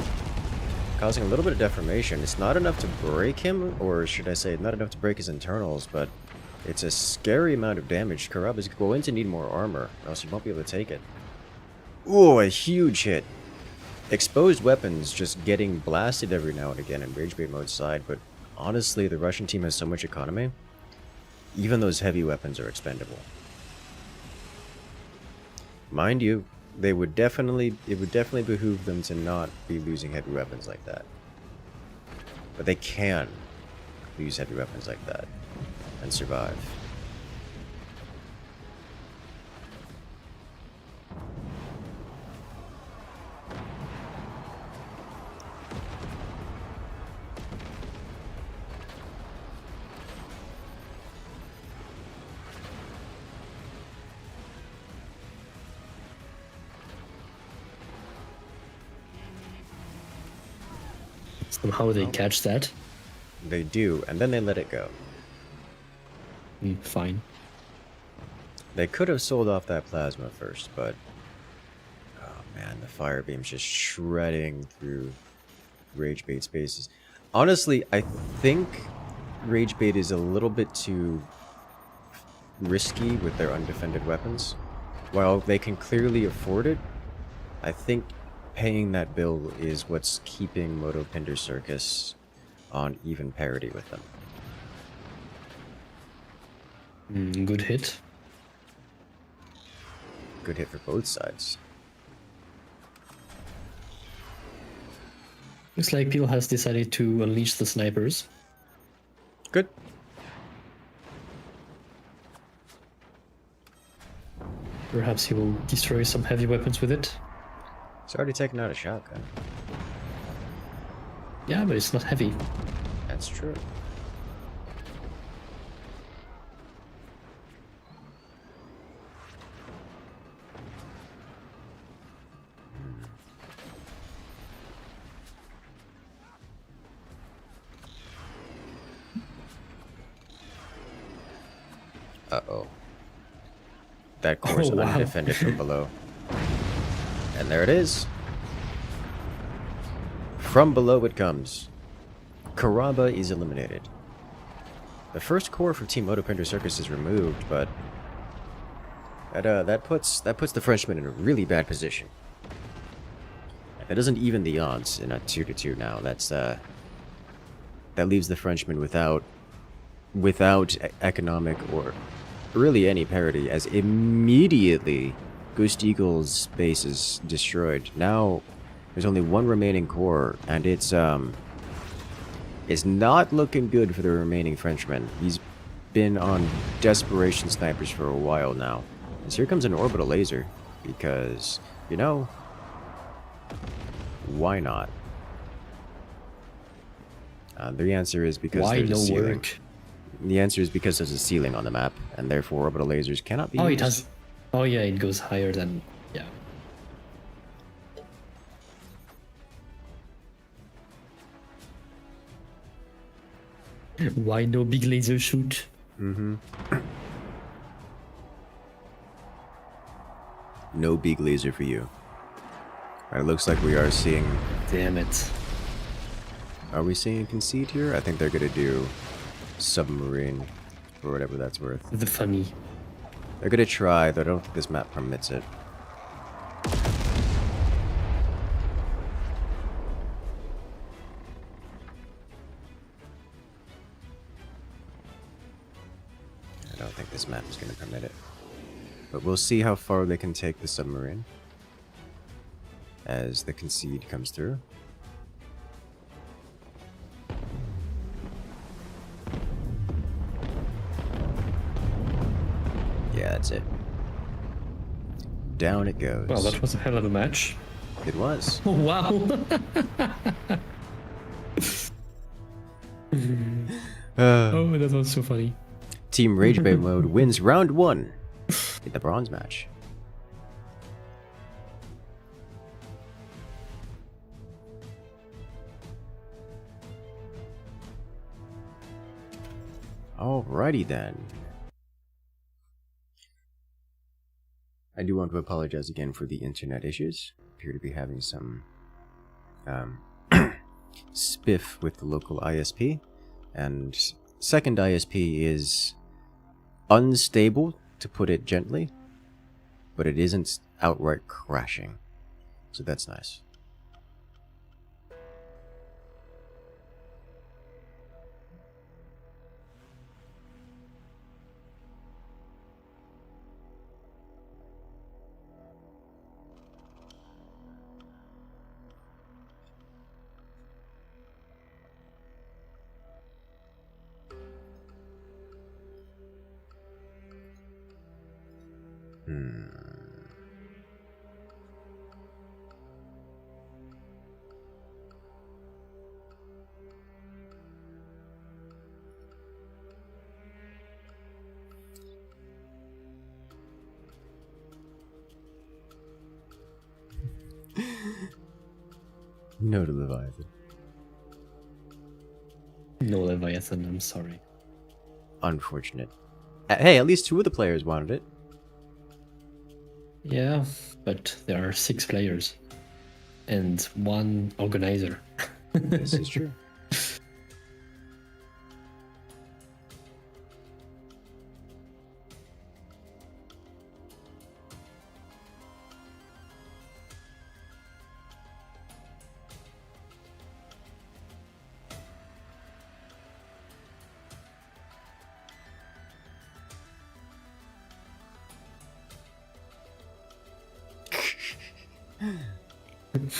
Speaker 1: causing a little bit of deformation. It's not enough to break him, or should I say, not enough to break his internals, but it's a scary amount of damage. Karaba's going to need more armor, or else he won't be able to take it. Ooh, a huge hit. Exposed weapons just getting blasted every now and again in Ragebait mode side, but honestly, the Russian team has so much economy. Even those heavy weapons are expendable. Mind you, It would definitely behoove them to not be losing heavy weapons like that. But they can use heavy weapons like that and survive.
Speaker 2: Somehow they catch that.
Speaker 1: They do, and then they let it go.
Speaker 2: Fine.
Speaker 1: They could have sold off that plasma first, but oh man, the fire beam's just shredding through rage bait spaces. Honestly, I think rage bait is a little bit too risky with their undefended weapons. While they can clearly afford it, I think paying that bill is what's keeping Moto Pinder Circus on even parity with them.
Speaker 2: Good hit.
Speaker 1: Good hit for both sides.
Speaker 2: Looks like Peel has decided to unleash the snipers.
Speaker 1: Good.
Speaker 2: Perhaps he will destroy some heavy weapons with it.
Speaker 1: It's already taken out a shotgun.
Speaker 2: Yeah, but it's not heavy.
Speaker 1: That's true. Uh-oh. That core's
Speaker 2: Oh, wow.
Speaker 1: undefended from below. And there it is. From below it comes. Karaba is eliminated. The first core from Team Motopinder Circus is removed, but that puts the Frenchman in a really bad position. That doesn't even the odds in a 2-2 now. That leaves the Frenchman without economic or really any parity, as immediately Ghost Eagle's base is destroyed. Now there's only one remaining core, and it's not looking good for the remaining Frenchman. He's been on desperation snipers for a while now. As here comes an orbital laser, because, you know, why not? The answer is because
Speaker 2: Why
Speaker 1: there's a
Speaker 2: no
Speaker 1: ceiling.
Speaker 2: work?
Speaker 1: The answer is because there's a ceiling on the map, and therefore orbital lasers cannot be
Speaker 2: Oh,
Speaker 1: used.
Speaker 2: it has. Oh yeah, it goes higher than. Yeah. Why no big laser shoot?
Speaker 1: Mm-hmm. No big laser for you. It looks like we are seeing...
Speaker 2: Damn it.
Speaker 1: Are we seeing concede here? I think they're gonna do submarine, or whatever that's worth.
Speaker 2: The funny.
Speaker 1: They're gonna try, though I don't think this map permits it. I don't think this map is gonna permit it. But we'll see how far they can take the submarine as the concede comes through. Yeah, that's it. Down it goes.
Speaker 2: Well, that was a hell of a match.
Speaker 1: It was.
Speaker 2: Oh, wow. Oh, that was so funny.
Speaker 1: Team Ragebait mode wins round 1 in the bronze match. Alrighty then. I do want to apologize again for the internet issues. Appear to be having some spiff with the local ISP. And second ISP is unstable, to put it gently, but it isn't outright crashing. So that's nice. No to Leviathan.
Speaker 2: No Leviathan, I'm sorry.
Speaker 1: Unfortunate. Hey, at least 2 of the players wanted it.
Speaker 2: Yeah, but there are 6 players and 1 organizer.
Speaker 1: This is true.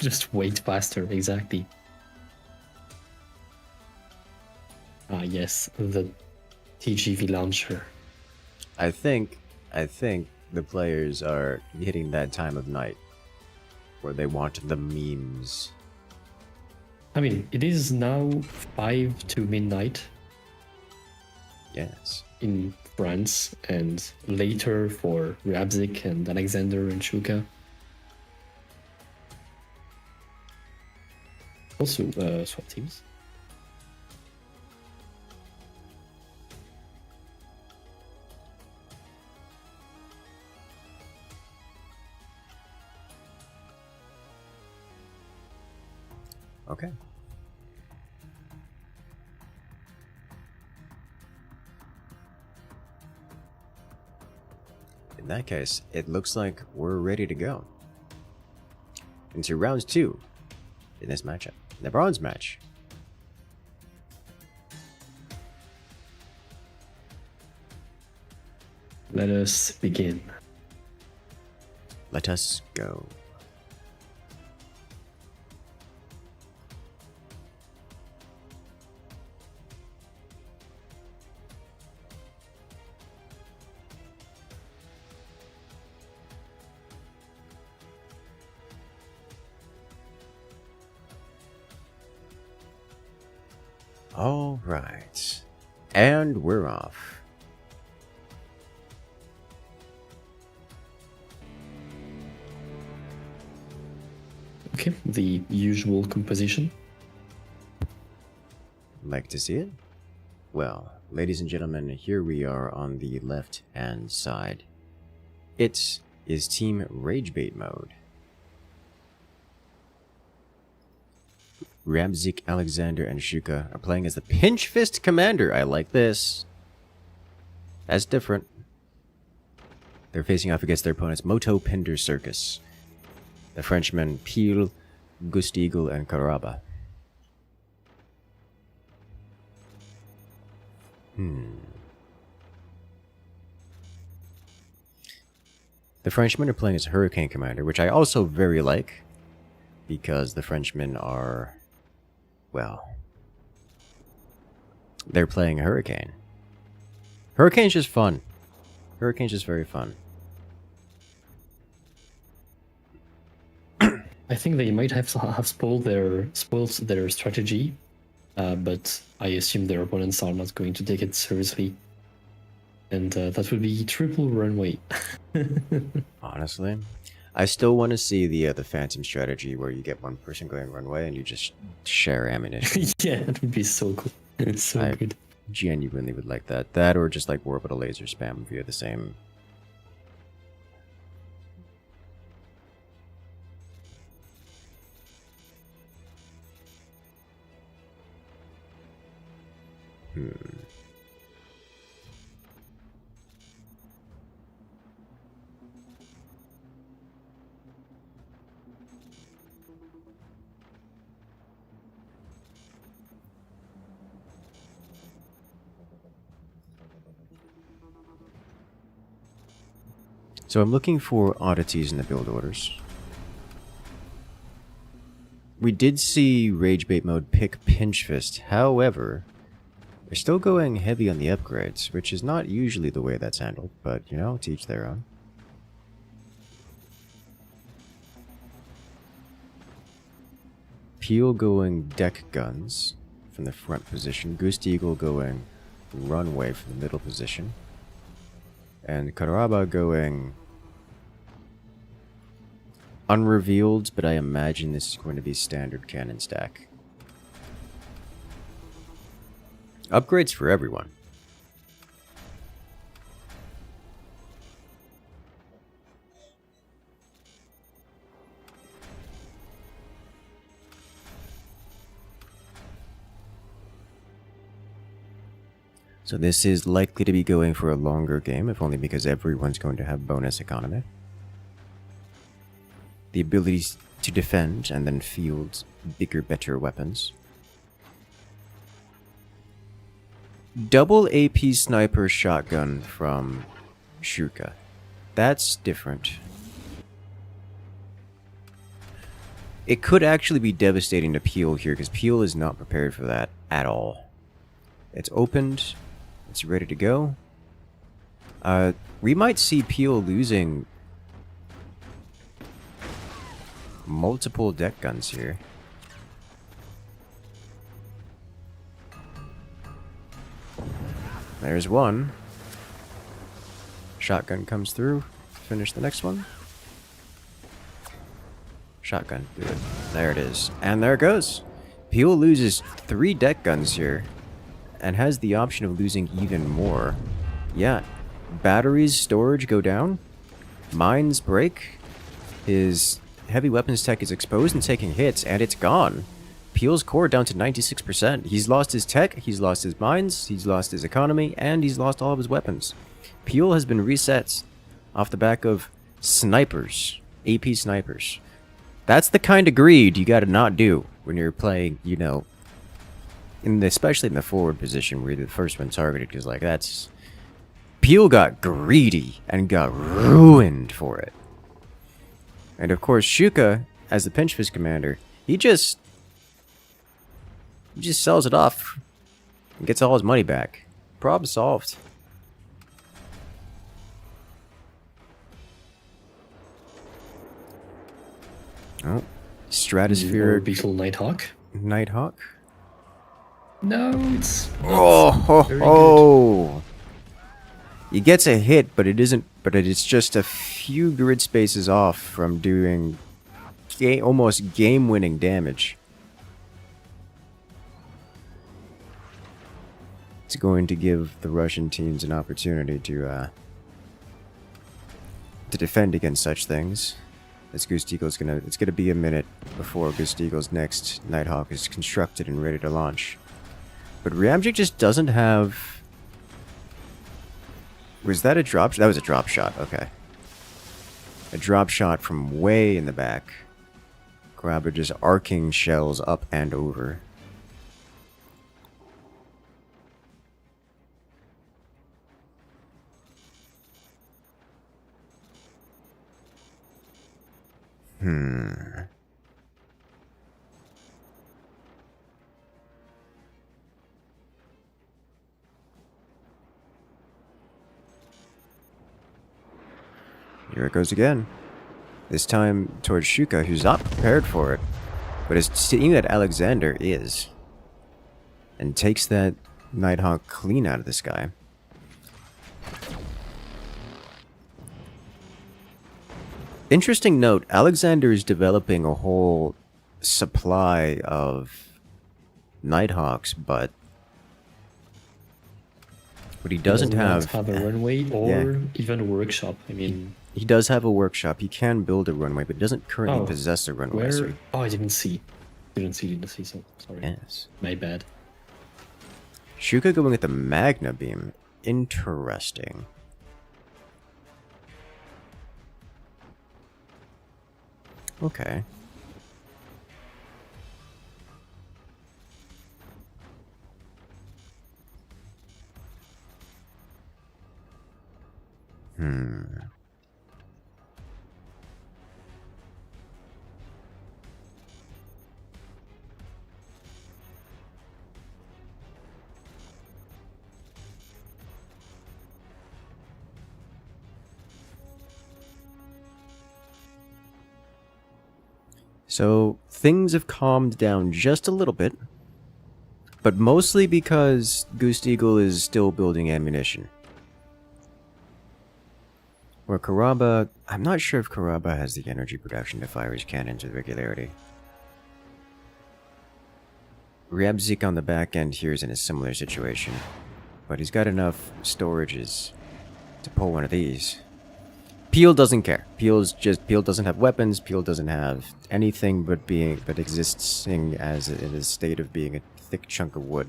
Speaker 2: Just wait faster, exactly. Ah, yes, the TGV launcher.
Speaker 1: I think the players are hitting that time of night where they want the memes.
Speaker 2: I mean, it is now 5 to midnight
Speaker 1: Yes.
Speaker 2: in France, and later for Rabzik and Alexander and Shuka. Also, SWAT teams.
Speaker 1: Okay. In that case, it looks like we're ready to go into round 2 in this matchup. The bronze match.
Speaker 2: Let us begin.
Speaker 1: Let us go. All right. And we're off.
Speaker 2: Okay, the usual composition.
Speaker 1: Like to see it? Well, ladies and gentlemen, here we are on the left-hand side. It is Team Ragebait mode. Rabzik, Alexander, and Shuka are playing as the Pinch Fist Commander. I like this. That's different. They're facing off against their opponents Moto, Pinder, Circus. The Frenchmen Peel, Gustigel, and Caraba. The Frenchmen are playing as Hurricane Commander, which I also very like. Because the Frenchmen are, well, they're playing Hurricane. Hurricane's just fun. Hurricane's just very fun.
Speaker 2: I think they might have spoiled their strategy, but I assume their opponents are not going to take it seriously, and that would be triple runway.
Speaker 1: Honestly, I still want to see the Phantom strategy where you get one person going runway and you just share ammunition.
Speaker 2: Yeah, that would be so cool. It's so good.
Speaker 1: Genuinely would like that. That or just like orbital laser spam via the same. So I'm looking for oddities in the build orders. We did see Ragebait mode pick Pinch Fist, however, they're still going heavy on the upgrades, which is not usually the way that's handled, but you know, to each their own. Peel going deck guns from the front position, Goose Eagle going runway from the middle position, and Karaba going unrevealed, but I imagine this is going to be standard cannon stack. Upgrades for everyone. So this is likely to be going for a longer game, if only because everyone's going to have bonus economy. The ability to defend and then field bigger, better weapons. Double AP sniper shotgun from Shuka. That's different. It could actually be devastating to Peel here, because Peel is not prepared for that at all. It's opened. It's ready to go. We might see Peel losing multiple deck guns here. There's one. Shotgun comes through. Finish the next one. Shotgun. Good. There it is. And there it goes. Peel loses 3 deck guns here. And has the option of losing even more. Yeah. Batteries, storage go down. Mines break. His heavy weapons tech is exposed and taking hits, and it's gone. Peel's core down to 96%. He's lost his tech, he's lost his mines, he's lost his economy, and he's lost all of his weapons. Peel has been reset off the back of snipers. AP snipers. That's the kind of greed you gotta not do when you're playing, you know, especially in the forward position where you're the first one targeted, because like that's... Peel got greedy and got ruined for it. And of course Shuka, as the pinch fist commander, he just sells it off and gets all his money back. Problem solved. Oh, stratospheric
Speaker 2: Beetle Nighthawk.
Speaker 1: Nighthawk.
Speaker 2: No, it's
Speaker 1: oh. He gets a hit, but it isn't. But it's just a few grid spaces off from doing almost game-winning damage. It's going to give the Russian teams an opportunity to defend against such things. As Goose Eagle's it's gonna be a minute before Goose Eagle's next Nighthawk is constructed and ready to launch. But Ramjic just doesn't have. Was that a drop? That was a drop shot. Okay, a drop shot from way in the back. Grabber just arcing shells up and over. Here it goes again. This time towards Shuka, who's not prepared for it. But it's seeing that Alexander is. And takes that Nighthawk clean out of the sky. Interesting note, Alexander is developing a whole supply of Nighthawks, but he doesn't have
Speaker 2: a runway or even a workshop. I mean,
Speaker 1: he does have a workshop. He can build a runway, but doesn't currently possess a runway.
Speaker 2: Where? Oh, I didn't see. Didn't see so sorry.
Speaker 1: Yes.
Speaker 2: My bad.
Speaker 1: Shuka going with the Magna Beam. Interesting. Okay. So, things have calmed down just a little bit, but mostly because Goose Eagle is still building ammunition. Or Karaba, I'm not sure if Karaba has the energy production to fire his cannons with regularity. Ryabzik on the back end here is in a similar situation, but he's got enough storages to pull one of these. Peel doesn't care. Peel doesn't have weapons. Peel doesn't have anything but existing as in a state of being a thick chunk of wood.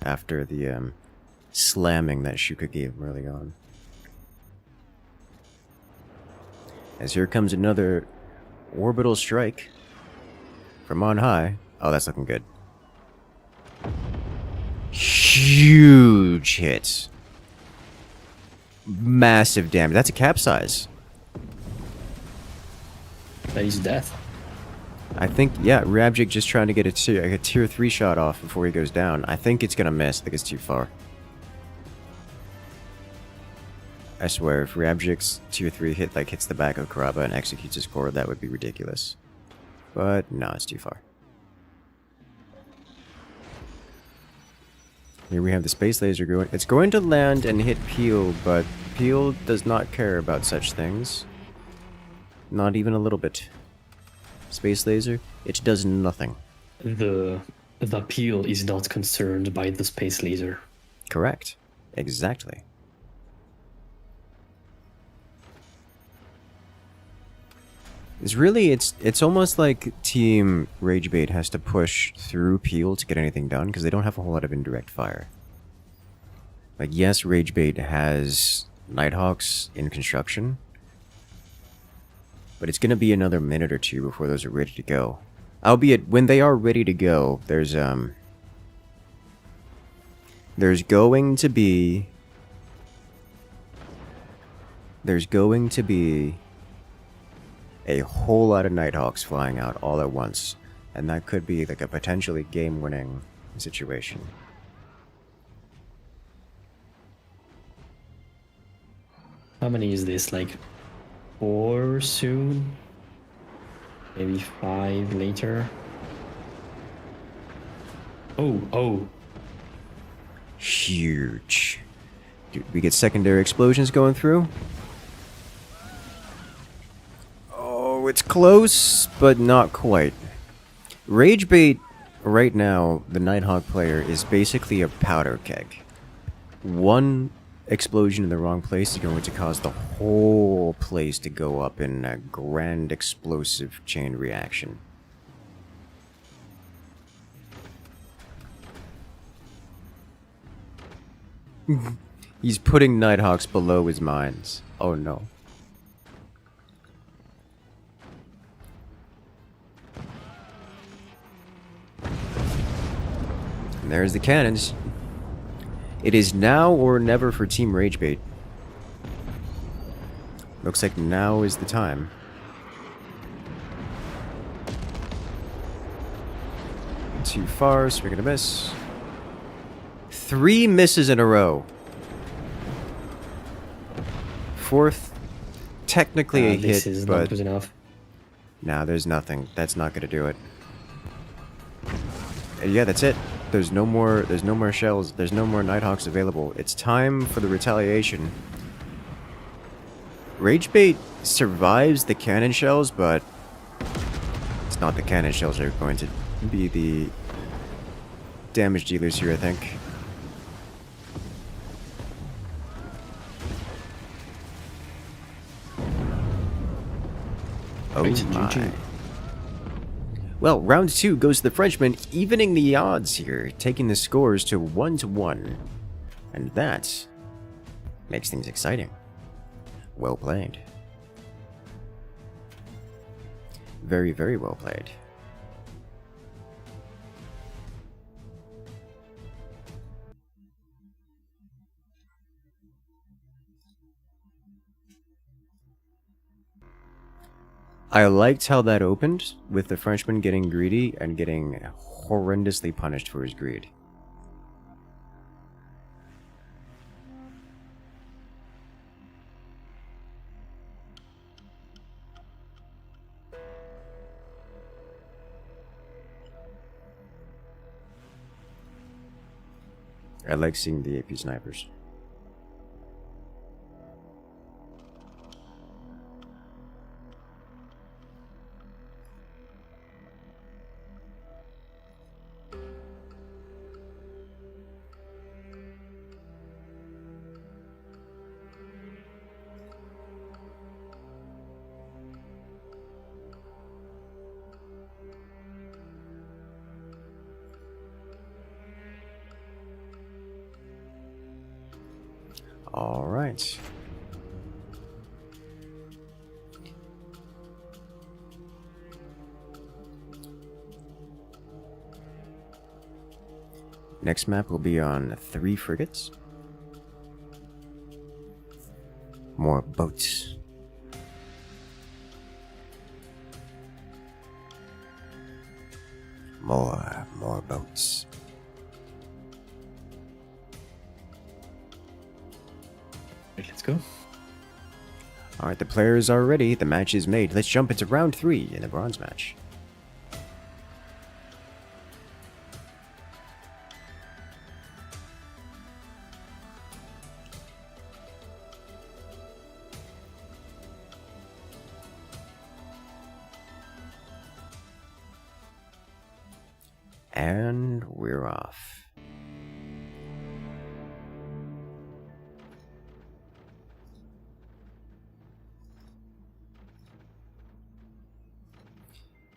Speaker 1: After the slamming that Shuka gave him early on. As here comes another orbital strike from on high. Oh, that's looking good. Huge hits. Massive damage. That's a capsize.
Speaker 2: That is death.
Speaker 1: I think, yeah, Rabjik just trying to get a tier 3 shot off before he goes down. I think it's gonna miss. I think it's too far. I swear, if Rabjik's tier 3 hits the back of Karaba and executes his core, that would be ridiculous. But no, it's too far. Here we have the space laser going. It's going to land and hit Peel, but Peel does not care about such things. Not even a little bit. Space laser, it does nothing.
Speaker 2: The Peel is not concerned by the space laser.
Speaker 1: Correct. Exactly. It's almost like Team Ragebait has to push through Peel to get anything done, because they don't have a whole lot of indirect fire. Like, yes, Ragebait has Nighthawks in construction, but it's going to be another minute or two before those are ready to go. Albeit, when they are ready to go, there's going to be a whole lot of Nighthawks flying out all at once, and that could be like a potentially game-winning situation.
Speaker 2: How many is this? Like 4 soon? Maybe 5 later? Oh.
Speaker 1: Huge. Dude, we get secondary explosions going through. Oh, it's close, but not quite. Ragebait, right now, the Nighthawk player, is basically a powder keg. One explosion in the wrong place is going to cause the whole place to go up in a grand explosive chain reaction. He's putting Nighthawks below his mines. Oh no. And there's the cannons. It is now or never for Team Ragebait. Looks like now is the time. Too far, so we're gonna miss. 3 misses in a row. 4th, technically a
Speaker 2: this
Speaker 1: hit,
Speaker 2: is
Speaker 1: but
Speaker 2: not good enough.
Speaker 1: nah, there's nothing. That's not gonna do it. Yeah, that's it. There's no more shells. There's no more Nighthawks available. It's time for the retaliation. Ragebait survives the cannon shells, but it's not the cannon shells that are going to be the damage dealers here, I think. Oh my. Well, round 2 goes to the Frenchman, evening the odds here, taking the scores to 1-1. And that makes things exciting. Well played. Very, very well played. I liked how that opened, with the Frenchman getting greedy and getting horrendously punished for his greed. I like seeing the AP snipers. All right. Next map will be on 3 frigates. More boats. More boats.
Speaker 2: Let's go.
Speaker 1: Alright, the players are ready. The match is made. Let's jump into round 3 in the bronze match. And we're off.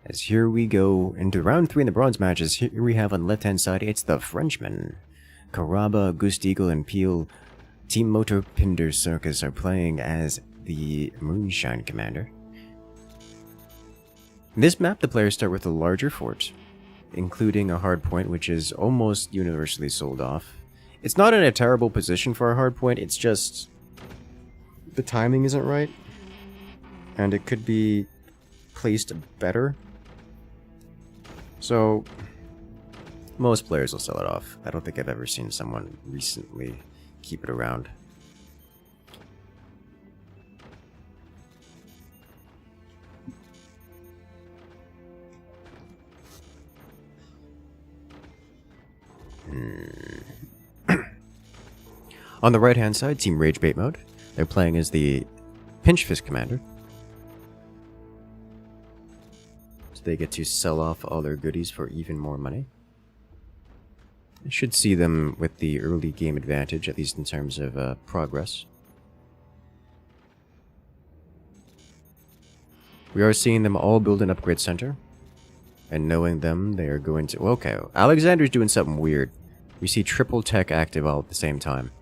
Speaker 1: As here we go into round 3 in the bronze matches. Here we have on the left hand side, it's the Frenchmen. Caraba, Goose Eagle, and Peel. Team Motor Pinder Circus are playing as the Moonshine Commander. In this map, the players start with a larger fort, including a hardpoint, which is almost universally sold off. It's not in a terrible position for a hardpoint, it's just the timing isn't right, and it could be placed better. So most players will sell it off. I don't think I've ever seen someone recently keep it around. On the right hand side, Team Rage Bait mode. They're playing as the Pinch Fist Commander. So they get to sell off all their goodies for even more money. I should see them with the early game advantage, at least in terms of progress. We are seeing them all build an upgrade center. And knowing them, they are going to... Okay, Alexander's doing something weird. We see triple tech active all at the same time.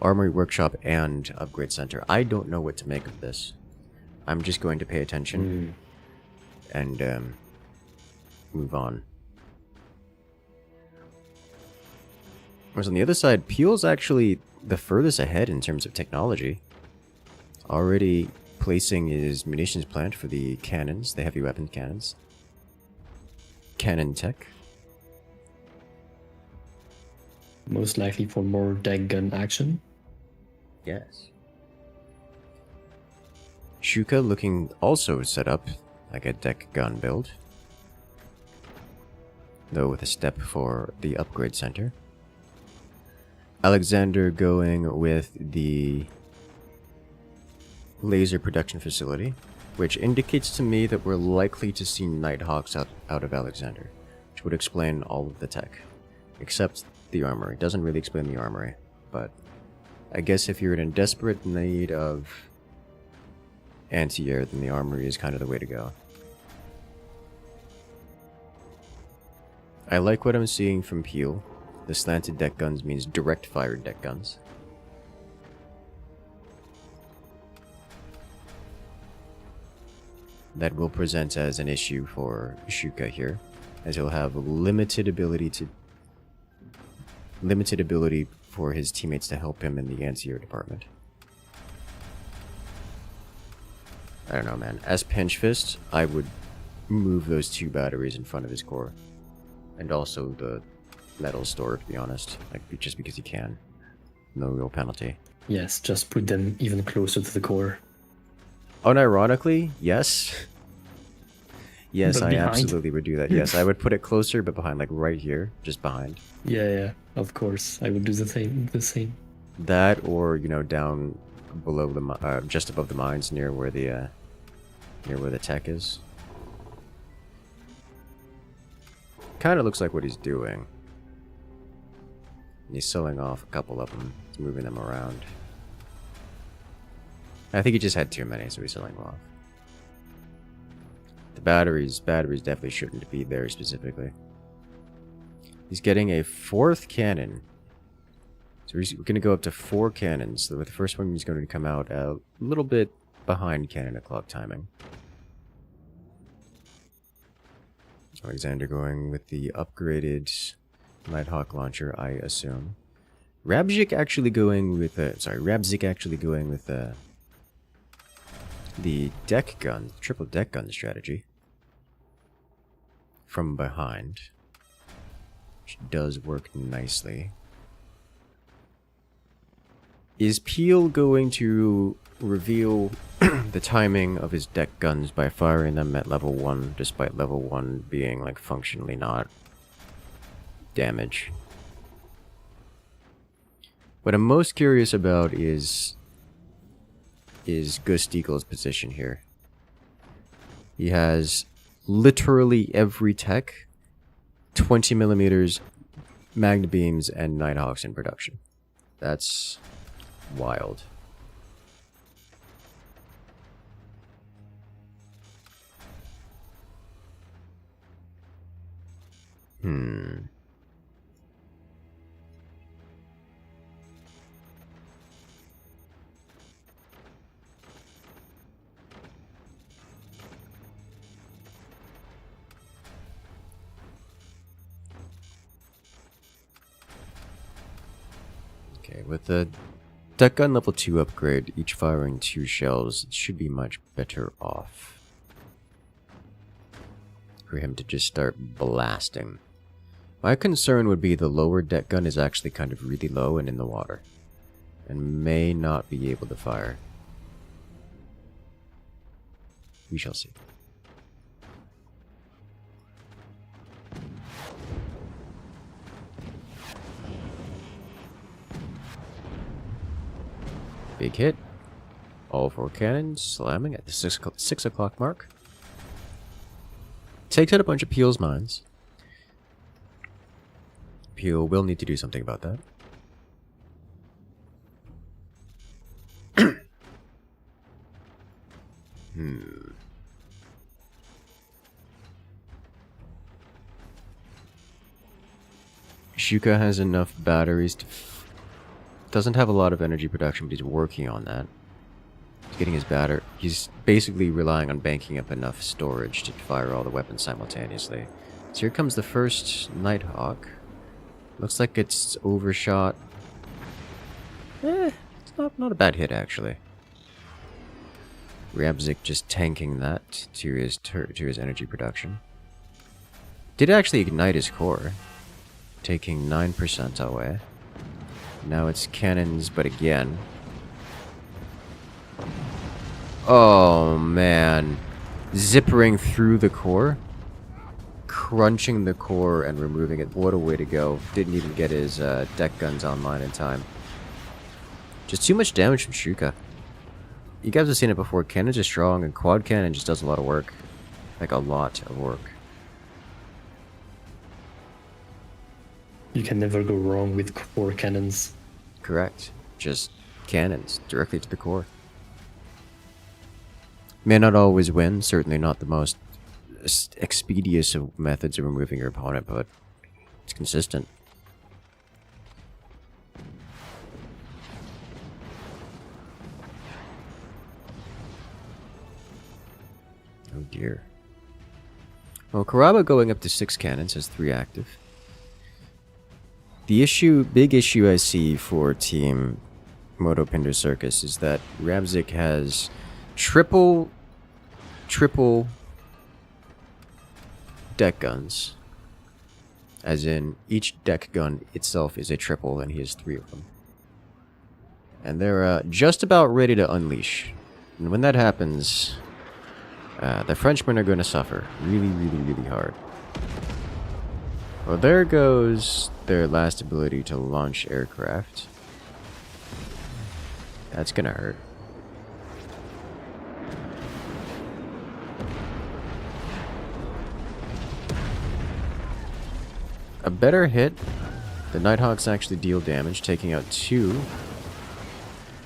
Speaker 1: Armory Workshop and Upgrade Center. I don't know what to make of this. I'm just going to pay attention and move on. Whereas on the other side, Peel's actually the furthest ahead in terms of technology. Already placing his munitions plant for the cannons, the heavy weapon cannons. Cannon tech.
Speaker 2: Most likely for more deck gun action.
Speaker 1: Yes. Shuka looking also set up like a deck gun build, though with a step for the upgrade center. Alexander going with the laser production facility, which indicates to me that we're likely to see Nighthawks out of Alexander, which would explain all of the tech, except the armory. Doesn't really explain the armory, but I guess if you're in desperate need of anti-air, then the armory is kind of the way to go. I like what I'm seeing from Peel. The slanted deck guns means direct fire deck guns. That will present as an issue for Shuka here, as he'll have limited ability for his teammates to help him in the anti-air department. I don't know, man. As Pinch Fist, I would move those 2 batteries in front of his core. And also the metal store, to be honest. Like, just because you can. No real penalty.
Speaker 2: Yes, just put them even closer to the core.
Speaker 1: Unironically, yes. Yes,
Speaker 2: But
Speaker 1: I
Speaker 2: behind.
Speaker 1: absolutely would do that. Yes, I would put it closer, but behind, like right here, just behind.
Speaker 2: Yeah. of course, I would do the same.
Speaker 1: That, or you know, down below the just above the mines, near where the tech is. Kind of looks like what he's doing. He's selling off a couple of them. He's moving them around. I think he just had too many, so he's selling them off. The batteries definitely shouldn't be there specifically. He's getting a 4th cannon. So we're going to go up to 4 cannons. So the first one is going to come out a little bit behind cannon o'clock timing. Alexander going with the upgraded Nighthawk launcher, I assume. Rabzik actually going with the deck gun, triple deck gun strategy from behind, which does work nicely. Is Peel going to reveal the timing of his deck guns by firing them at level 1, despite level 1 being like functionally not damage? What I'm most curious about is Gust Eagle's position here. He has literally every tech, 20 millimeters, Magna Beams, and Nighthawks in production. That's wild. Okay, with the deck gun level 2 upgrade, each firing 2 shells, it should be much better off for him to just start blasting. My concern would be the lower deck gun is actually kind of really low and in the water, and may not be able to fire. We shall see. Big hit. All 4 cannons slamming at the 6 o'clock mark. Takes out a bunch of Peel's mines. Peel will need to do something about that. Shuka has enough batteries to... doesn't have a lot of energy production, but he's working on that. He's getting his batter. He's basically relying on banking up enough storage to fire all the weapons simultaneously. So here comes the first Nighthawk. Looks like it's overshot. It's not a bad hit, actually. Rabzik just tanking that to his energy production. Did actually ignite his core, taking 9% away. Now it's cannons, but again. Oh, man. Zippering through the core. Crunching the core and removing it. What a way to go. Didn't even get his deck guns online in time. Just too much damage from Shuka. You guys have seen it before. Cannons are strong, and quad cannon just does a lot of work. Like, a lot of work.
Speaker 2: You can never go wrong with core cannons.
Speaker 1: Correct. Just cannons directly to the core. May not always win, certainly not the most expeditious of methods of removing your opponent, but it's consistent. Oh dear. Well, Karaba going up to 6 cannons has 3 active. The big issue I see for Team Moto Pinder Circus is that Rabzik has triple deck guns. As in, each deck gun itself is a triple, and he has 3 of them. And they're just about ready to unleash. And when that happens, the Frenchmen are going to suffer really, really, really hard. Well, there goes their last ability to launch aircraft. That's gonna hurt. A better hit. The Nighthawks actually deal damage, taking out 2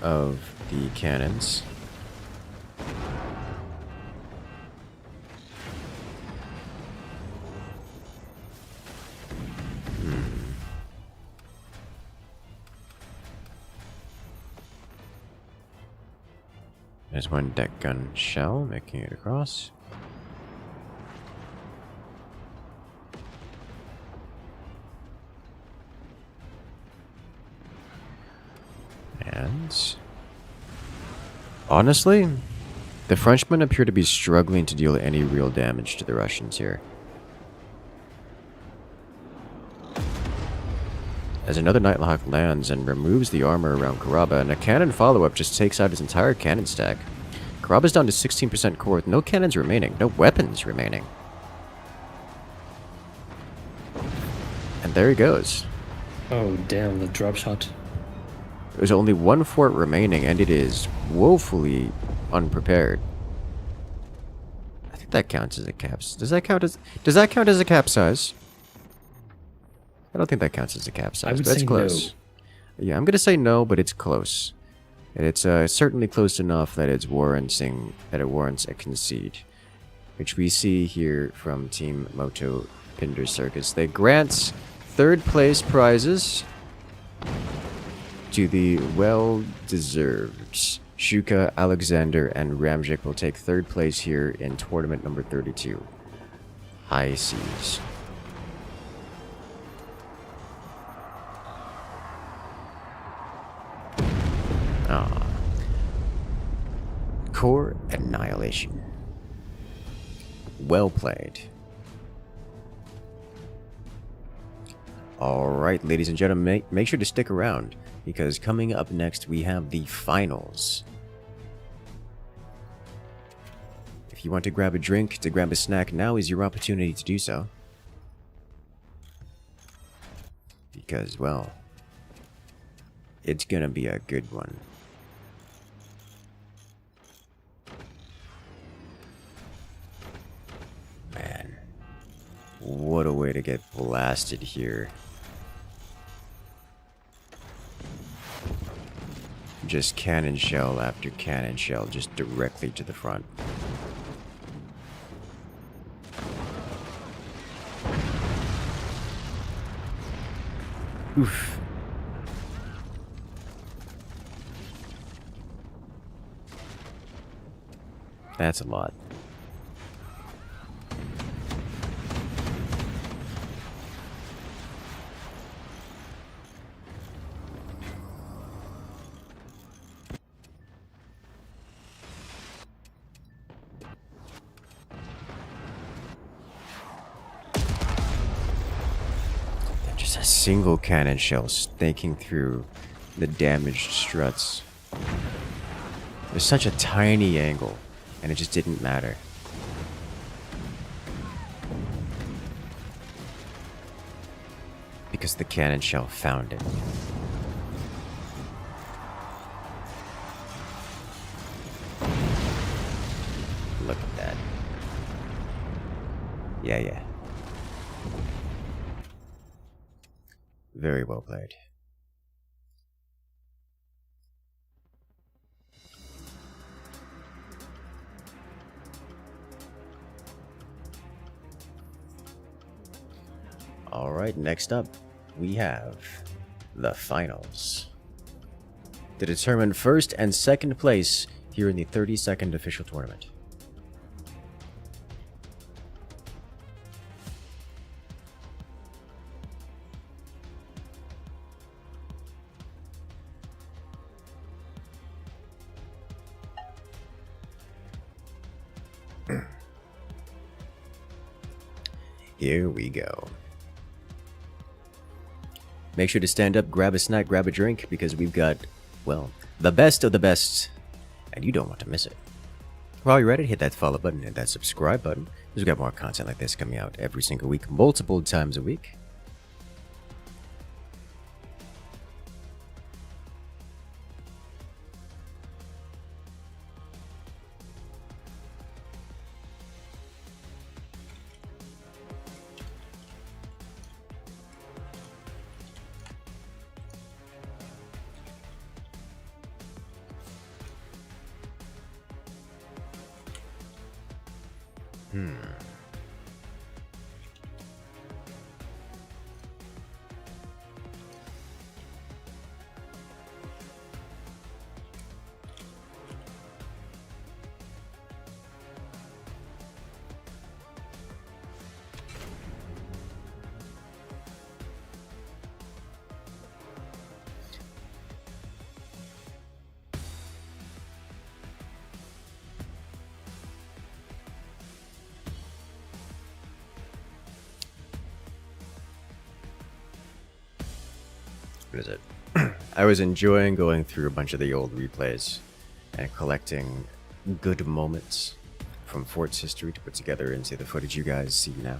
Speaker 1: of the cannons. There's one deck gun shell making it across. And honestly, the Frenchmen appear to be struggling to deal any real damage to the Russians here. As another Nighthawk lands and removes the armor around Karaba, and a cannon follow-up just takes out his entire cannon stack. Karaba's down to 16% core with no cannons remaining, no weapons remaining. And there he goes.
Speaker 2: Oh damn, the drop shot.
Speaker 1: There's only 1 fort remaining, and it is woefully unprepared. I think that counts as a caps. Does that count as a capsize? I don't think that counts as a capsize, but it's close. No. Yeah, I'm gonna say no, but it's close. And it's certainly close enough that it warrants a concede. Which we see here from Team Moto Pinder Circus. They grant 3rd place prizes to the well-deserved Shuka, Alexander, and Ramjik will take 3rd place here in tournament number 32. High Seas. Core annihilation. Well played. Alright, ladies and gentlemen, make sure to stick around, because coming up next we have the finals. If you want to grab a drink, to grab a snack, now is your opportunity to do so. Because, well, it's gonna be a good one. Man, what a way to get blasted here. Just cannon shell after cannon shell, just directly to the front. Oof. That's a lot. Just a single cannon shell snaking through the damaged struts. There's such a tiny angle, and it just didn't matter. Because the cannon shell found it. Look at that. Yeah. Very well played. Alright, next up, we have the finals. To determine 1st and 2nd place here in the 32nd official tournament. Here we go. Make sure to stand up, grab a snack, grab a drink, because we've got, well, the best of the best, and you don't want to miss it. While you're at it, hit that follow button, hit that subscribe button, because we've got more content like this coming out every single week, multiple times a week. Hmm. What is it? I was enjoying going through a bunch of the old replays and collecting good moments from Fort's history to put together into the footage you guys see now.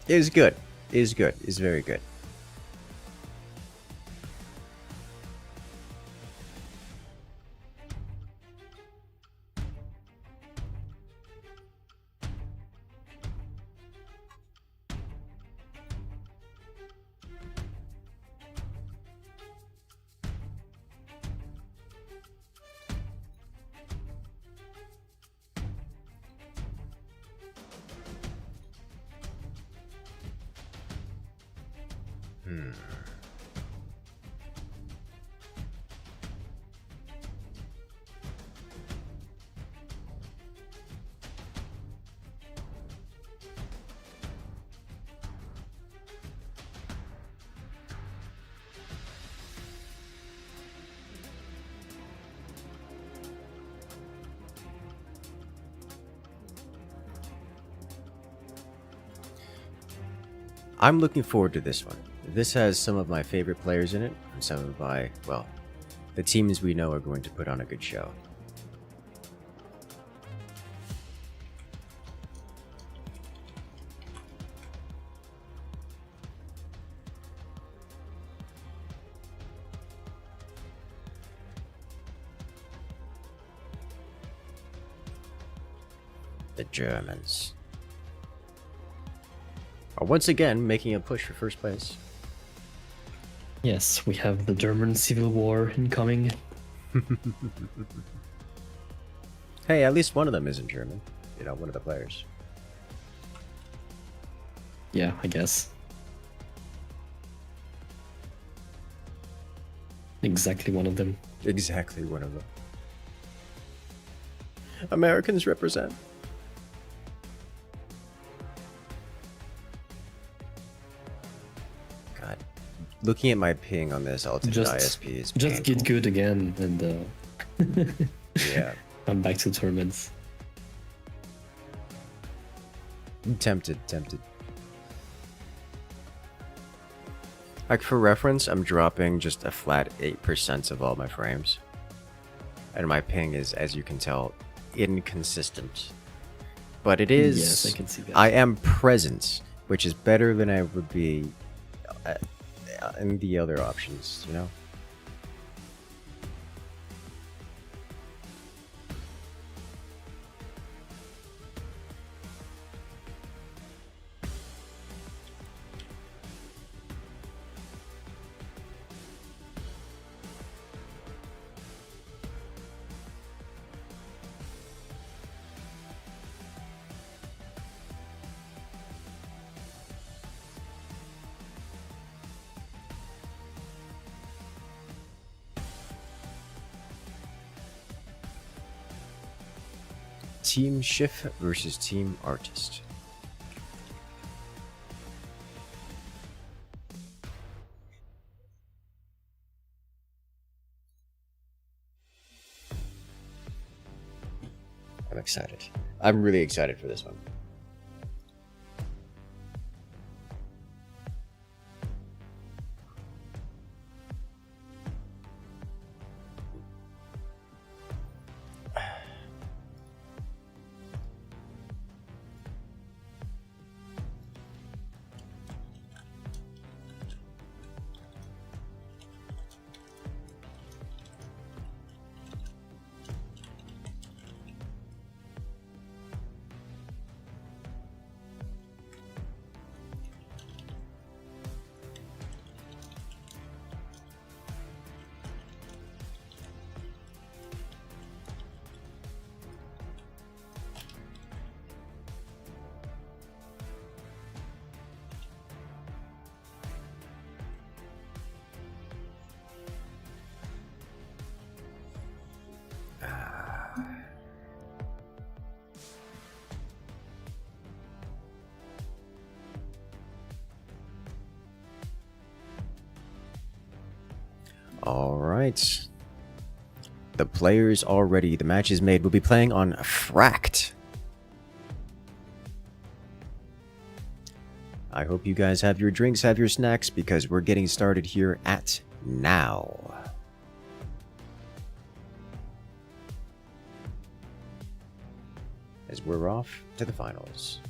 Speaker 1: It is good. It is good. It is very good. I'm looking forward to this one. This has some of my favorite players in it, and some of my, well, the teams we know are going to put on a good show. The Germans are once again making a push for first place.
Speaker 2: Yes, we have the German Civil War incoming.
Speaker 1: Hey, at least one of them isn't German. You know, one of the players.
Speaker 2: Yeah, I guess. Exactly one of them.
Speaker 1: Exactly one of them. Americans represent. God, looking at my ping on this alternate ISP is
Speaker 2: just
Speaker 1: painful.
Speaker 2: get good again and
Speaker 1: Yeah.
Speaker 2: come back to tournaments.
Speaker 1: Tempted. Like, for reference, I'm dropping just a flat 8% of all my frames. And my ping is, as you can tell, inconsistent. But it is...
Speaker 2: Yes, I can see that.
Speaker 1: I am present, which is better than I would be in the other options, you know? Team Shiff versus Team Artist. I'm excited. I'm really excited for this one. Alright. The players are ready. The match is made. We'll be playing on Fract. I hope you guys have your drinks, have your snacks, because we're getting started here at now. As we're off to the finals.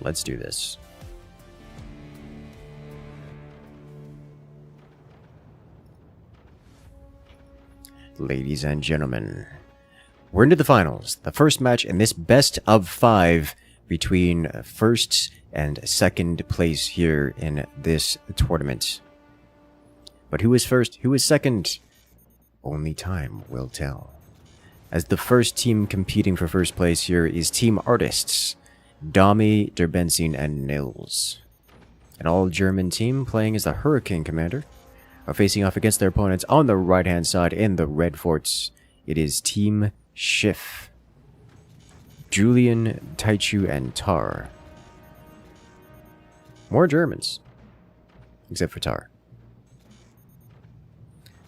Speaker 1: Let's do this. Ladies and gentlemen, we're into the finals. The first match in this best of 5 between first and second place here in this tournament. But who is first? Who is second? Only time will tell. As the first team competing for first place here is Team Artists, Dami, Derbenzin, and Nils. An all-German team playing as the Hurricane Commander are facing off against their opponents on the right-hand side in the red forts. It is Team Shiff, Julian, Taichu, and Tar. More Germans, except for Tar,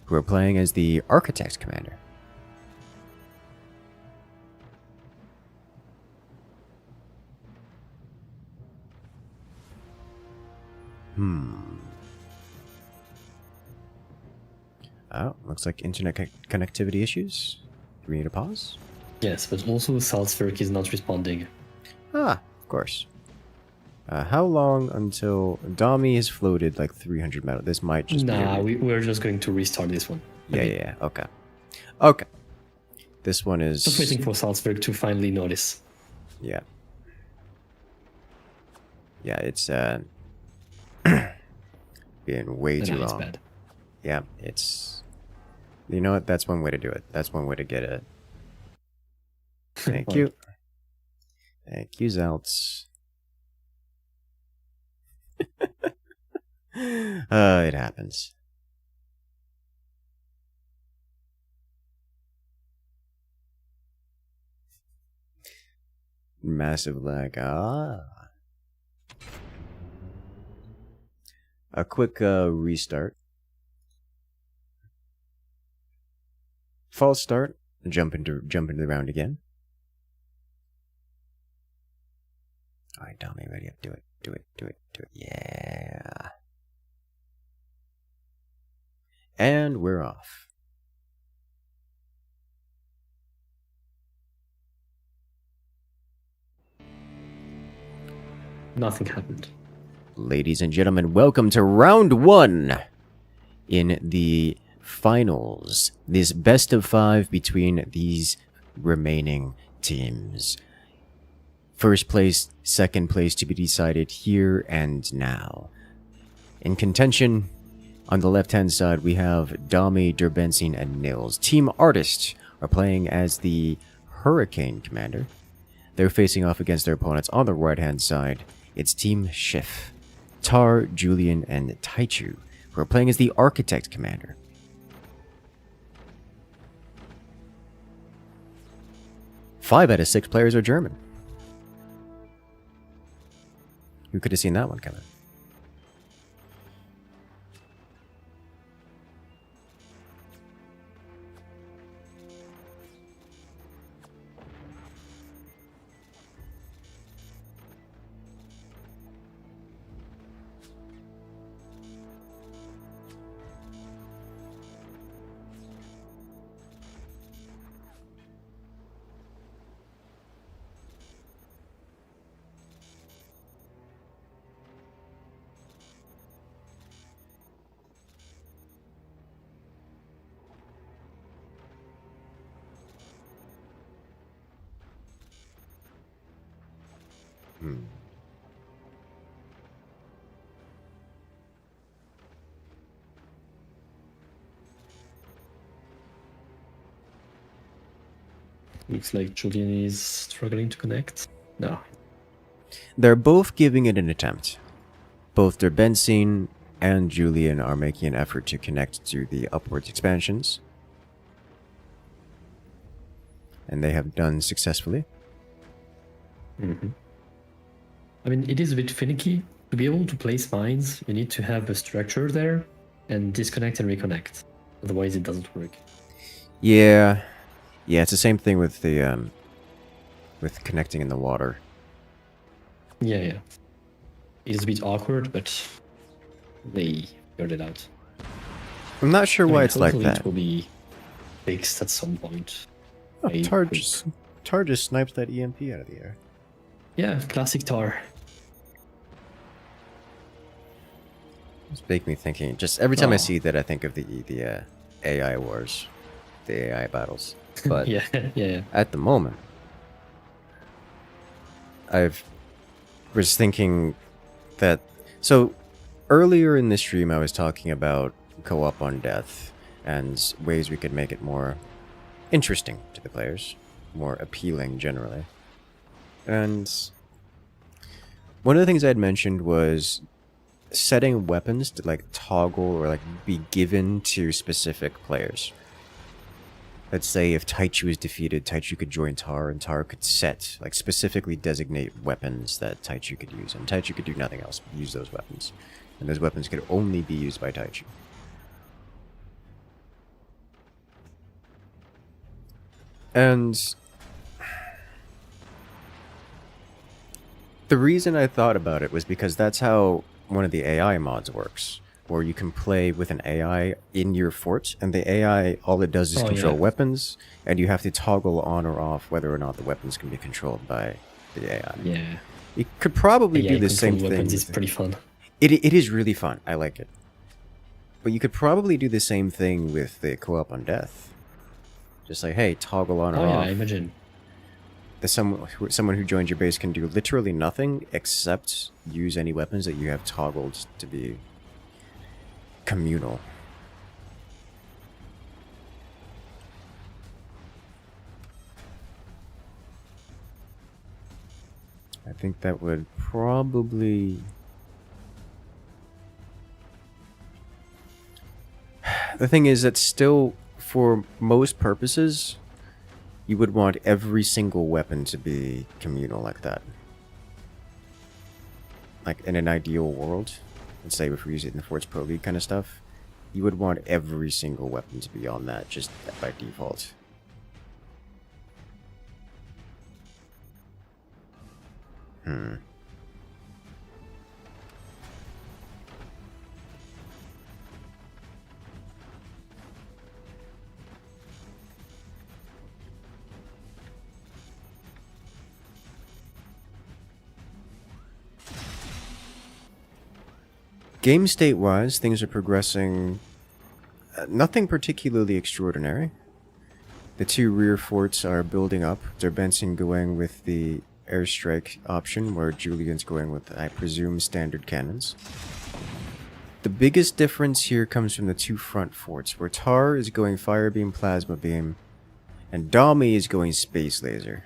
Speaker 1: who are playing as the Architect Commander. Oh, looks like internet connectivity issues. Do we need a pause?
Speaker 2: Yes, but also Salzburg is not responding.
Speaker 1: Ah, of course. How long until Dami has floated like 300 metal? This might just be...
Speaker 2: we're just going to restart this one.
Speaker 1: Yeah, okay. Okay. This one is...
Speaker 2: Just waiting for Salzburg to finally notice.
Speaker 1: Yeah. Yeah, it's been way too long. It's bad. Yeah, it's... You know what? That's one way to do it. That's one way to get it. Thank you. Thank you, Zelts. It happens. Massive lag. A quick restart. False start. Jump into the round again. Alright, Dami, ready up. Do it. Yeah. And we're off.
Speaker 2: Nothing happened.
Speaker 1: Ladies and gentlemen, welcome to round 1 in the finals. This best of 5 between these remaining teams. First place, second place to be decided here and now. In contention, on the left-hand side, we have Dami, Derbenzin, and Nils. Team Artists are playing as the Hurricane Commander. They're facing off against their opponents on the right-hand side. It's Team Shiff, Tar, Julian, and Taichu, who are playing as the Architect Commander. Five out of 6 players are German. Who could have seen that one coming?
Speaker 2: Looks like Julian is struggling to connect. No.
Speaker 1: They're both giving it an attempt. Both Derbenzin and Julian are making an effort to connect to the upwards expansions. And they have done successfully.
Speaker 2: Mm-hmm. I mean, it is a bit finicky. To be able to place mines, you need to have a structure there and disconnect and reconnect. Otherwise, it doesn't work.
Speaker 1: Yeah. Yeah, it's the same thing with the, with connecting in the water.
Speaker 2: Yeah, yeah. It is a bit awkward, but they figured it out.
Speaker 1: I'm not sure why it's like
Speaker 2: hopefully
Speaker 1: that.
Speaker 2: It will be fixed at some point.
Speaker 1: Oh, Tar just snipes that EMP out of the air.
Speaker 2: Yeah, classic Tar.
Speaker 1: It's making me thinking. Just every time I see that, I think of the AI wars, the AI battles. But
Speaker 2: yeah.
Speaker 1: at the moment, was thinking that. So earlier in the stream, I was talking about co-op on death and ways we could make it more interesting to the players, more appealing generally. And one of the things I had mentioned was setting weapons to like toggle or like be given to specific players. Let's say if Taichu is defeated, Taichu could join Tar, and Tar could set, like specifically designate weapons that Taichu could use, and Taichu could do nothing else but use those weapons. And those weapons could only be used by Taichu. And the reason I thought about it was because that's how one of the AI mods works, where you can play with an AI in your fort, and the AI, all it does is control weapons, and you have to toggle on or off whether or not the weapons can be controlled by the AI.
Speaker 2: Yeah.
Speaker 1: You could probably
Speaker 2: AI
Speaker 1: do the same thing.
Speaker 2: It's pretty fun.
Speaker 1: It is really fun. I like it. But you could probably do the same thing with the co-op on death. Just like, hey, toggle on or off.
Speaker 2: Oh yeah, I imagine.
Speaker 1: Someone who joins your base can do literally nothing except use any weapons that you have toggled to be communal. I think that would probably... The thing is that still, for most purposes, you would want every single weapon to be communal like that. Like in an ideal world, let's say if we use it in the Forts Pro League kind of stuff, you would want every single weapon to be on that just by default. Game state-wise, things are progressing. Nothing particularly extraordinary. The two rear forts are building up. Benson going with the airstrike option, where Julian's going with, I presume, standard cannons. The biggest difference here comes from the two front forts, where Tar is going fire beam, plasma beam, and Dami is going space laser.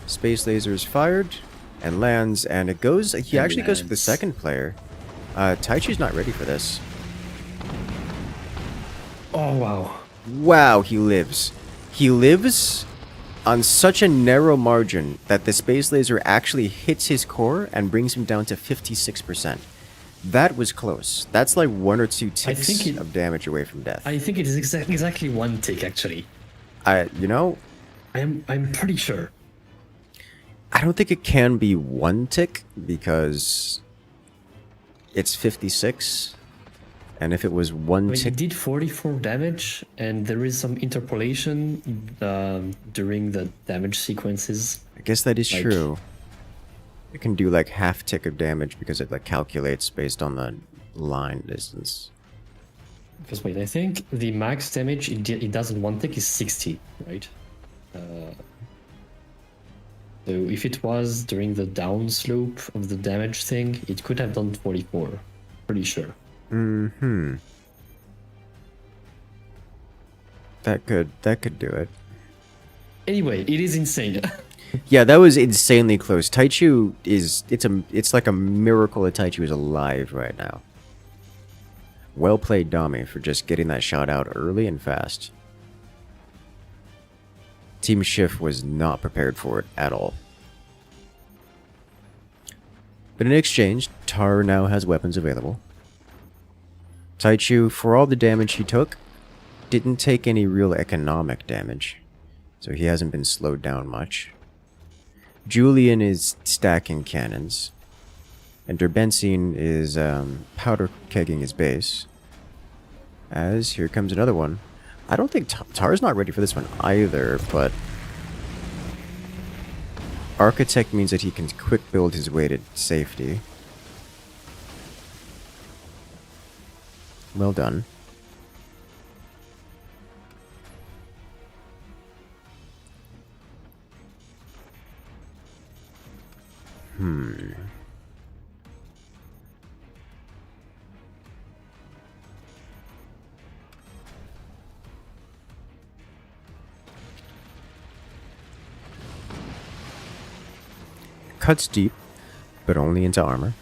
Speaker 1: Space laser is fired and lands, and it goes. He actually goes for the second player. Taichu's not ready for this.
Speaker 2: Oh, wow.
Speaker 1: Wow, he lives. He lives on such a narrow margin that the space laser actually hits his core and brings him down to 56%. That was close. That's like 1 or 2 ticks of damage away from death.
Speaker 2: I think it is exactly 1 tick, actually.
Speaker 1: You know?
Speaker 2: I'm pretty sure.
Speaker 1: I don't think it can be 1 tick because it's 56. And if it was 1 tick...
Speaker 2: It did 44 damage, and there is some interpolation during the damage sequences.
Speaker 1: I guess that is true. It can do like half tick of damage because it like calculates based on the line distance.
Speaker 2: Because wait, I think the max damage it does in 1 tick is 60, right? So if it was during the downslope of the damage thing, it could have done 44. Pretty sure.
Speaker 1: Mm-hmm. That could do it.
Speaker 2: Anyway, it is insane.
Speaker 1: Yeah, that was insanely close. Taichu is it's like a miracle that Taichu is alive right now. Well played, Dami, for just getting that shot out early and fast. Team Shiff was not prepared for it at all. But in exchange, Tar now has weapons available. Taichu, for all the damage he took, didn't take any real economic damage, so he hasn't been slowed down much. Julian is stacking cannons, and Derbensine is powder kegging his base. As here comes another one. I don't think Tar's not ready for this one either, but Architect means that he can quick build his way to safety. Well done. Cuts deep, but only into armor.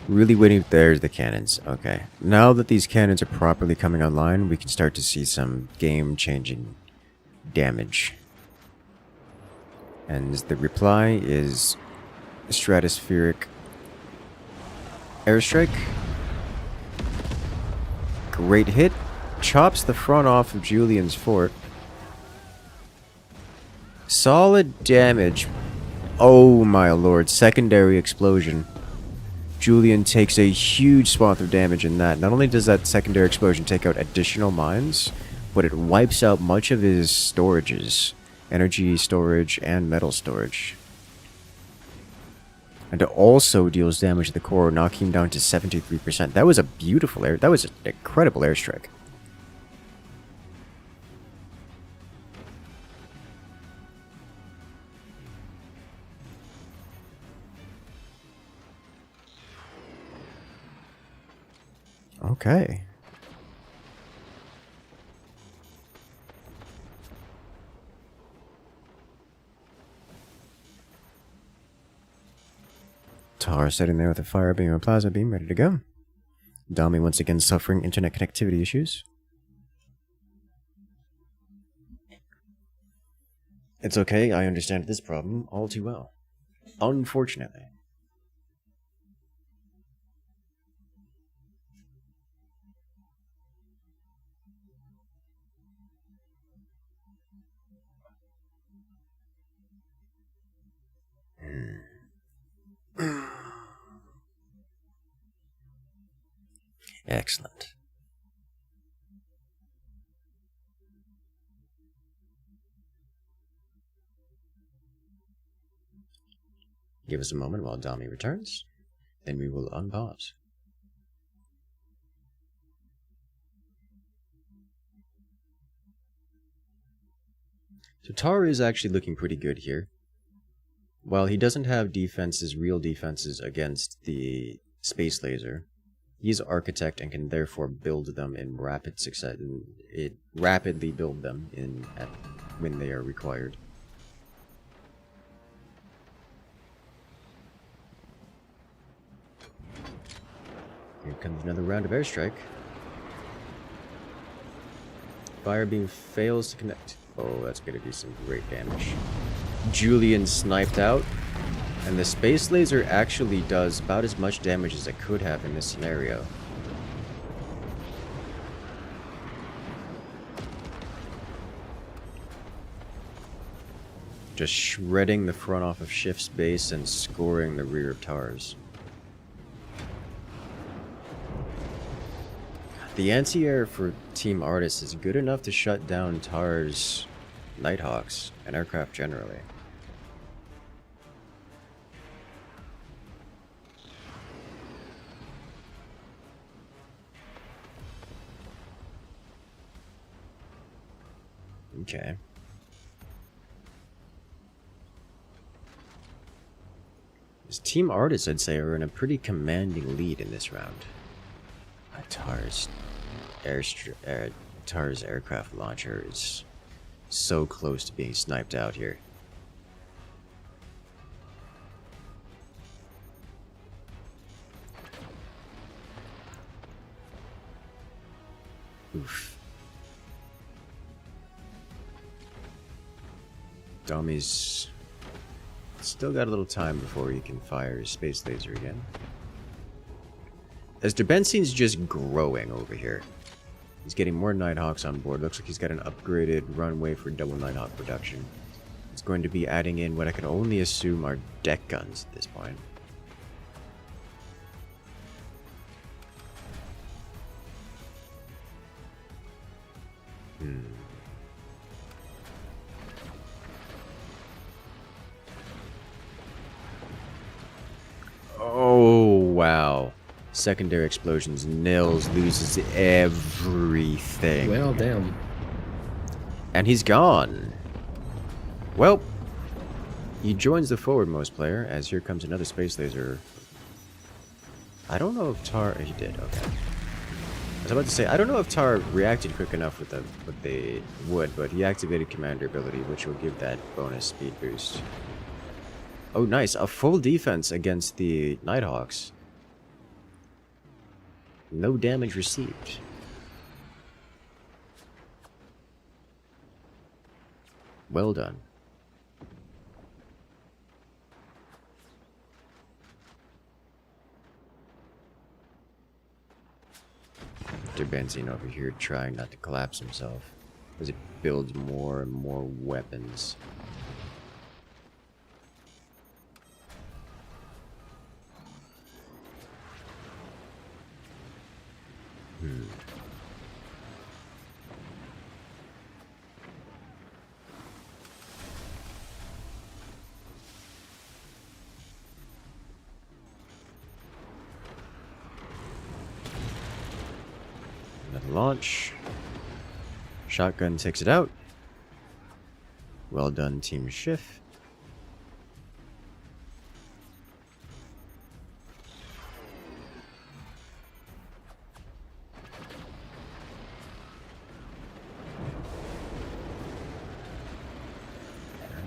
Speaker 1: Really waiting. There's the cannons. Okay. Now that these cannons are properly coming online, we can start to see some game-changing damage. And the reply is stratospheric airstrike. Great hit. Chops the front off of Julian's fort. Solid damage. Oh my lord. Secondary explosion. Julian takes a huge swath of damage in that. Not only does that secondary explosion take out additional mines, but it wipes out much of his storages. Energy storage and metal storage. And it also deals damage to the core, knocking him down to 73%. That was a beautiful that was an incredible airstrike. Okay. Tar sitting there with a fire beam and plasma beam ready to go. Dami once again suffering internet connectivity issues. It's okay, I understand this problem all too well. Unfortunately. Excellent. Give us a moment while Dami returns, then we will unpause. So Tar is actually looking pretty good here. While he doesn't have real defenses against the space laser, he's Architect and can therefore build them in rapid success. Rapidly build them when they are required. Here comes another round of airstrike. Firebeam fails to connect. Oh, that's going to do some great damage. Julian sniped out, and the space laser actually does about as much damage as it could have in this scenario. Just shredding the front off of Shift's base and scoring the rear of Tar's. The anti-air for Team Artist is good enough to shut down Tar's Nighthawks and aircraft generally. Okay. This Team Artist, I'd say, are in a pretty commanding lead in this round. Tar's aircraft launcher is so close to being sniped out here. Oof. Dami's Still got a little time before he can fire his space laser again. As Derbensine's just growing over here. He's getting more Nighthawks on board. Looks like he's got an upgraded runway for double Nighthawk production. He's going to be adding in what I can only assume are deck guns at this point. Oh, wow. Secondary explosions. Nils loses everything.
Speaker 2: Well, damn.
Speaker 1: And he's gone. Well, he joins the forwardmost player as here comes another space laser. I don't know if Tar... He did, okay. I was about to say, I don't know if Tar reacted quick enough with what they would, but he activated Commander ability, which will give that bonus speed boost. Oh, nice. A full defense against the Nighthawks. No damage received. Well done. Benzine over here trying not to collapse himself as it builds more and more weapons. Another launch. Shotgun takes it out. Well done, Team Shiff.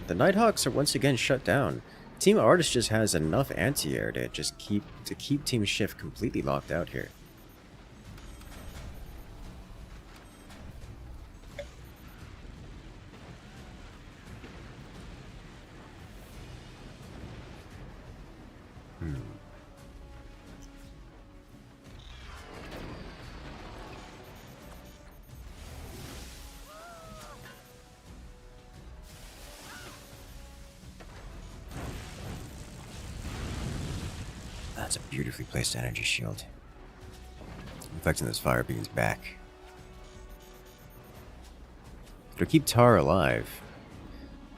Speaker 1: The Nighthawks are once again shut down. Team Artist just has enough anti-air to just keep Team Shift completely locked out here. That's a beautifully placed energy shield. Infecting those fire beams back. It'll keep Tar alive.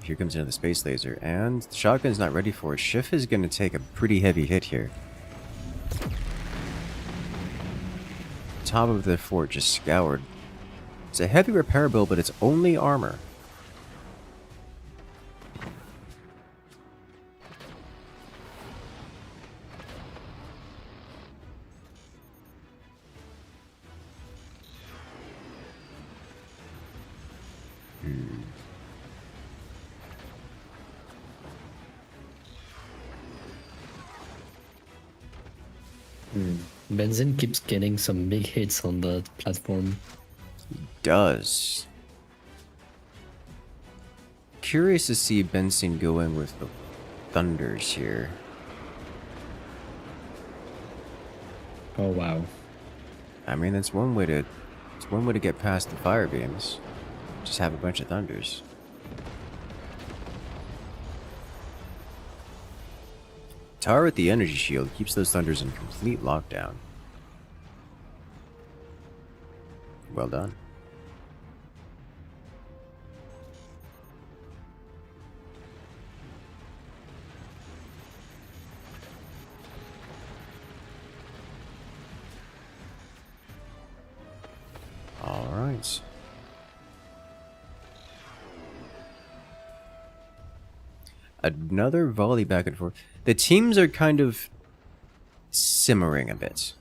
Speaker 1: Here comes another space laser, and the shotgun's not ready for it. Shiff is going to take a pretty heavy hit here. Top of the fort just scoured. It's a heavy repair bill, but it's only armor.
Speaker 2: Benzin keeps getting some big hits on the platform.
Speaker 1: He does. Curious to see Benzin go in with the Thunders here.
Speaker 2: Oh wow.
Speaker 1: I mean, it's one way to get past the fire beams. Just have a bunch of Thunders. Tar with the energy shield keeps those Thunders in complete lockdown. Well done. All right. Another volley back and forth. The teams are kind of simmering a bit.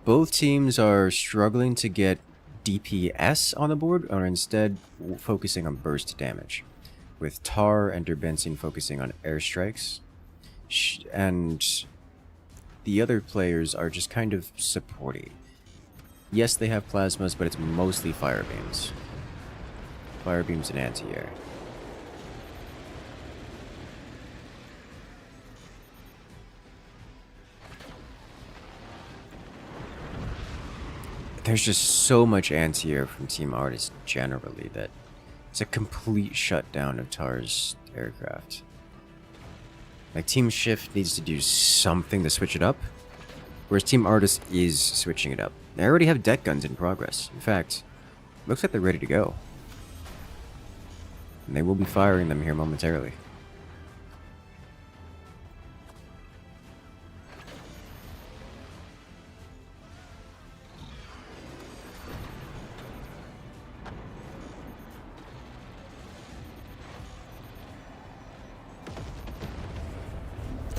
Speaker 1: Both teams are struggling to get DPS on the board, or instead focusing on burst damage, with Tar and Derbensin focusing on airstrikes, and the other players are just kind of supporting. Yes, they have plasmas, but it's mostly fire beams. Fire beams and anti-air. there's just so much anti-air from Team Artist generally that it's a complete shutdown of Tar's aircraft. Like, Team Shiff needs to do something to switch it up, whereas Team Artist is switching it up. They already have deck guns in progress. In fact, looks like they're ready to go. And they will be firing them here momentarily.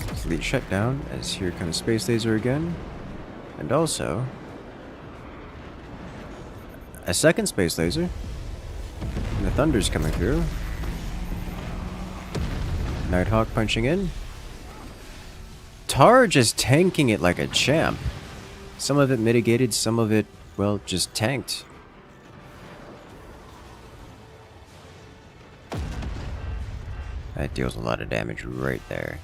Speaker 1: Complete shutdown, as here comes Space Laser again. And also a second Space Laser. And the Thunder's coming through. Nighthawk punching in. Tar just tanking it like a champ. Some of it mitigated, some of it, well, just tanked. That deals a lot of damage right there.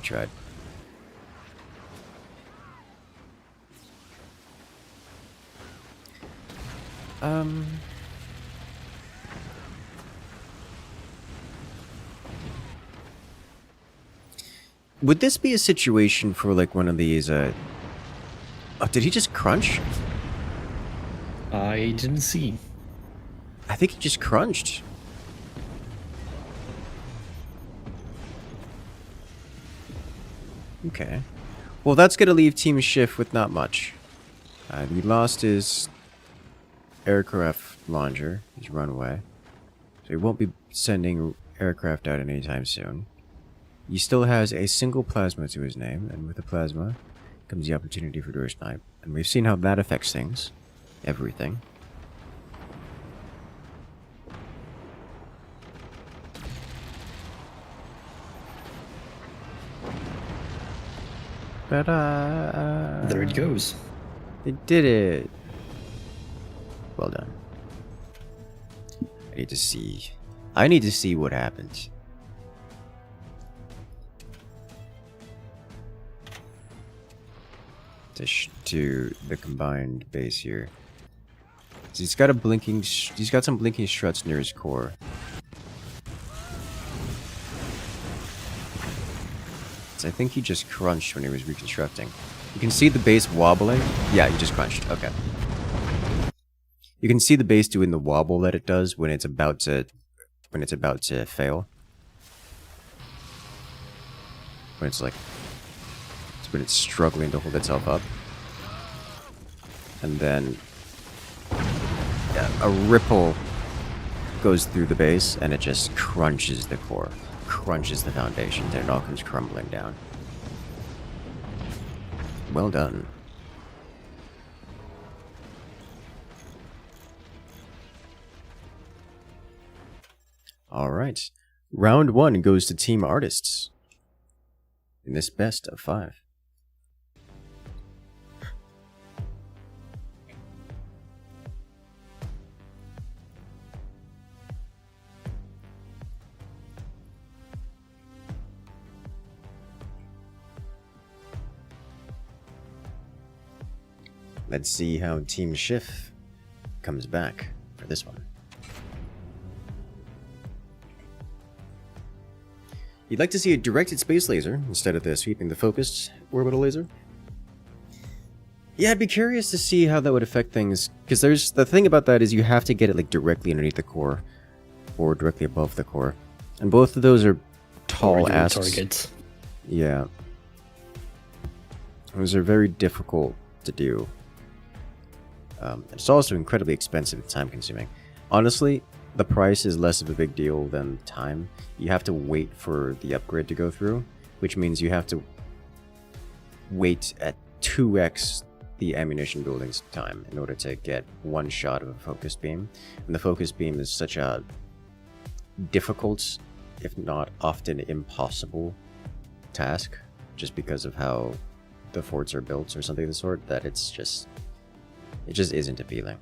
Speaker 1: Tried. Would this be a situation for like one of these oh, did he just crunch?
Speaker 2: I didn't see.
Speaker 1: I think he just crunched. Okay. Well, that's going to leave Team Shiff with not much. He lost his aircraft launcher, his runway. So he won't be sending aircraft out anytime soon. He still has a single plasma to his name, and with the plasma comes the opportunity for door snipe. And we've seen how that affects things. Everything.
Speaker 2: There it goes.
Speaker 1: They did it. Well done. I need to see what happens. To the combined base here. So he's got some blinking struts near his core. So I think he just crunched when he was reconstructing. You can see the base wobbling. Yeah, he just crunched. Okay. You can see the base doing the wobble that it does when it's about to fail. When it's like when it's struggling to hold itself up. And then a ripple goes through the base and it just crunches the core, crunches the foundation, and it all comes crumbling down. Well done. Alright. Round 1 goes to Team Artists in this best of 5. Let's see how Team Shiff comes back for this one. You'd like to see a directed space laser instead of the sweeping the focused orbital laser? Yeah, I'd be curious to see how that would affect things, because there's the thing about that is you have to get it like directly underneath the core or directly above the core, and both of those are tall ass
Speaker 2: targets.
Speaker 1: Yeah, those are very difficult to do. It's also incredibly expensive and time-consuming. Honestly, the price is less of a big deal than time. You have to wait for the upgrade to go through, which means you have to wait at 2x the ammunition building's time in order to get one shot of a focus beam. And the focus beam is such a difficult, if not often impossible, task, just because of how the forts are built or something of the sort, that it's just It just isn't appealing.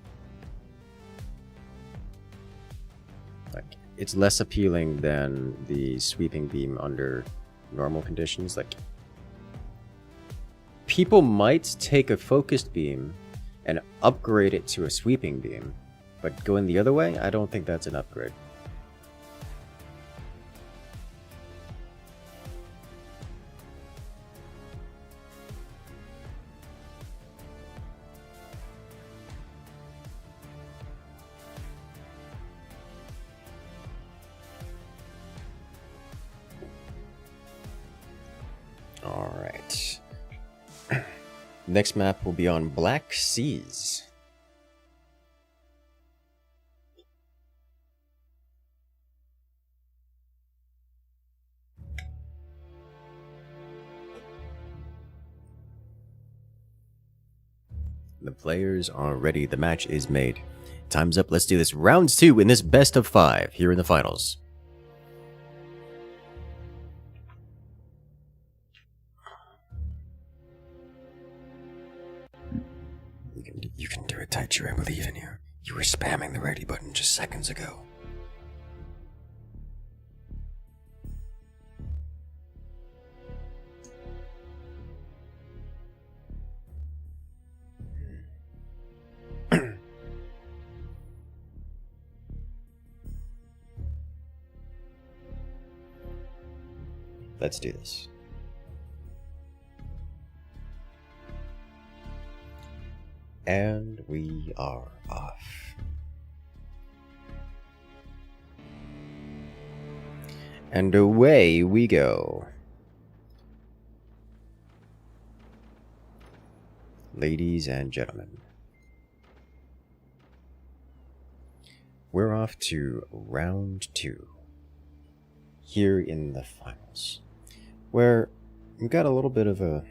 Speaker 1: Like, it's less appealing than the sweeping beam under normal conditions. Like, people might take a focused beam and upgrade it to a sweeping beam, but going the other way, I don't think that's an upgrade. All right. Next map will be on Black Seas. The players are ready. The match is made. Time's up. Let's do this. Round 2 in this best of 5 here in the finals. You can do it, Taichu. I believe in you. You were spamming the ready button just seconds ago. Let's do this. And we are off. And away we go. Ladies and gentlemen, we're off to round 2 here in the finals, where we've got a little bit of a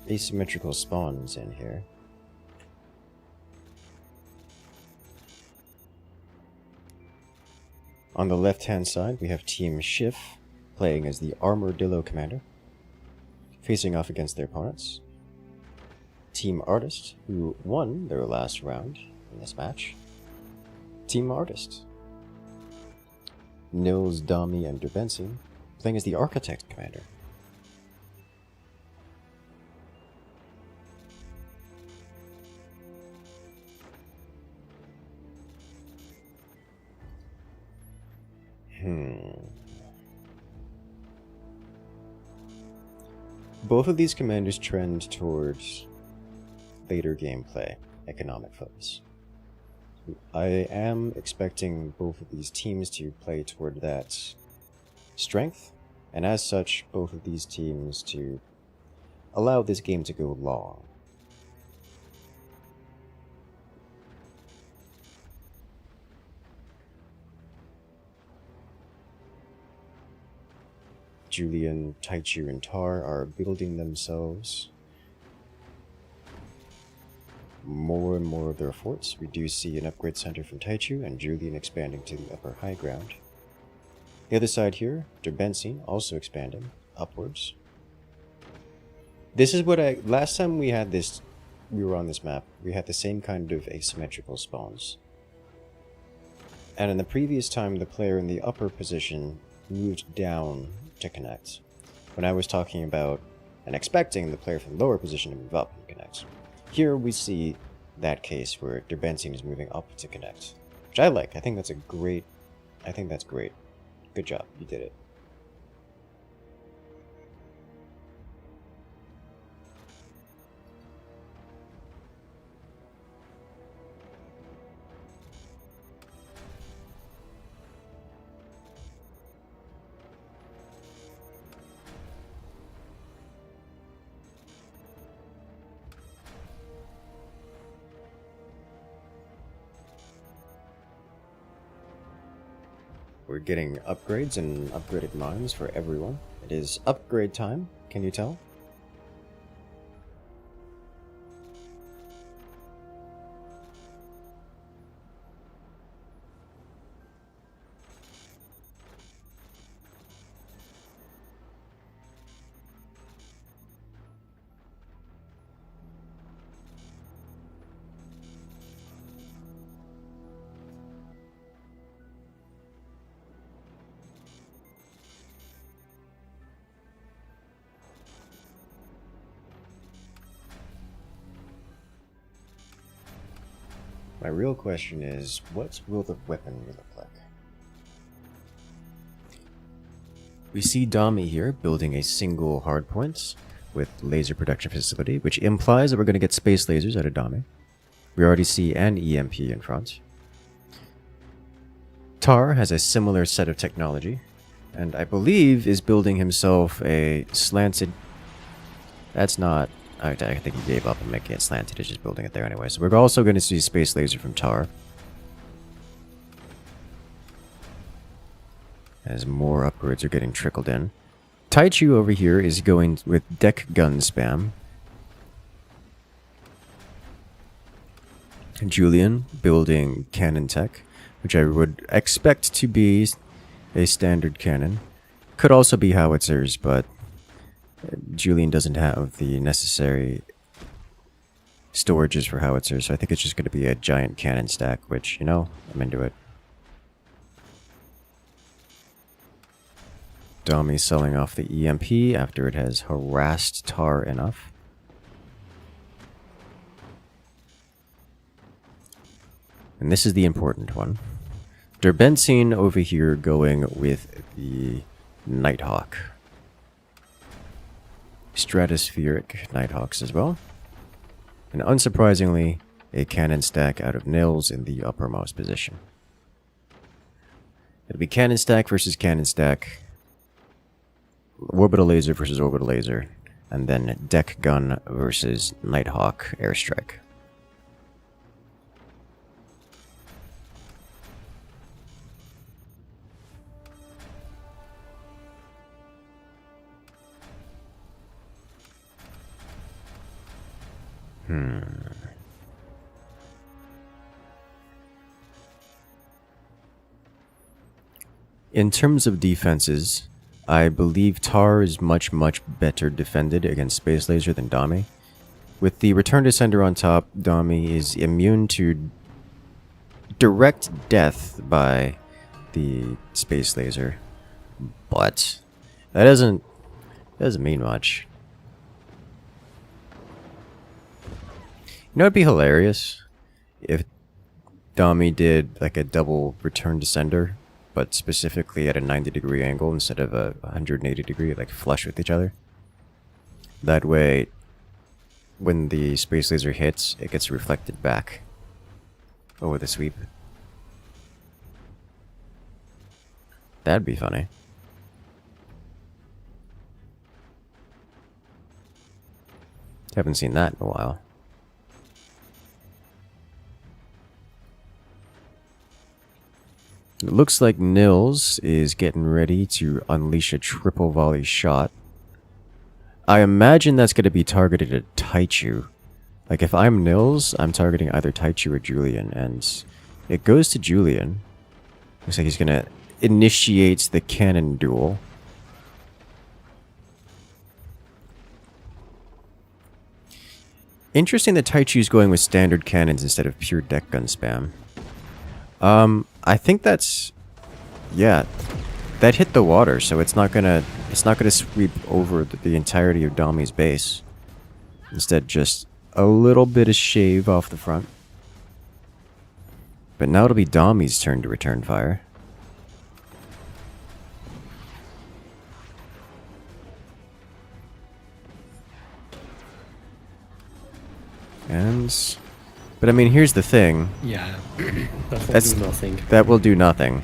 Speaker 1: asymmetrical spawns in here. On the left-hand side, we have Team Shiff playing as the Armadillo Commander, facing off against their opponents. Team Artist, who won their last round in this match. Team Artist. Nils, Dami, and Derbensi playing as the Architect Commander. Both of these commanders trend towards later gameplay, economic focus. I am expecting both of these teams to play toward that strength, and as such, both of these teams to allow this game to go long. Julian, Taichu, and Tar are building themselves more and more of their forts. We do see an upgrade center from Taichu and Julian expanding to the upper high ground. The other side here, Derbensi also expanding upwards. This is what last time we were on this map, we had the same kind of asymmetrical spawns. And in the previous time, the player in the upper position moved down to connect, when I was talking about and expecting the player from the lower position to move up and connect. Here we see that case where Derbensi is moving up to connect, which I like. I think that's great. Good job, you did it. We're getting upgrades and upgraded mines for everyone. It is upgrade time, can you tell? My real question is, what will the weapon look like? We see Dami here building a single hardpoint with laser production facility, which implies that we're going to get space lasers out of Dami. We already see an EMP in front. Tar has a similar set of technology, and I believe is building himself a slanted... That's not... I think he gave up on making it slanted, he's just building it there anyway. So we're also going to see space laser from Tar. As more upgrades are getting trickled in. Taichu over here is going with deck gun spam. Julian building cannon tech, which I would expect to be a standard cannon. Could also be howitzers, but Julian doesn't have the necessary storages for howitzers, so I think it's just going to be a giant cannon stack, which, you know, I'm into it. Dami selling off the EMP after it has harassed Tar enough. And this is the important one. Derbenzine over here going with the Nighthawk. Stratospheric Nighthawks as well. And unsurprisingly, a cannon stack out of Nils in the uppermost position. It'll be cannon stack versus cannon stack. Orbital laser versus orbital laser. And then deck gun versus Nighthawk airstrike. In terms of defenses, I believe Tar is much better defended against Space Laser than Dami. With the Return to Sender on top, Dami is immune to direct death by the Space Laser. But that doesn't mean much. You know, it'd be hilarious if Dami did like a double Return to Sender, but specifically at a 90-degree angle instead of a 180-degree, like flush with each other. That way, when the Space Laser hits, it gets reflected back over the sweep. That'd be funny. Haven't seen that in a while. It looks like Nils is getting ready to unleash a triple volley shot. I imagine that's going to be targeted at Taichu. Like, if I'm Nils, I'm targeting either Taichu or Julian, and it goes to Julian. Looks like he's going to initiate the cannon duel. Interesting that Taichu's going with standard cannons instead of pure deck gun spam. I think that's... yeah, that hit the water, so it's not gonna sweep over the entirety of Dami's base. Instead, just a little bit of shave off the front. But now it'll be Dami's turn to return fire. And... but I mean, here's the thing.
Speaker 2: Yeah, that will do nothing.
Speaker 1: That will do nothing.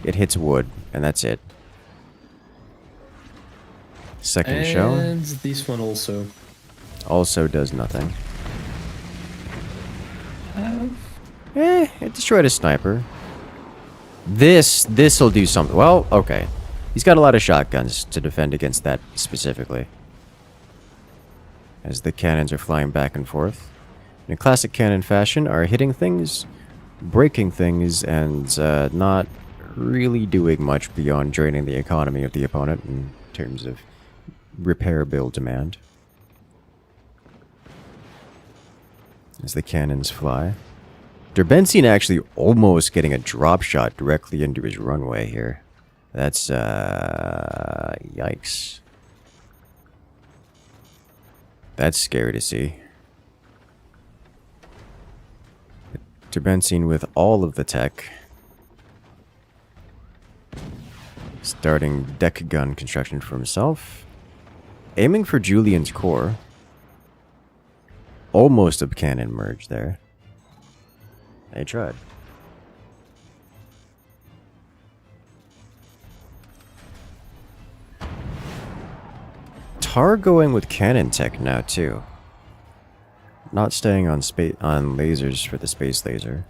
Speaker 1: It hits wood, and that's it. Second shell.
Speaker 2: And this one also.
Speaker 1: Also does nothing. It destroyed a sniper. This'll do something. Well, okay. He's got a lot of shotguns to defend against that specifically. As the cannons are flying back and forth. In a classic cannon fashion, are hitting things, breaking things, and not really doing much beyond draining the economy of the opponent in terms of repair build demand. As the cannons fly. Derbenzine actually almost getting a drop shot directly into his runway here. That's, yikes. That's scary to see. Dr. Benzine with all of the tech. Starting deck gun construction for himself. Aiming for Julian's core. Almost a cannon merge there. They tried. Tar going with cannon tech now too. Not staying on lasers for the space laser.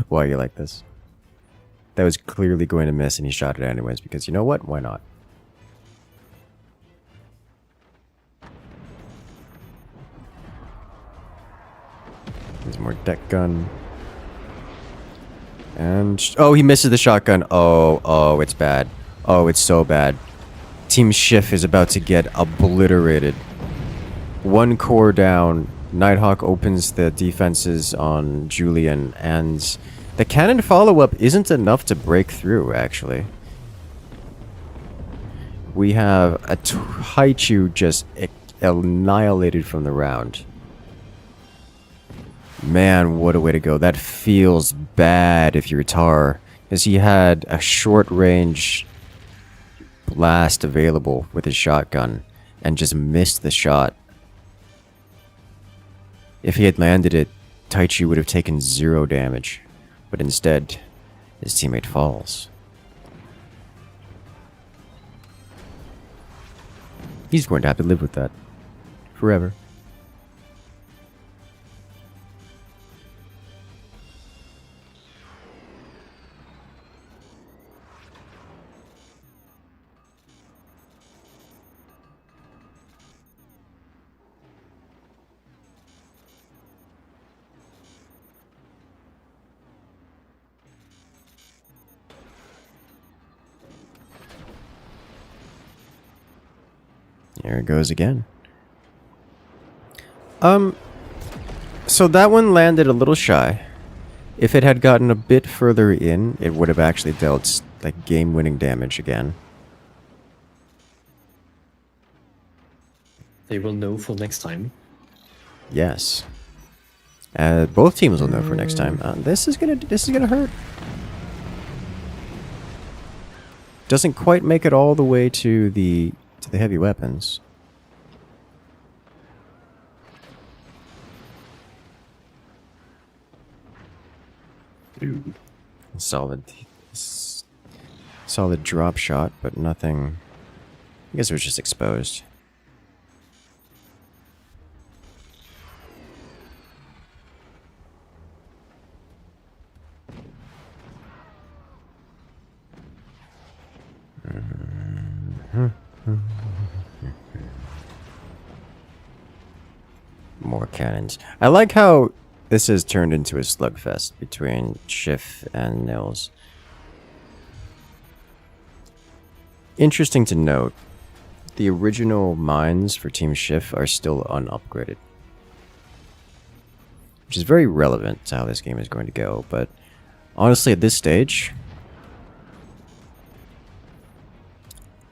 Speaker 1: Why are you like this? That was clearly going to miss and he shot it anyways because you know what? Why not? There's more deck gun. And... oh, he misses the shotgun. Oh, it's bad. Oh, it's so bad. Team Shiff is about to get obliterated. One core down. Nighthawk opens the defenses on Julian, and the cannon follow-up isn't enough to break through, actually. We have a Haichu just annihilated from the round. Man, what a way to go. That feels bad if you're Tar, because he had a short-range blast available with his shotgun, and just missed the shot. If he had landed it, Taichi would have taken 0 damage, but instead, his teammate falls. He's going to have to live with that forever. There it goes again. So that one landed a little shy. If it had gotten a bit further in, it would have actually dealt like game-winning damage again.
Speaker 2: They will know for next time.
Speaker 1: Yes. Both teams will know for next time. This is gonna hurt. Doesn't quite make it all the way to the heavy weapons.
Speaker 2: Ooh.
Speaker 1: Solid drop shot, but nothing. I guess it was just exposed. More cannons. I like how this has turned into a slugfest between Shiff and Nils. Interesting to note, the original mines for Team Shiff are still unupgraded. Which is very relevant to how this game is going to go, but honestly at this stage,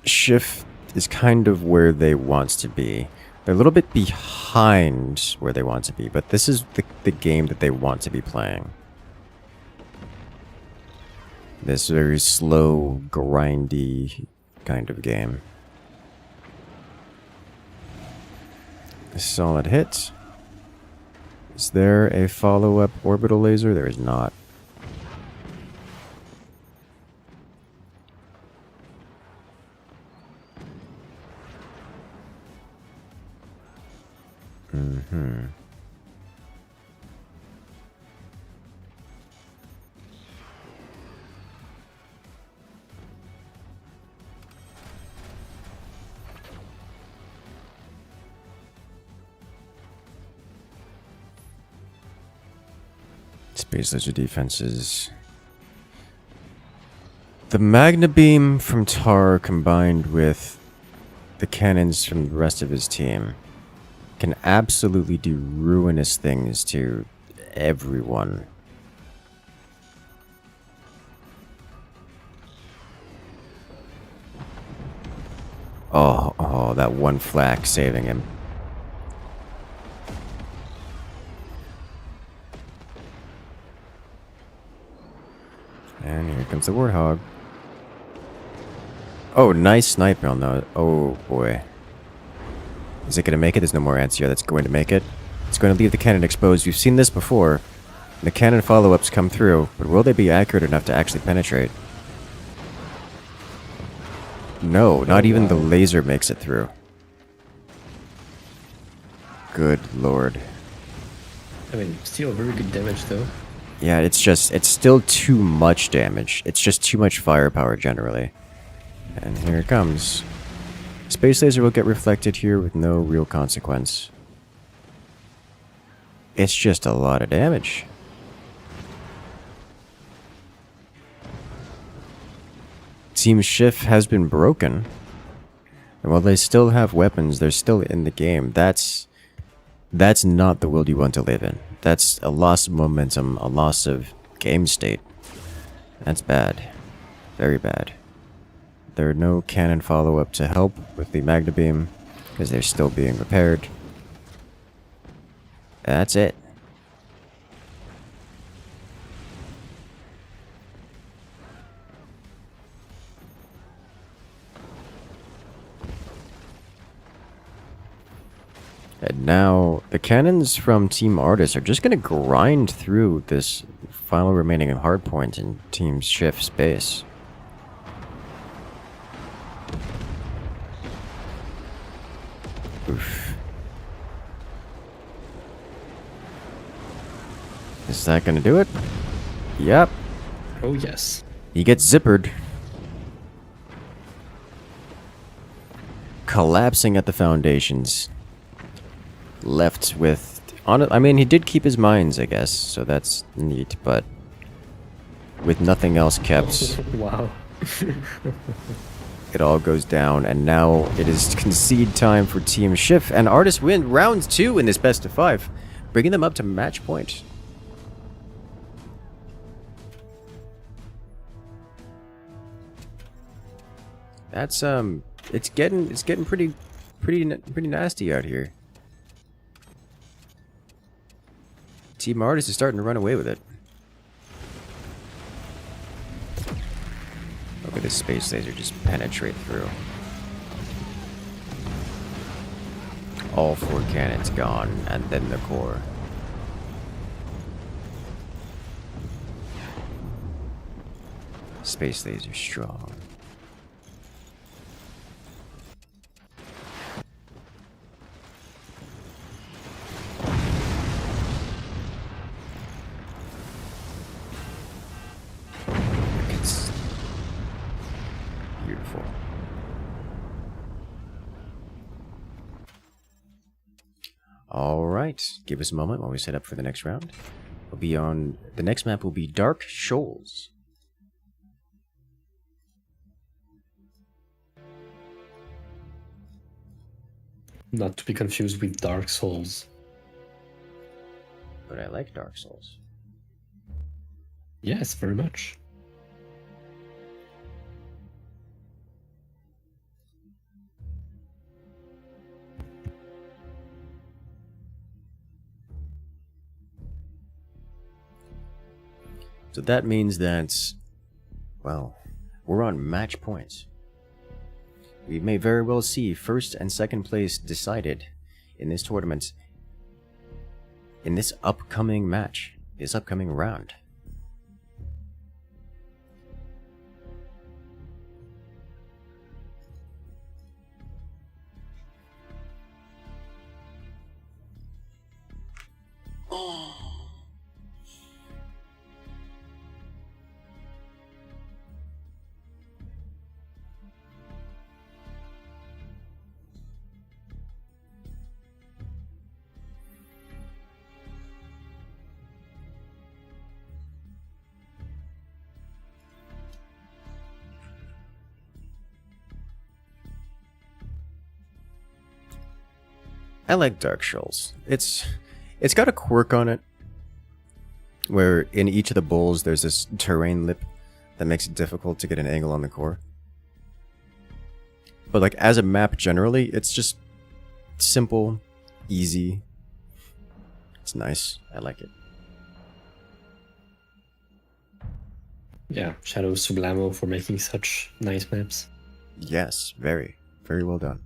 Speaker 1: Shiff is kind of where they want to be. They're a little bit behind where they want to be, but this is the game that they want to be playing. This very slow, grindy kind of game. A solid hit. Is there a follow-up orbital laser? There is not. Space laser defenses. The Magna Beam from Tar combined with the cannons from the rest of his team can absolutely do ruinous things to everyone. Oh, that one flak saving him. And here comes the Warthog. Oh, nice sniper on that. Oh, boy. Is it going to make it? There's no more ants here that's going to make it. It's going to leave the cannon exposed. We've seen this before. The cannon follow-ups come through, but will they be accurate enough to actually penetrate? No, not even the laser makes it through. Good lord.
Speaker 2: I mean, still very good damage though.
Speaker 1: Yeah, it's still too much damage. It's just too much firepower generally. And here it comes. Space laser will get reflected here with no real consequence. It's just a lot of damage. Team Shiff has been broken. And while they still have weapons, they're still in the game. That's not the world you want to live in. That's a loss of momentum, a loss of game state. That's bad. Very bad. There are no cannon follow-up to help with the Magna Beam, because they're still being repaired. That's it. And now, the cannons from Team Artist are just going to grind through this final remaining hardpoint in Team Shift's base. Oof. Is that going to do it? Yep.
Speaker 2: Oh yes.
Speaker 1: He gets zippered. Collapsing at the foundations. Left with... I mean, he did keep his mines, I guess, so that's neat, but... with nothing else kept...
Speaker 2: Wow.
Speaker 1: It all goes down, and now it is concede time for Team Shiff, and Artists win round 2 in this best of 5, bringing them up to match point. That's it's getting pretty nasty out here. Team Artist is starting to run away with it. Look at this space laser just penetrate through. All 4 cannons gone, and then the core. Space laser strong. It's beautiful. All right, give us a moment while we set up for the next round. We'll be on the next map will be Dark Shoals.
Speaker 2: Not to be confused with Dark Souls.
Speaker 1: But I like Dark Souls.
Speaker 2: Yes, very much.
Speaker 1: So that means that, well, we're on match points. We may very well see first and second place decided in this tournament, in this upcoming match, this upcoming round. I like Dark Shoals. It's got a quirk on it, where in each of the bowls there's this terrain lip that makes it difficult to get an angle on the core. But like as a map generally, it's just simple, easy. It's nice. I like it.
Speaker 2: yeah, Shadow Sublamo for making such nice maps.
Speaker 1: Yes, very, very well done.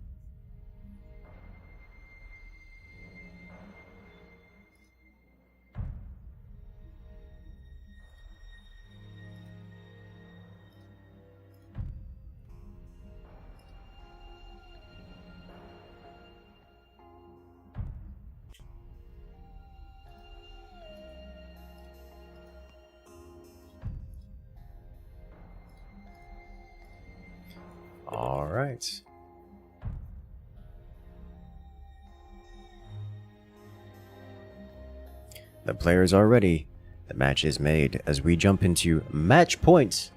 Speaker 1: All right. The players are ready. The match is made as we jump into match point.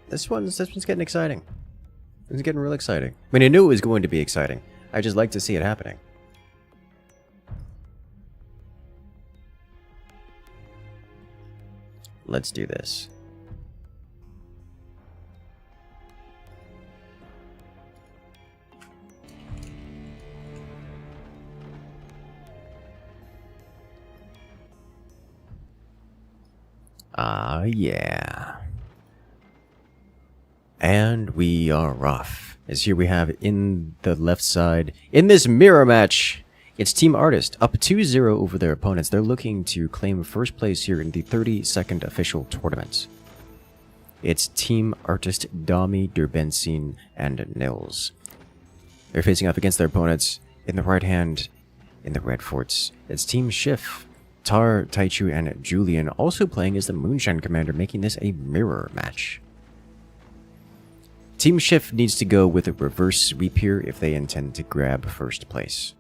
Speaker 1: This one's getting exciting. It's getting real exciting. I mean, I knew it was going to be exciting. I just like to see it happening. Let's do this. Ah, yeah. And we are off. As here we have in the left side, in this mirror match, it's Team Artist up 2-0 over their opponents. They're looking to claim first place here in the 32nd official tournament. It's Team Artist Dami, Durbenzin, and Nils. They're facing off against their opponents in the right hand, in the red forts. It's Team Shiff, Tar, Taichu, and Julian also playing as the Moonshine Commander, making this a mirror match. Team Shift needs to go with a reverse sweep here if they intend to grab first place.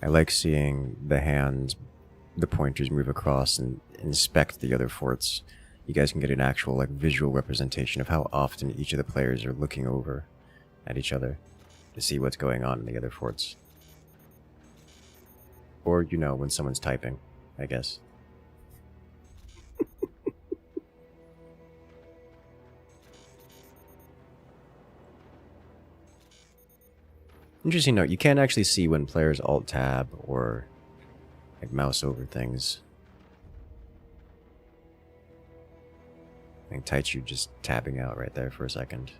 Speaker 1: I like seeing the hands, the pointers move across and inspect the other forts. You guys can get an actual visual representation of how often each of the players are looking over at each other to see what's going on in the other forts. Or, when someone's typing, I guess. Interesting note, you can't actually see when players alt-tab or mouse over things. I think Taichu just tabbing out right there for a second.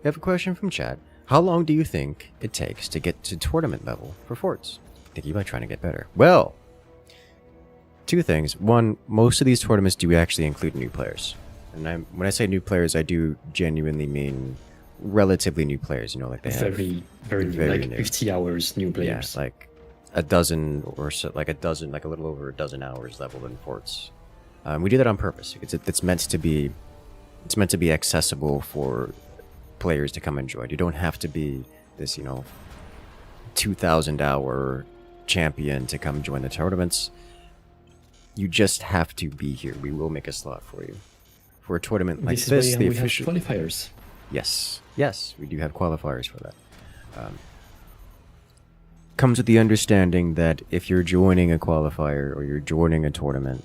Speaker 1: We have a question from chat. How long do you think it takes to get to tournament level for forts? Thinking about trying to get better. Well, two things. One, most of these tournaments do actually include new players. And when I say new players, I do genuinely mean relatively new players. Like they have
Speaker 2: very new, new. 50 hours new players.
Speaker 1: Yeah, like a dozen or so, like a little over a dozen hours leveled in forts. We do that on purpose. It's meant to be accessible for players to come and join. You don't have to be this 2,000 hour champion to come join the tournaments. You just have to be here. We will make a slot for you for a tournament like this.
Speaker 2: The official qualifiers.
Speaker 1: Yes, we do have qualifiers for that. Comes with the understanding that if you're joining a qualifier or you're joining a tournament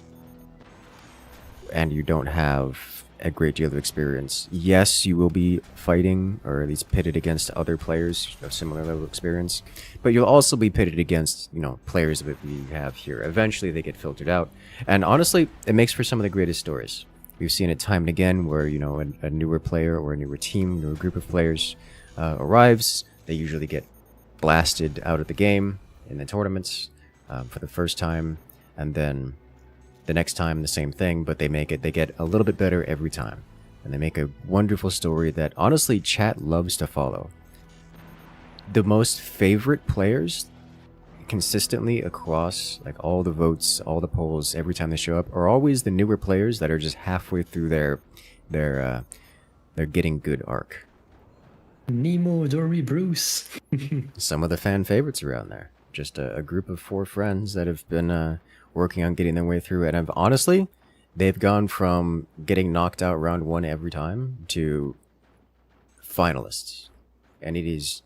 Speaker 1: and you don't have a great deal of experience, yes, you will be fighting or at least pitted against other players of similar level of experience, but you'll also be pitted against players that we have here. Eventually they get filtered out, and honestly it makes for some of the greatest stories. We've seen it time and again where a newer player or a newer team, newer group of players arrives. They usually get blasted out of the game in the tournaments for the first time, and then the next time the same thing, but they get a little bit better every time. and they make a wonderful story that honestly chat loves to follow. The most favorite players consistently across like all the votes, all the polls, every time they show up, are always the newer players that are just halfway through their getting good arc.
Speaker 2: Nemo, Dory, Bruce.
Speaker 1: Some of the fan favorites around there. Just a group of 4 friends that have been working on getting their way through it. And honestly, they've gone from getting knocked out round 1 every time to finalists. And it is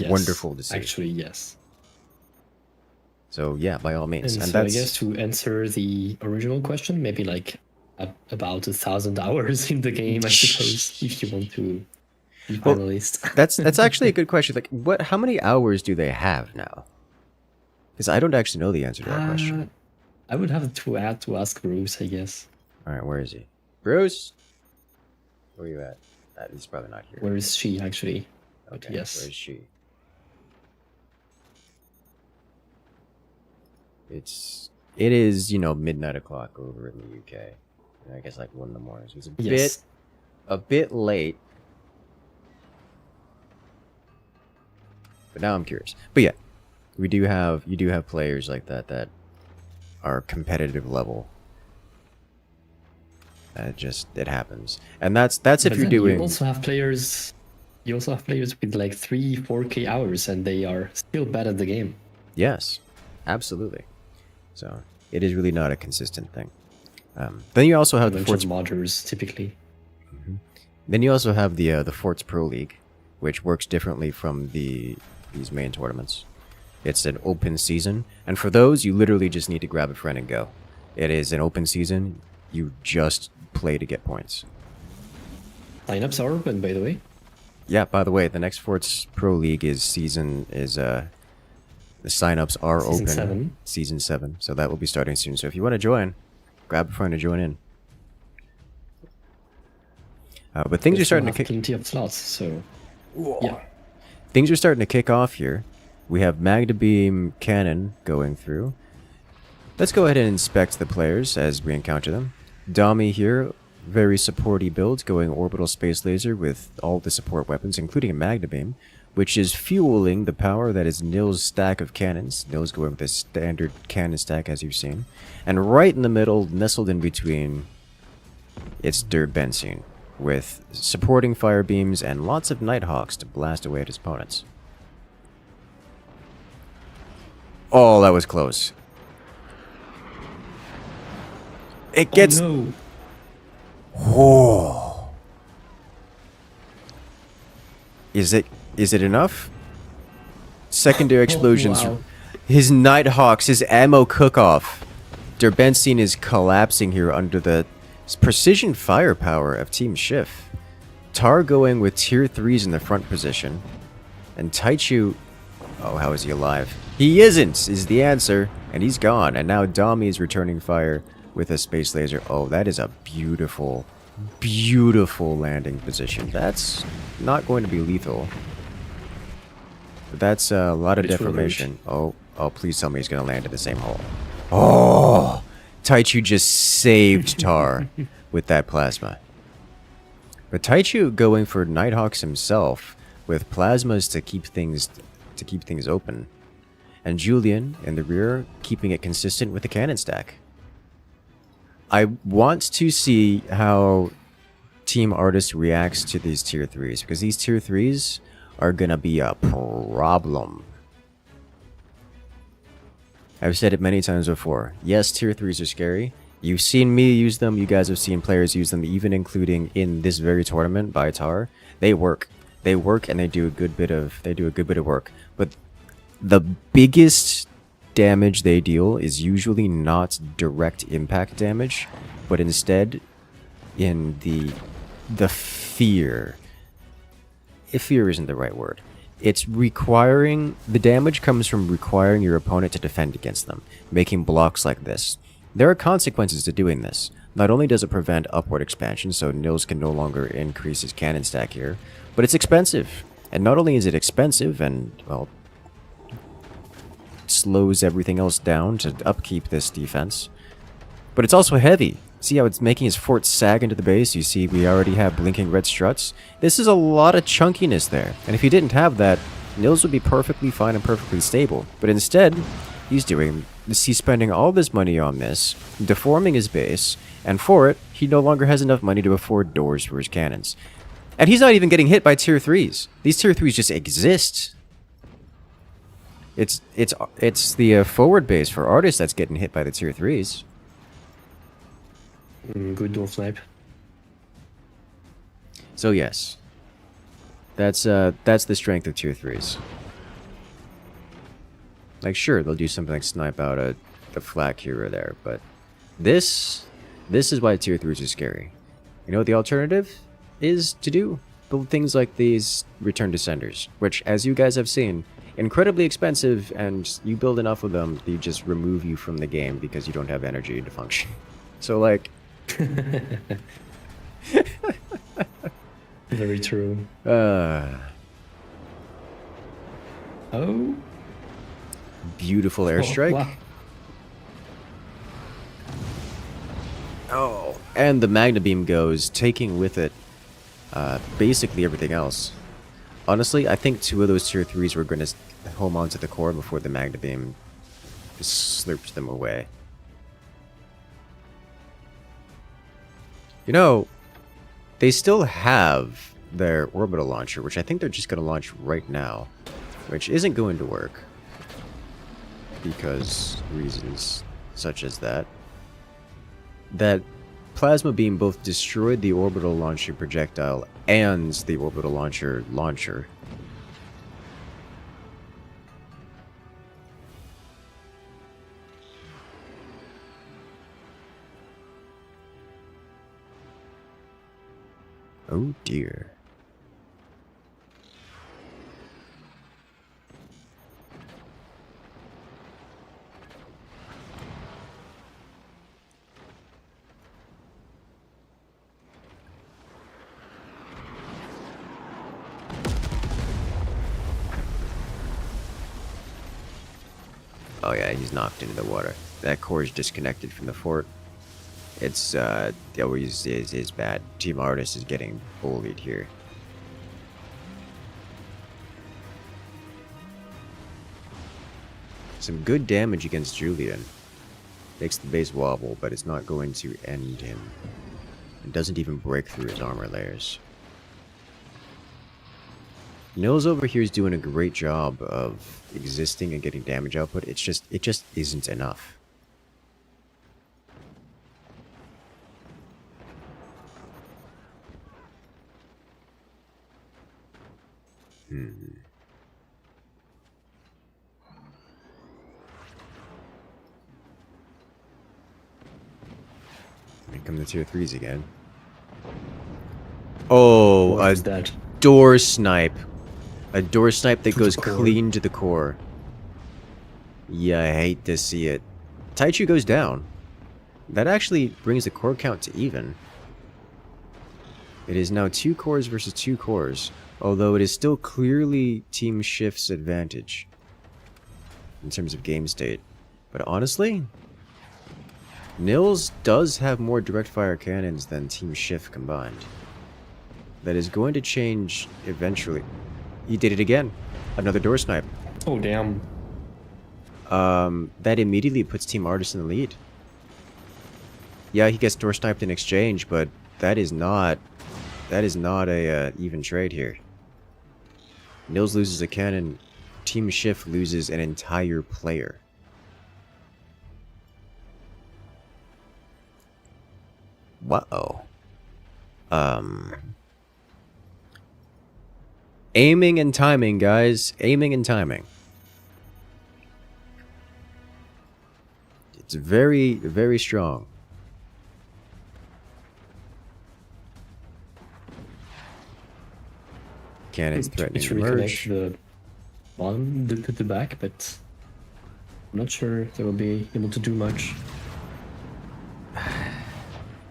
Speaker 1: wonderful to see.
Speaker 2: Actually, yes.
Speaker 1: So yeah, by all means.
Speaker 2: And
Speaker 1: and
Speaker 2: so
Speaker 1: that's,
Speaker 2: I guess to answer the original question, maybe like about 1,000 hours in the game, I suppose, if you want to be finalist.
Speaker 1: that's actually a good question. Like, how many hours do they have now? Because I don't actually know the answer to that question.
Speaker 2: I would have to ask Bruce, I guess.
Speaker 1: All right, where is he? Bruce, where are you at? He's probably not here.
Speaker 2: Where is she actually? But
Speaker 1: Okay,
Speaker 2: yes.
Speaker 1: where is she? It is, midnight o'clock over in the UK. I guess like 1 in the morning. So it's a bit late. But now I'm curious. But yeah, you do have players like that are competitive level. It happens. And that's if you're doing.
Speaker 2: You also have players with like 3-4K hours and they are still bad at the game.
Speaker 1: Yes, absolutely. So it is really not a consistent thing. Then you also have the Forts
Speaker 2: modders typically.
Speaker 1: Mm-hmm. Then you also have the Forts Pro League, which works differently from these main tournaments. It's an open season, and for those, you literally just need to grab a friend and go. It is an open season. You just play to get points.
Speaker 2: Lineups are open, by the way.
Speaker 1: Yeah, by the way, the next Forts Pro League the signups are open. Season 7. So that will be starting soon. So if you want to join, grab a friend to join in. But things are starting to kick.
Speaker 2: Plenty of slots, so yeah.
Speaker 1: Things are starting to kick off here. We have Magda Beam Cannon going through. Let's go ahead and inspect the players as we encounter them. Dami here, very supporty build, going orbital space laser with all the support weapons, including a Magna Beam, which is fueling the power that is Nil's stack of cannons. Nil's going with a standard cannon stack, as you've seen. And right in the middle, nestled in between, it's Benzine, with supporting fire beams and lots of Nighthawks to blast away at his opponents. Oh, that was close. It gets...
Speaker 2: Oh, no.
Speaker 1: Whoa. Is it enough? Secondary explosions.
Speaker 2: Oh, wow.
Speaker 1: His Nighthawks, his ammo cook-off. Benzine is collapsing here under the precision firepower of Team Shiff. Tar going with tier 3s in the front position. And Taichu... Oh, how is he alive? He isn't, is the answer. And he's gone. And now Dami is returning fire with a space laser. Oh, that is a beautiful, beautiful landing position. That's not going to be lethal. But that's a lot of deformation. Oh, please tell me he's going to land in the same hole. Oh! Taichu just saved Tar with that plasma. But Taichu going for Nighthawks himself with plasmas to keep things open. And Julian in the rear keeping it consistent with the cannon stack. I want to see how Team Artist reacts to these tier 3s, because these tier 3s are gonna be a problem. I've said it many times before. Yes, tier 3s are scary. You've seen me use them. You guys have seen players use them, even including in this very tournament by Tar. They work. They work, and they do a good bit of work. But the biggest damage they deal is usually not direct impact damage, but instead in the fear. If fear isn't the right word. It's requiring... The damage comes from requiring your opponent to defend against them, making blocks like this. There are consequences to doing this. Not only does it prevent upward expansion, so Nils can no longer increase his cannon stack here, but it's expensive. And not only is it expensive and, well, slows everything else down to upkeep this defense, But it's also heavy. See how it's making his fort sag into the base? You see we already have blinking red struts. This is a lot of chunkiness there. And if he didn't have that, Nils would be perfectly fine and perfectly stable. But instead, he's spending all this money on this, deforming his base, and for it, he no longer has enough money to afford doors for his cannons. And he's not even getting hit by tier 3s. These tier 3s just exist. It's the forward base for artists that's getting hit by the tier 3s.
Speaker 2: Good door snipe.
Speaker 1: So yes, that's the strength of tier 3s. Like sure, they'll do something like snipe out a flak here or there, but this is why tier 3s are scary. You know what the alternative is to do? Build things like these return descenders, which, as you guys have seen, incredibly expensive, and you build enough of them, they just remove you from the game because you don't have energy to function. So like...
Speaker 2: Very true. Oh.
Speaker 1: Beautiful airstrike.
Speaker 2: Wow.
Speaker 1: Oh, and the Magna Beam goes, taking with it basically everything else. Honestly, I think 2 of those tier 3s were going to home onto the core before the Magna Beam slurped them away. You know, they still have their orbital launcher, which I think they're just going to launch right now, which isn't going to work because reasons such as that. That plasma beam both destroyed the orbital launcher projectile and the orbital launcher launcher. Oh dear. Oh yeah, he's knocked into the water. That core is disconnected from the fort. It's, always is bad. Team Artist is getting bullied here. Some good damage against Julian. Makes the base wobble, but it's not going to end him. It doesn't even break through his armor layers. Nils over here is doing a great job of existing and getting damage output. It just isn't enough. Here come the tier 3s again. Oh,
Speaker 2: What is that?
Speaker 1: door snipe. A door snipe that
Speaker 2: To
Speaker 1: goes
Speaker 2: the core.
Speaker 1: clean to the core. Yeah, I hate to see it. Taichu goes down. That actually brings the core count to even. It is now 2 cores versus 2 cores, although it is still clearly Team Shift's advantage in terms of game state. But honestly, Nils does have more direct fire cannons than Team Shift combined. That is going to change eventually. He did it again. Another door snipe.
Speaker 2: Oh, damn.
Speaker 1: That immediately puts Team Artist in the lead. Yeah, he gets door sniped in exchange, but that is not a even trade here. Nils loses a cannon. Team Shift loses an entire player. Whoa. Aiming and timing, guys. Aiming and timing. It's very, very strong. Cannons threatening
Speaker 2: It's
Speaker 1: to
Speaker 2: reconnect
Speaker 1: merge.
Speaker 2: the bottom, the back, but I'm not sure they will be able to do much.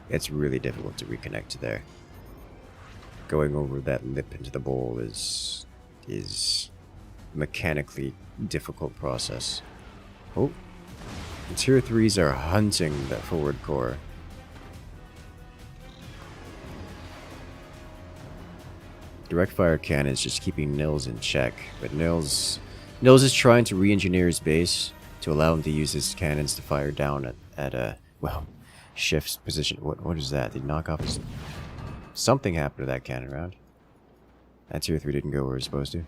Speaker 1: It's really difficult to reconnect to there. Going over that lip into the bowl is mechanically difficult process. Oh, Tier 3s are hunting the forward core. Direct fire cannons just keeping Nils in check, but Nils is trying to re-engineer his base to allow him to use his cannons to fire down at well, Shift's position. What is that? Did he knock off his... Something happened to that cannon round. That tier 3 didn't go where it was supposed to.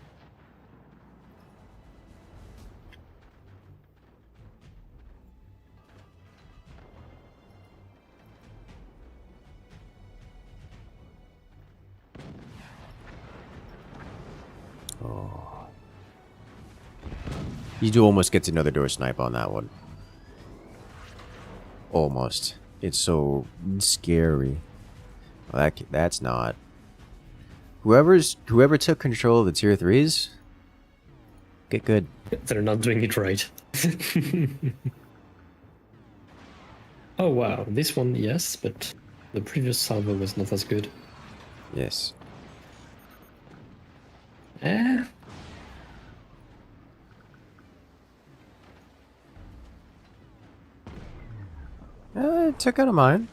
Speaker 1: Oh. You do almost get to another door snipe on that one. Almost. It's so scary. Well, that's not. Whoever took control of the tier 3s, get good.
Speaker 2: They're not doing it right. Oh wow, this one yes, but the previous salvo was not as good.
Speaker 1: Yes. Took out of mine.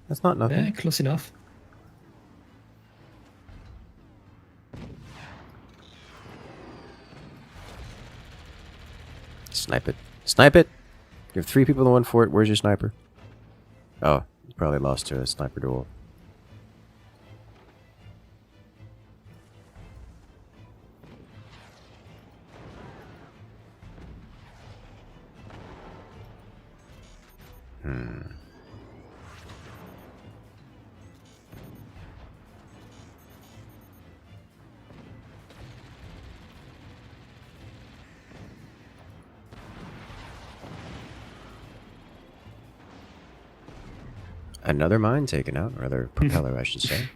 Speaker 1: That's not nothing.
Speaker 2: Yeah, close enough.
Speaker 1: Snipe it. Snipe it! You have 3 people in one fort. Where's your sniper? Oh, you probably lost to a sniper duel. Another mine taken out, or rather propeller, I should say.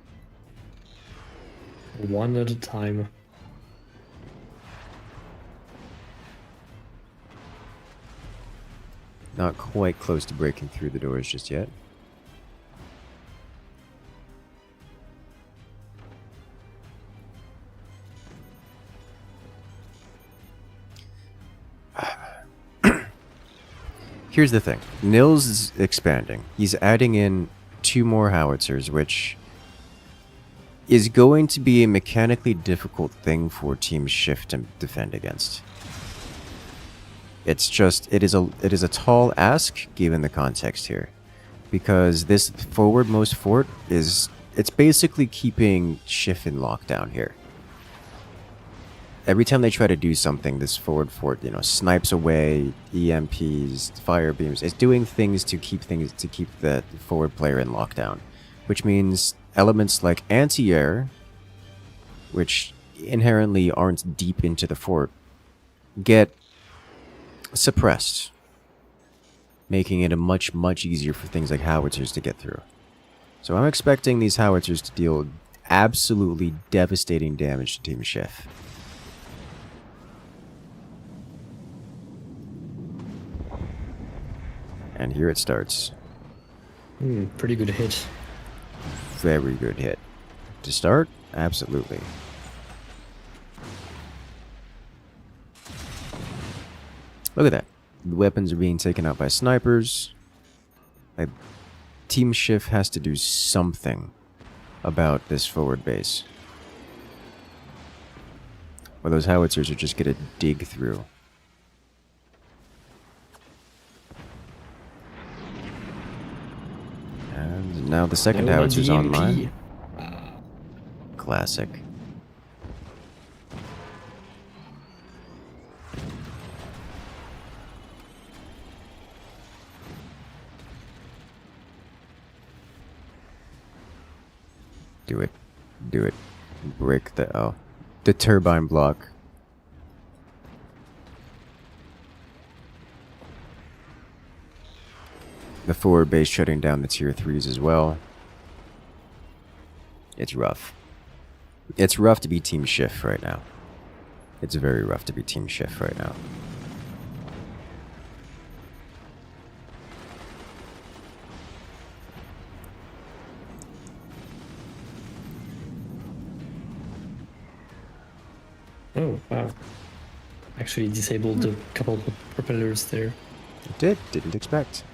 Speaker 2: One at a time.
Speaker 1: Not quite close to breaking through the doors just yet. Here's the thing. Nils is expanding. He's adding in 2 more howitzers, which is going to be a mechanically difficult thing for Team Shift to defend against. It's just, it is a tall ask given the context here. Because this forwardmost fort it's basically keeping Shift in lockdown here. Every time they try to do something, this forward fort, snipes away, EMPs, fire beams. It's doing things to keep the forward player in lockdown, which means elements like anti-air, which inherently aren't deep into the fort, get suppressed, making it much easier for things like howitzers to get through. So I'm expecting these howitzers to deal absolutely devastating damage to Team Shift. And here it starts.
Speaker 2: Pretty good hit.
Speaker 1: Very good hit. To start, absolutely. Look at that. The weapons are being taken out by snipers. Team Shift has to do something about this forward base. Or those howitzers are just going to dig through. And now the second howitzer's online. Classic. Do it. Do it. Break the turbine block. The forward base shutting down the tier 3s as well. It's rough. It's rough to be Team Shift right now. It's very rough to be Team Shift right now.
Speaker 2: Oh, wow. Actually disabled a couple of propellers there.
Speaker 1: It did. Didn't expect.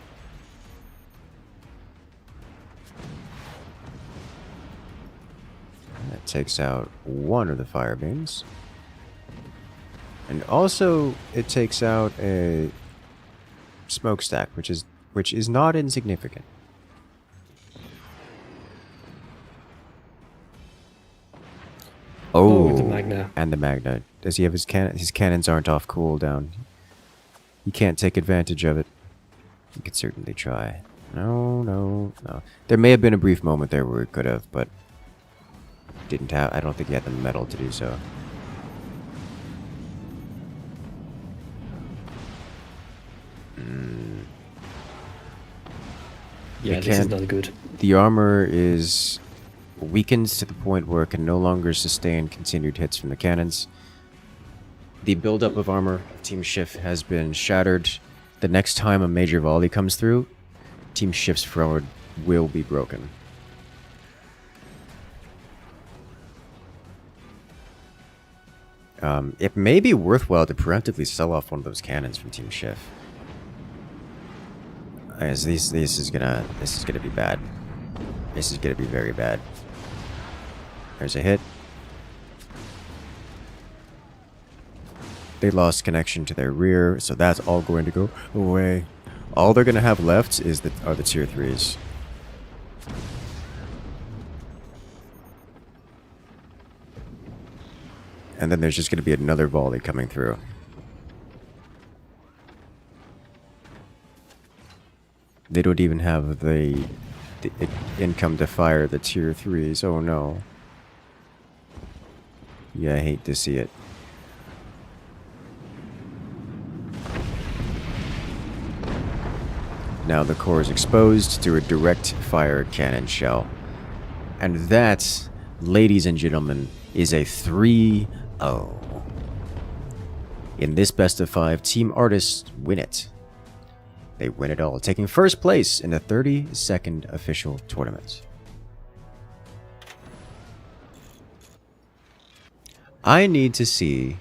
Speaker 1: That takes out one of the fire beams. And also, it takes out a smokestack, which is not insignificant. Oh,
Speaker 2: the Magna.
Speaker 1: And the Magna. Does he have his cannon? His cannons aren't off cooldown. He can't take advantage of it. He could certainly try. No. There may have been a brief moment there where it could have, but didn't have. I don't think he had the metal to do so.
Speaker 2: Yeah, this is not good.
Speaker 1: The armor is weakened to the point where it can no longer sustain continued hits from the cannons. The buildup of armor of Team Shiff has been shattered. The next time a major volley comes through, Team Shift's forward will be broken. It may be worthwhile to preemptively sell off one of those cannons from Team Shiff. As this is gonna be bad. This is gonna be very bad. There's a hit. They lost connection to their rear, so that's all going to go away. All they're gonna have left are the tier 3s. And then there's just gonna be another volley coming through. They don't even have the income to fire the tier 3s. Oh no. Yeah, I hate to see it. Now the core is exposed to a direct fire cannon shell. And that, ladies and gentlemen, is a 3-0. In this best of 5, Team Artists win it. They win it all, taking first place in the 32nd official tournament. I need to see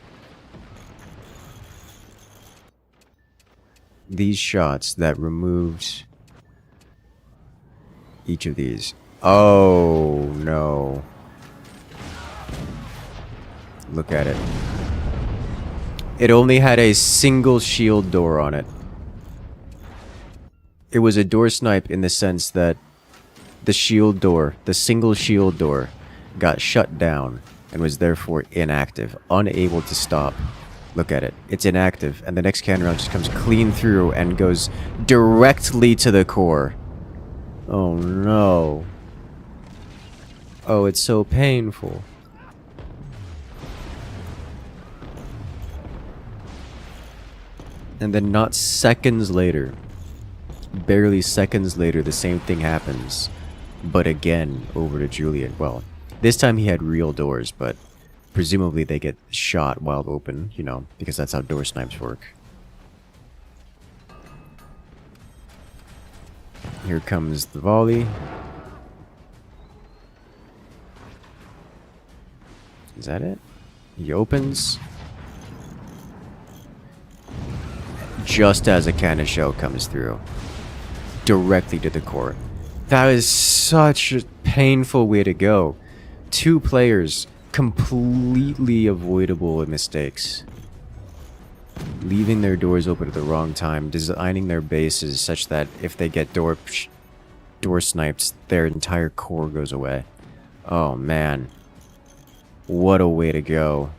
Speaker 1: these shots that removed each of these. Oh, no. Look at it. It only had a single shield door on it. It was a door snipe in the sense that the shield door, the single shield door, got shut down and was therefore inactive, unable to stop. Look at it. It's inactive, and the next cannon round just comes clean through and goes directly to the core. Oh no. Oh, it's so painful. And then not seconds later, barely seconds later, the same thing happens. But again, over to Julian. Well, this time he had real doors, but presumably they get shot while open, you know, because that's how door snipes work. Here comes the volley. Is that it? He opens. Just as a cannon shell comes through. Directly to the core. That is such a painful way to go. 2 players, completely avoidable mistakes. Leaving their doors open at the wrong time, designing their bases such that if they get door sniped, their entire core goes away. Oh man. What a way to go.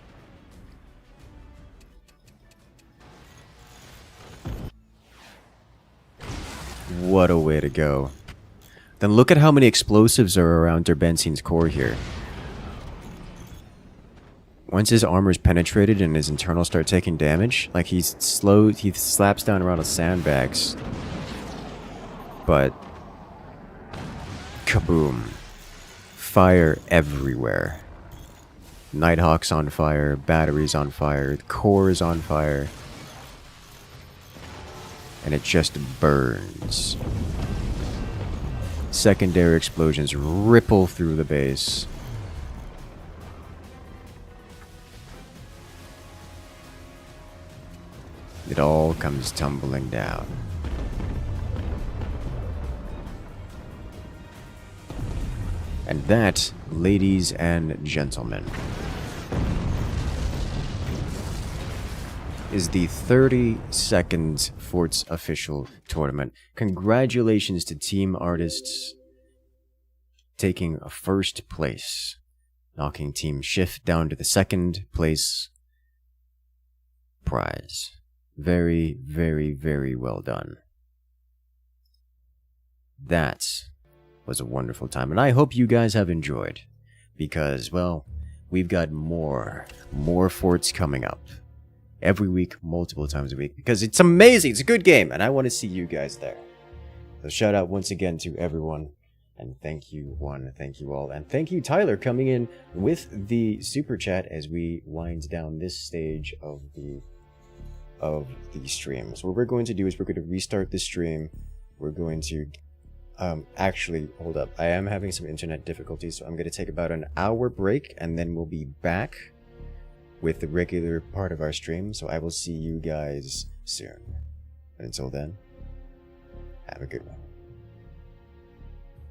Speaker 1: What a way to go. Then look at how many explosives are around Derbenzine's core here. Once his armor's penetrated and his internals start taking damage, like he slaps down around with sandbags. But kaboom. Fire everywhere. Nighthawk's on fire, batteries on fire, the core is on fire. And it just burns. Secondary explosions ripple through the base. It it all comes tumbling down. And that, ladies and gentlemen, is the 32nd Forts official tournament. Congratulations to Team Artists taking first place, knocking Team Shiff down to the second place prize. Very, very, very well done. That was a wonderful time, and I hope you guys have enjoyed, because, well, we've got more forts coming up every week, multiple times a week, because it's amazing. It's a good game, and I want to see you guys there. So shout out once again to everyone, and thank you one, thank you all, and thank you Tyler coming in with the super chat as we wind down this stage of the stream. So what we're going to do is we're going to restart the stream. We're going to actually, hold up. I am having some internet difficulties, so I'm going to take about an hour break, and then we'll be back with the regular part of our stream. So I will see you guys soon. And until then, have a good one.